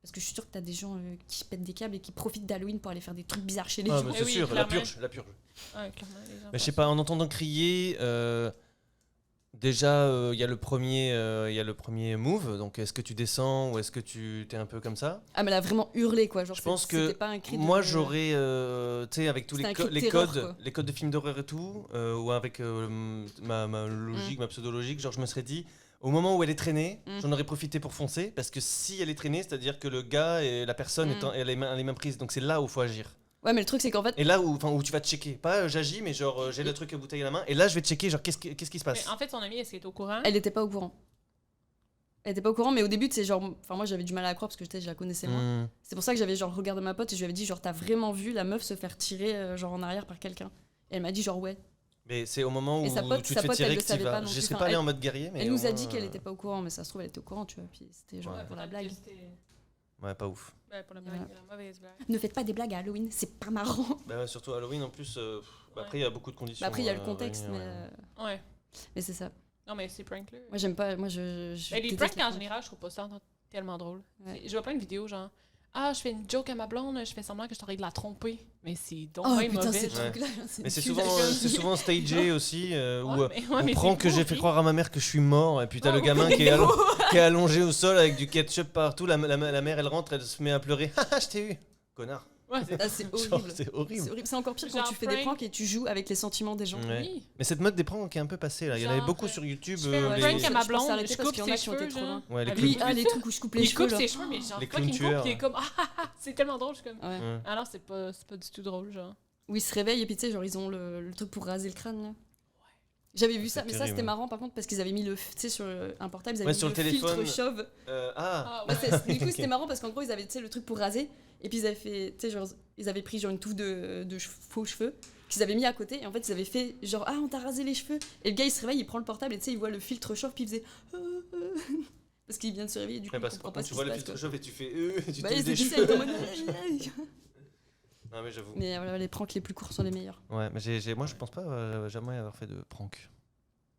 Parce que je suis sûre que t'as des gens qui pètent des câbles et qui profitent d'Halloween pour aller faire des trucs bizarres chez les Ah, gens. mais Eh c'est oui, sûr, la clairement. purge. Ouais, clairement, les gens Mais je sais font pas, en entendant crier, déjà, il y a le premier move. Donc, est-ce que tu descends ou est-ce que tu t'es un peu comme ça? Ah, mais elle a vraiment hurlé, quoi. Genre, Je pense c'était que pas un cri de- moi, j'aurais, tu sais, avec tous C'était les, un cri de les terreur, codes, quoi. les codes de films d'horreur et tout, ou avec ma logique, ma pseudo-logique, genre, je me serais dit, au moment où elle est traînée, j'en aurais profité pour foncer, parce que si elle est traînée, c'est-à-dire que le gars et la personne elle a les mains prises, donc c'est là où il faut agir. Ouais, mais le truc, c'est qu'en fait. Et là où tu vas checker, pas j'agis, mais genre j'ai le truc bouteille à la main, et là je vais checker, genre qu'est-ce qui se passe. Mais en fait, son ami, est-ce qu'elle est au courant? Elle était pas au courant. Elle était pas au courant, mais au début, c'est genre. Enfin, moi, j'avais du mal à la croire parce que je la connaissais moins. Hmm. C'est pour ça que j'avais genre regardé ma pote et je lui avais dit, genre, t'as vraiment vu la meuf se faire tirer genre en arrière par quelqu'un? Et elle m'a dit, genre, ouais. Mais c'est au moment où Et sa pote, tu te fais elle tirer le que tu savait vas. pas non Je plus. sais Enfin, pas aller elle- en mode guerrier, mais. Elle nous au a moins, dit qu'elle était pas au courant, mais ça se trouve, elle était au courant, tu vois. Puis c'était genre Ouais, pour la peut-être blague. que c'était- Ouais, pas ouf. Ouais, pour la blague, la mauvaise blague. Ne faites pas des blagues à Halloween, c'est pas marrant. Bah, ouais, surtout Halloween en plus. Après, il y a beaucoup de conditions. Bah après, il y a le contexte, ouais, mais, ouais. Ouais. mais c'est ça. Non, mais ces pranks-là. Moi, j'aime pas. Moi, je Mais les déteste pranks, en pranks. général, je trouve pas ça tellement drôle. Ouais. Je vois plein de vidéos, genre, ah, je fais une joke à ma blonde, je fais semblant que je t'aurais de la tromper. Mais c'est donc Oh bien putain, mauvais. ces genre. trucs-là. Mais c'est nul. souvent stagé aussi, où Ouais, mais- ouais, on mais prend c'est que j'ai fait pourri. croire à ma mère que je suis mort, et puis t'as Oh, le gamin oui. qui est allongé au sol avec du ketchup partout, la mère elle rentre, elle se met à pleurer. Haha, je t'ai eu, connard. Ouais, c'est- Ah, c'est Genre, horrible. c'est horrible. C'est horrible. C'est encore pire quand Genre tu fais des prank. pranks et tu joues avec les sentiments des gens. Ouais. Oui. Mais cette mode des pranks est un peu passée là. Il y en avait Genre, beaucoup sur YouTube. je fais un les- prank à ma Je pense blonde, arrêter je parce coupe qu'il y en a ses qui ont été cheveux, trop genre. loin. Ouais, les Avec- Oui, ah, les trucs où je coupe les Il cheveux. coupe là. ses cheveux, mais genre, Les fucking clowns coupe, tueurs. il est comme, ah, c'est tellement drôle, je suis comme, Ouais. Ouais. ah non, c'est pas du tout drôle, genre. Où ils se réveillent et puis tu sais, genre ils ont le truc pour raser le crâne là. J'avais vu C'est ça, mais ça terrible. c'était marrant par contre parce qu'ils avaient mis tu sais, sur un portable, ils avaient Ouais, mis sur le le téléphone. filtre chauve. Ah, Bah, ouais. du coup, Ok. c'était marrant parce qu'en gros, ils avaient tu sais, le truc pour raser et puis ils avaient fait, tu sais, genre, ils avaient pris genre une touffe de faux cheveux qu'ils avaient mis à côté et en fait, ils avaient fait genre, ah, on t'a rasé les cheveux. Et le gars, il se réveille, il prend le portable et tu sais, il voit le filtre chauve puis il faisait. Parce qu'il vient de se réveiller, du coup, Ouais, il parce que comprend par pas contre, ce tu qui vois se le passe. filtre quoi. chauve et tu fais tu Bah, te c'est des ça, il cheveux. était en mode. Non mais j'avoue. Mais voilà, les pranks les plus courts sont les meilleurs. Ouais, mais moi je pense pas jamais avoir fait de prank.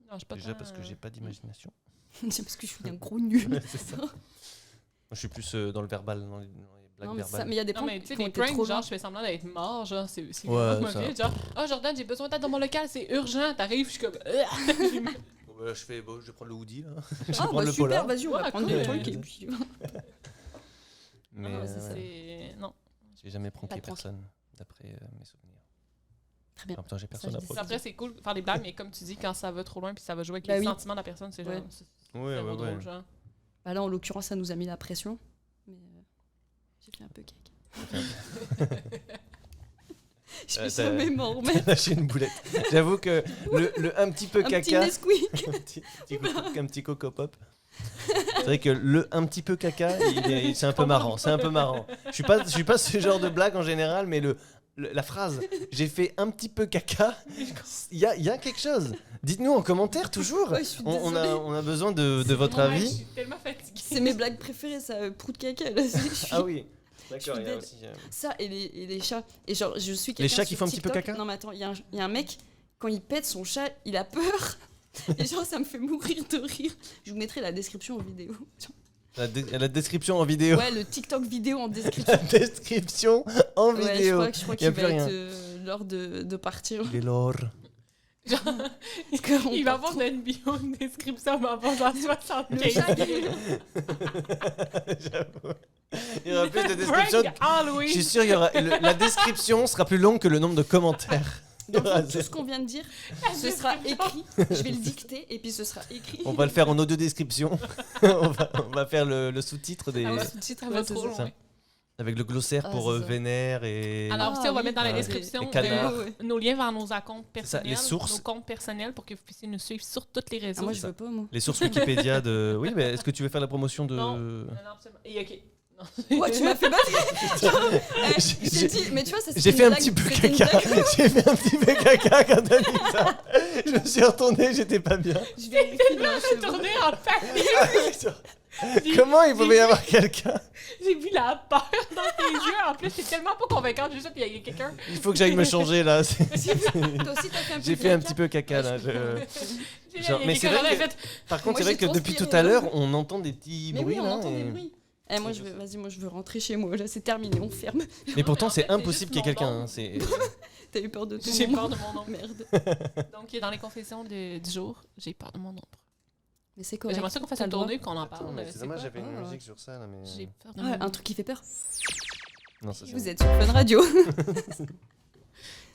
Non, je suis pas Déjà tant, parce que j'ai pas d'imagination. C'est parce que je suis un gros nul. Ouais, c'est ça. Je suis plus dans le verbal, dans les blagues Non, mais, verbales. mais il y a des Non, pranks mais tu sais, qui ont des été pranks, trop genre, longs. je fais semblant d'être mort, genre, c'est Ouais, vraiment ça. mauvais. Genre, Jordan, j'ai besoin d'aide dans mon local, c'est urgent. T'arrives, je suis comme. Bon, je vais prendre le hoodie, là. Je vais Ah, prendre bah le super, polar. vas-y, on va Ouais, prendre cool. des trucs et puis... Mais Non, ouais, c'est. Non. j'ai jamais pranké Pas de prank. personne, d'après mes souvenirs. Très bien. En même temps, j'ai personne Ça, à je pranker. Après, c'est cool de faire des blagues, mais comme tu dis, quand ça va trop loin puis ça va jouer avec Bah les oui. sentiments de la personne, c'est genre. Ouais. C'est Ouais, vraiment ouais, drôle, ouais. genre. Bah là, en l'occurrence, ça nous a mis la pression. Mais j'ai fait un peu caca. Je vais t'as- jamais m'en remettre. Lâché une boulette. J'avoue que le un petit peu Un petit caca, Nesquik. un petit coco pop. C'est vrai que le un petit peu caca, c'est un peu marrant. C'est un peu marrant. Je suis pas ce genre de blague en général, mais la phrase j'ai fait un petit peu caca, il y a quelque chose. Dites-nous en commentaire toujours. Ouais, je suis on désolée. a besoin de votre Ouais, Je avis. suis tellement fatiguée. C'est mes blagues préférées, ça. Prout caca. Là, je suis- Ah oui. Je D'accord, suis il y a dead. aussi. Ça et les chats. Et genre, je suis quelqu'un Les chats qui sur font un petit peu TikTok- caca Non, mais attends, il y a un mec, quand il pète son chat, il a peur. Et genre, ça me fait mourir de rire. Je vous mettrai la description en vidéo. La description en vidéo. Ouais, le TikTok vidéo en La description. description en Ouais, vidéo. je crois Y a qu'il plus va rien. être l'heure de partir. Il est l'or. Genre, Parce qu'on il va part avoir trop. dans une bio, une description, va avoir genre 75. Le chat, il- J'avoue. Il y aura plus de description. Frank Halloween. Je suis sûr, la description sera plus longue que le nombre de commentaires. Dans le fond, tout ce qu'on vient de dire, ce sera écrit. Je vais le dicter et puis ce sera écrit. On va le faire en audio description. on va faire le sous-titre des, Ah ouais. Sous-titre, Ça va ouais, c'est trop ça. loin. avec le glossaire Ah, pour c'est ça. vénère et. Alors, Ah, aussi, on va oui. mettre dans la Ah, description les canards. nos liens vers nos comptes ça, personnels. les sources. Nos comptes personnels pour que vous puissiez nous suivre sur toutes les réseaux. Ah, moi, c'est je ça. veux pas, moi. Les sources Wikipédia de. Oui, mais est-ce que tu veux faire la promotion de. Non. Non, absolument. Et ok. Non. Ouais, tu m'as fait battre. J'ai- J'ai dit, mais tu vois, ça J'ai c'était fait une un petit blague, peu c'était une caca. blague. J'ai fait un petit peu caca quand t'as dit ça. Je me suis retourné, j'étais pas bien. Je vérifie, non, c'est bon. Tourné en papier. Comment il pouvait y avoir quelqu'un? J'ai vu la peur dans tes yeux. En plus, c'est tellement pas convaincant. Juste qu'il y a quelqu'un. Il faut que j'aille me changer là. Toi aussi, t'as fait un peu J'ai de fait un caca. petit peu caca là. Genre, mais c'est quelqu'un vrai qui a que- fait. Par contre, Moi, c'est vrai j'ai que depuis transpiré, tout à là. l'heure, on entend des petits Mais bruits oui, on là. entend et- des bruits. Eh, moi, je veux rentrer chez moi. Là, c'est terminé, on ferme. Mais pourtant, en c'est fait, c'est impossible qu'il y ait juste mon quelqu'un. nom. hein, c'est- T'as eu peur de tout. J'ai peur de mon nom. Merde. Donc, dans les confessions du jour, j'ai peur de mon ombre. Mais c'est correct. J'aimerais ça qu'on fasse T'as une le droit. tournée qu'on en parle. Attends, mais C'est c'est dommage, quoi? j'avais une Ah. musique sur ça là, mais. J'ai peur de Ah, mon un ombre. truc qui fait peur. Non, ça c'est Vous bon. êtes sur Fun Radio.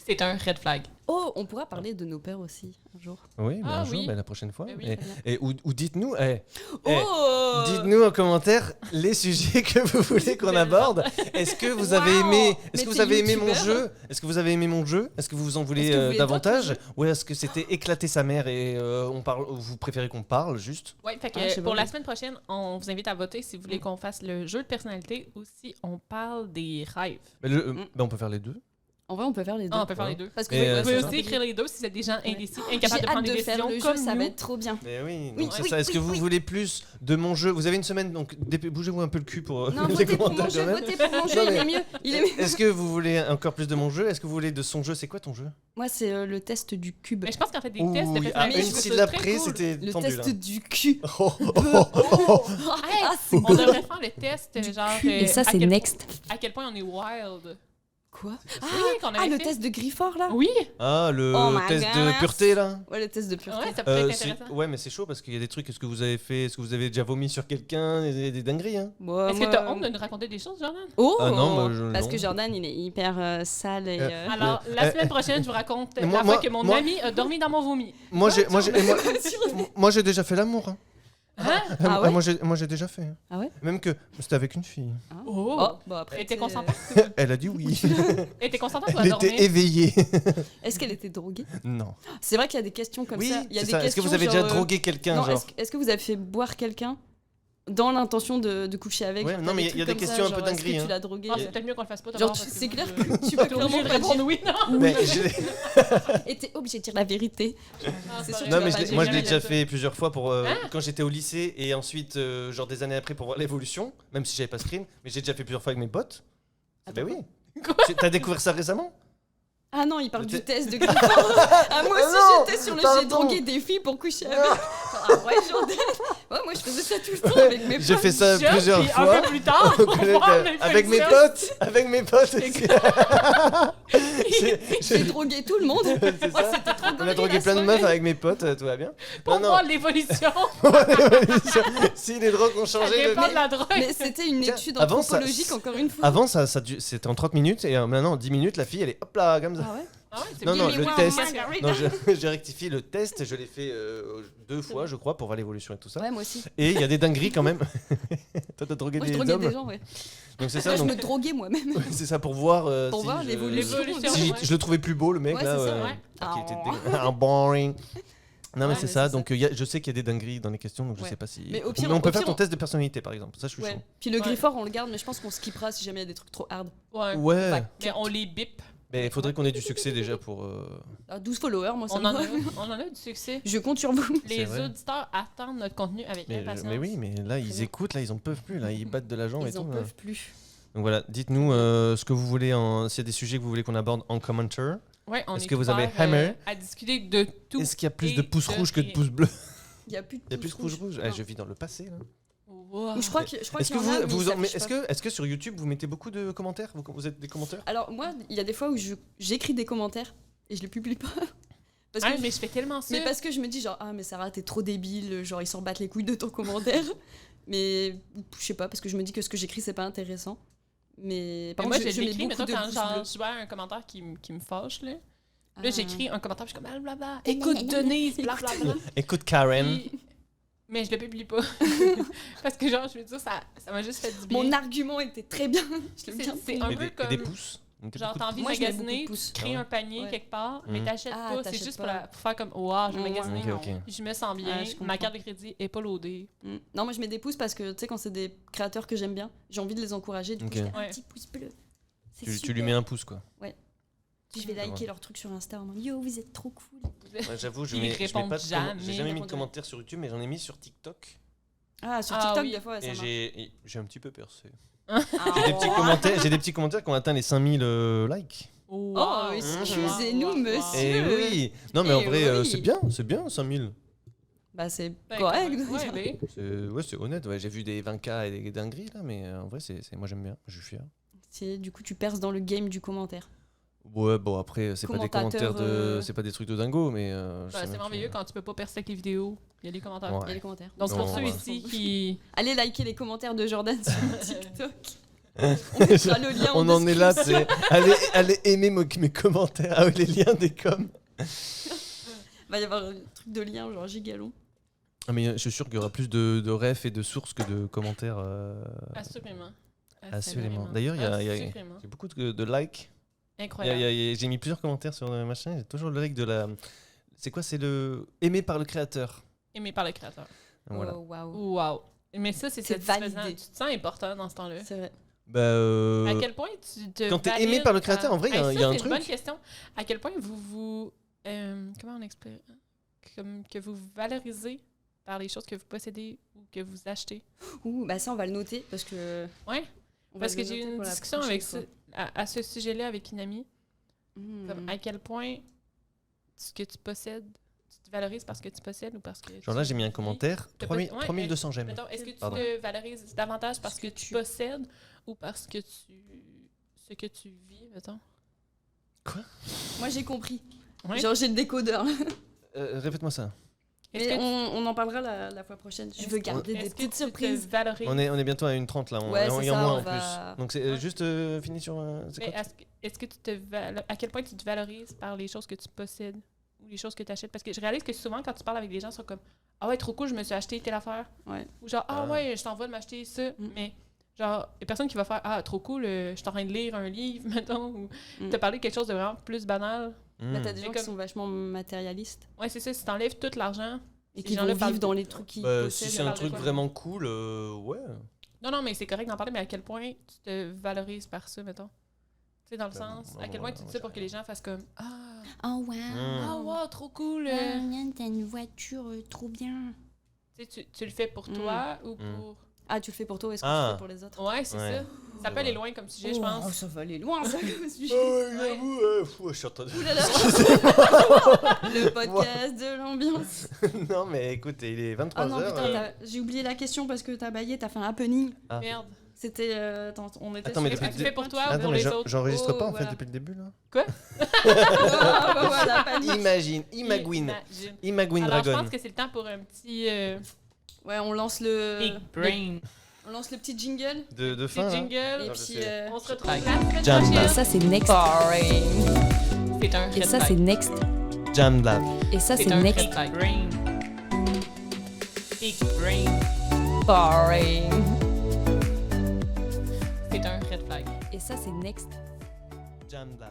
C'est un red flag. Oh, on pourra parler de nos pères aussi un jour. Oui, mais Ah un jour, oui. mais la prochaine fois. Eh oui, Et- très bien. ou dites-nous, Eh, Oh dites-nous en commentaire les sujets que vous voulez qu'on aborde. Est-ce que vous avez Wow. aimé, Mais est-ce que vous t'es avez aimé mon youtubeur. jeu Est-ce que vous avez aimé mon jeu Est-ce que vous en voulez Est-ce que vous voulez davantage d'autres Ou est-ce que c'était éclater sa mère et on parle vous préférez qu'on parle juste Ouais, fait que Ah, je sais pour pas. la semaine prochaine, on vous invite à voter si vous voulez qu'on fasse le jeu de personnalité ou si on parle des rêves. Mais on peut faire les deux. En vrai, on peut faire les deux. Ah, on peut faire les deux. Parce que Et, oui, euh, Vous pouvez c'est ça. aussi écrire les deux si vous êtes des gens indécis, J'ai incapables de hâte prendre de des faire décisions le jeu, comme ça nous. va être trop bien. Mais oui, Oui, donc c'est oui, ça. Est-ce que oui, vous oui. voulez plus de mon jeu Vous avez une semaine, donc bougez-vous un peu le cul pour Non, les votez pour commentaires mon jeu, quand même. votez pour mon jeu, Non, il mais- est mieux. Il est mieux. Est-ce que vous voulez encore plus de mon jeu Est-ce que vous voulez de son jeu C'est quoi ton jeu Moi, c'est le test du cube. Mais je pense qu'en fait, des Ouh, tests de oui, personnalité, une je trouve ça syllabe très près, cool. c'était Le tendu là. test du cul. Oh, oh, oh, oh. Hey, Ah, c'est on devrait faire le test, du genre. cul. Et ça, à c'est quel- next. À quel point on est wild. Quoi Oui, qu'on Ah, avait le fait. test de Grifford, là Oui, Ah, le Oh my test de gosh. pureté là Ouais, le test de pureté. ouais, ça pourrait être c'est- intéressant. Ouais, mais c'est chaud parce qu'il y a des trucs. Est-ce que vous avez fait Est-ce que vous avez déjà vomi sur quelqu'un des dingueries hein Moi, Est-ce que t'as honte de nous raconter des choses, Jordan? Oh Ah non, moi, Parce non. que Jordan, il est hyper sale et... Alors, la semaine prochaine, je vous raconte mais la moi- fois moi- que mon moi- ami a dormi dans mon vomi. Moi, moi, j'ai déjà fait l'amour. Hein. Hein? Ah ouais Moi, j'ai déjà fait. Ah ouais Même que c'était avec une fille. Oh! Oh, bah après... Elle était t'es- consentante? Elle a dit oui. Elle était consentante ou Elle elle dormait? était éveillée. Est-ce qu'elle était droguée Non. C'est vrai qu'il y a des questions comme Oui, ça. Il y a c'est des ça. Est-ce que questions vous avez déjà genre, drogué quelqu'un Non, genre est-ce que vous avez fait boire quelqu'un dans l'intention de coucher avec Ouais, genre, non, t'as mais trucs il y a des comme ça, questions un peu genre, est-ce que dingueries, tu hein. l'as drogué Ah, c'est peut-être mieux qu'on le fasse pas Genre, d'abord. c'est parce clair que que tu vas t'es obligé clairement de pas répondre dire. oui, non? Mais Et t'es obligé de dire la vérité. Ah, C'est sûr vrai. que Non, tu mais vas pas moi je l'ai jamais déjà dire ça. fait plusieurs fois pour Hein quand j'étais au lycée et ensuite genre des années après pour voir l'évolution, même si j'avais pas screen, mais j'ai déjà fait plusieurs fois avec mes potes. Ben oui. Quoi? T'as découvert ça récemment Ah non, il parle Le du te- test de Grifford. Ah, moi aussi, non, j'étais sur le pardon. j'ai drogué des filles pour coucher avec. Ah ouais, Jordan. Ouais, moi, moi je faisais ça tout le temps avec mes potes. J'ai fait ça Jeune, plusieurs puis fois. un peu plus tard, on voit mes Avec mes positions. potes. Avec mes potes. J'ai drogué tout le monde. C'est Moi, ça. c'était trop On a drogué plein de meufs avec mes potes, tout va bien. Pour Non, voir l'évolution. Si les drogues ont Ça changé. dépend de la drogue. Mais c'était une Tiens, étude avant, ça- anthropologique, encore une fois. Avant, c'était en 30 minutes et maintenant, en 10 minutes, la fille, elle est hop là, comme ça. Ah ouais. Ah ouais, c'est Non, bien. non, Mais le moi, test. Margarita. Non, j'ai rectifié le test, je l'ai fait 2 fois, je crois, pour voir l'évolution et tout ça. Ouais, moi aussi. Et il y a des dingueries quand même. Toi, t'as drogué Moi, je des droguais hommes. des gens, ouais. Donc c'est ça, Moi, je donc me droguais moi-même. c'est ça pour voir Pour si voir je- l'évolution. si Ouais. je le trouvais plus beau le mec Ouais, là. c'est ça, ouais. qui était Oh. boring. Non mais Ouais, c'est mais ça, c'est donc je sais qu'il y a des dingueries dans les questions, donc je Ouais. sais pas si. Mais au pire- on peut au faire pire, ton on- test de personnalité par exemple, ça je suis Ouais. chaud. Puis le Ouais. Grifford, on le garde, mais je pense qu'on skippera si jamais il y a des trucs trop hard. Ouais. Ouais. Mais on les bip. Mais il faudrait qu'on ait du succès déjà pour. 12 followers, moi, ça On me en, va. on en a du succès. Je compte sur vous. Les vrai. auditeurs attendent notre contenu avec Mais, impatience. mais oui, mais là ils bien. écoutent, là ils en peuvent plus, là ils battent de la jambe et Ils en tout. Là. peuvent plus. Donc voilà, dites-nous ce que vous voulez, s'il y a des sujets que vous voulez qu'on aborde en commentaire. Ouais, on Est-ce est que vous avez ouvert, Hammer à discuter de tout. Est-ce qu'il y a plus et de pouces de rouges que de rien. pouces bleus Il y a plus de Il y a plus de pouces rouges. Non. Je vis dans le passé là. Wow. Ou je crois que Est-ce qu'il que y en vous, a, mais vous ils en- mais s'affichent pas. est-ce que sur YouTube vous mettez beaucoup de commentaires vous êtes des commentaires Alors moi, il y a des fois où j'écris des commentaires et je les publie pas. Parce Ah, que, mais je fais tellement ça. mais parce que je me dis genre ah mais Sarah t'es trop débile, genre ils s'en battent les couilles de ton commentaire. Mais je sais pas parce que je me dis que ce que j'écris c'est pas intéressant. Mais par Mais moi, contre, je mets l'écris, mais beaucoup toi, de quand pouces genre, bleus. je vois un commentaire qui me fâche, là. Ah. Là, j'écris un commentaire, puis je suis comme blablabla. Écoute, Denise, blablabla. Écoute Karen. Puis- Mais je le publie pas. Parce que, genre, je veux dire, ça m'a juste fait du bien. Mon argument était très bien. Je le C'est- garde c'est pour un Et moi. peu des comme- pouces. Donc, Genre, beaucoup de t'as envie de Moi, je mets magasiner, beaucoup de pouces. tu crées un panier Ouais. quelque part, mais Mhm. t'achètes Ah, pas. C'est t'achètes juste pas. pour faire comme, wow, je vais Ouais. magasiner. Ok, ok. Je me sens bien, Ah, je ma comprends. carte de crédit est pas loadée. Non, moi je mets des pouces parce que tu sais, quand c'est des créateurs que j'aime bien, j'ai envie de les encourager. Du coup, Ok. je fais un Ouais. petit pouce bleu. C'est Tu super. lui mets un pouce quoi. Puis je vais Ouais. liker leurs trucs sur Insta en mode yo, vous êtes trop cool. Ouais, j'avoue, je Ils mets répondent pas de jamais. j'ai jamais mis de Répondent commentaires sur YouTube, mais j'en ai mis sur TikTok. Ah, sur Ah TikTok, oui. des fois, ça Et marche. j'ai un petit peu percé. Ah. J'ai des petits commentaires qui ont atteint les 5000 likes. Wow. Oh, excusez-nous, Wow, wow, wow. monsieur. Eh oui. Non mais en Eh vrai, oui. c'est bien 5000. Bah, c'est Ben, correct. quand même. Ouais, ben. C'est honnête. Ouais, j'ai vu des 20K et des dingueries là, mais en vrai, moi j'aime bien. Je suis fier. Du coup, tu perces dans le game du commentaire. Ouais, bon après, c'est pas des Commentateur, commentaires c'est pas des trucs de dingo, mais. Ben, c'est merveilleux quand tu peux pas percer avec les vidéos. Il y a des commentaires. Ouais. Il y a les commentaires. Donc, pour Non, ceux ouais. ici qui. Allez liker les commentaires de Jordan sur TikTok. On mettra le lien en On en est là, description. allez aimer mes commentaires. Ah oui, les liens des coms. Va y avoir un truc de lien, genre gigalon. Ah, mais je suis sûr qu'il y aura plus de refs et de sources que de commentaires. Assurément. Assurément. D'ailleurs, il y a Assurément. beaucoup de likes. Incroyable. J'ai mis plusieurs commentaires sur le machin. J'ai toujours le like de la. C'est quoi? C'est le aimé par le créateur. Aimé par le créateur. Voilà. Oh, waouh. Wow. Mais ça, c'est C'est satisfaisant. validé. Tu te sens important dans ce temps-là. C'est vrai. Bah, À quel point tu te quand t'es valides aimé par le créateur, en vrai, il y a Hey, un- ça, il y a un c'est truc. une bonne question. À quel point vous comment on explique comme que vous valorisez par les choses que vous possédez ou que vous achetez. Ouh, bah ça, on va le noter parce que. Ouais. on va Parce que le j'ai eu noter une pour la discussion prochaine avec fois. à ce sujet-là avec une amie. Hmm. Comme à quel point ce que tu possèdes, tu te valorises parce que tu possèdes ou parce que. Genre là, j'ai mis un commentaire. T'as 3200 j'aime. Mettons, est-ce que tu Pardon. te valorises davantage parce que tu possèdes ou parce que ce que tu vis, mettons? Moi, j'ai compris. Ouais. Genre, j'ai le décodeur. là. Répète-moi ça. Est-ce Mais que on en parlera la fois prochaine. Je veux garder des est-ce que petites tu te surprises. valorises? On est bientôt à une 30 là. Ouais, c'est il y en ça, moins on en va- plus. Donc c'est Ouais. juste fini sur. C'est Mais quoi est-ce que tu à quel point tu te valorises par les choses que tu possèdes ou les choses que tu achètes? Parce que je réalise que souvent, quand tu parles avec des gens, ils sont comme « Ah ouais, trop cool, je me suis acheté telle affaire. Ouais. » Ou genre « Ah Ah. ouais, je t'envoie de m'acheter ça. Mm. Mais genre, il y a personne qui va faire « Ah, trop cool, je suis en train de lire un livre, mettons. » Ou Mm. te parler de quelque chose de vraiment plus banal. Là, t'as des Mais gens comme- qui sont vachement matérialistes Ouais, c'est ça. Si t'enlèves tout l'argent... et Ces qui gens-là vont parlent vivre de- dans les trucs qu'ils Bah, possèdent. si c'est un parle de truc quoi? vraiment cool, ouais. Non, mais c'est correct d'en parler, mais à quel point tu te valorises par ça, mettons? Tu sais, dans le Ben, sens, bon, à quel point bon, tu dis bon, ça pour j'ai que les gens fassent comme « Ah, Oh, wow. ah wow, trop cool! T'as une voiture trop bien. Tu sais, tu le fais pour toi ou Mm. pour Ah, tu le fais pour toi, est-ce que tu Ah. le fais pour les autres? Ouais, c'est Ouais. ça. Ça peut aller loin comme sujet, je pense. Oh, ça va aller loin, ça, comme sujet. J'avoue, je suis en train de... Ouh là là. Le podcast de l'ambiance. Non, mais écoute, il est 23h. Ah non, putain, j'ai oublié la question parce que t'as baillé, t'as fait un happening. Merde. C'était. Attends, on était Attends, sur mais les depuis- Tu fais pour toi ou Attends, pour mais les autres? j'enregistre pas en voilà. fait depuis le début là. Ah, bah voilà, panique. Imagine, Imagwin. Imagine. Imagwin Alors, je Dragon. pense que c'est le temps pour un petit Ouais, on lance le. Big brain. On lance le petit jingle. De petit fin. là. jingle. Et Non, je puis. sais. On se retrouve Bye. la semaine Jam prochaine. band. Ça, c'est next. Boring. C'est un Et red ça, flag. c'est next. Jam Lab. Et ça, c'est C'est un next. red flag. Brain. Big brain. Boring. C'est un red flag. Et ça, c'est next. Jam Lab.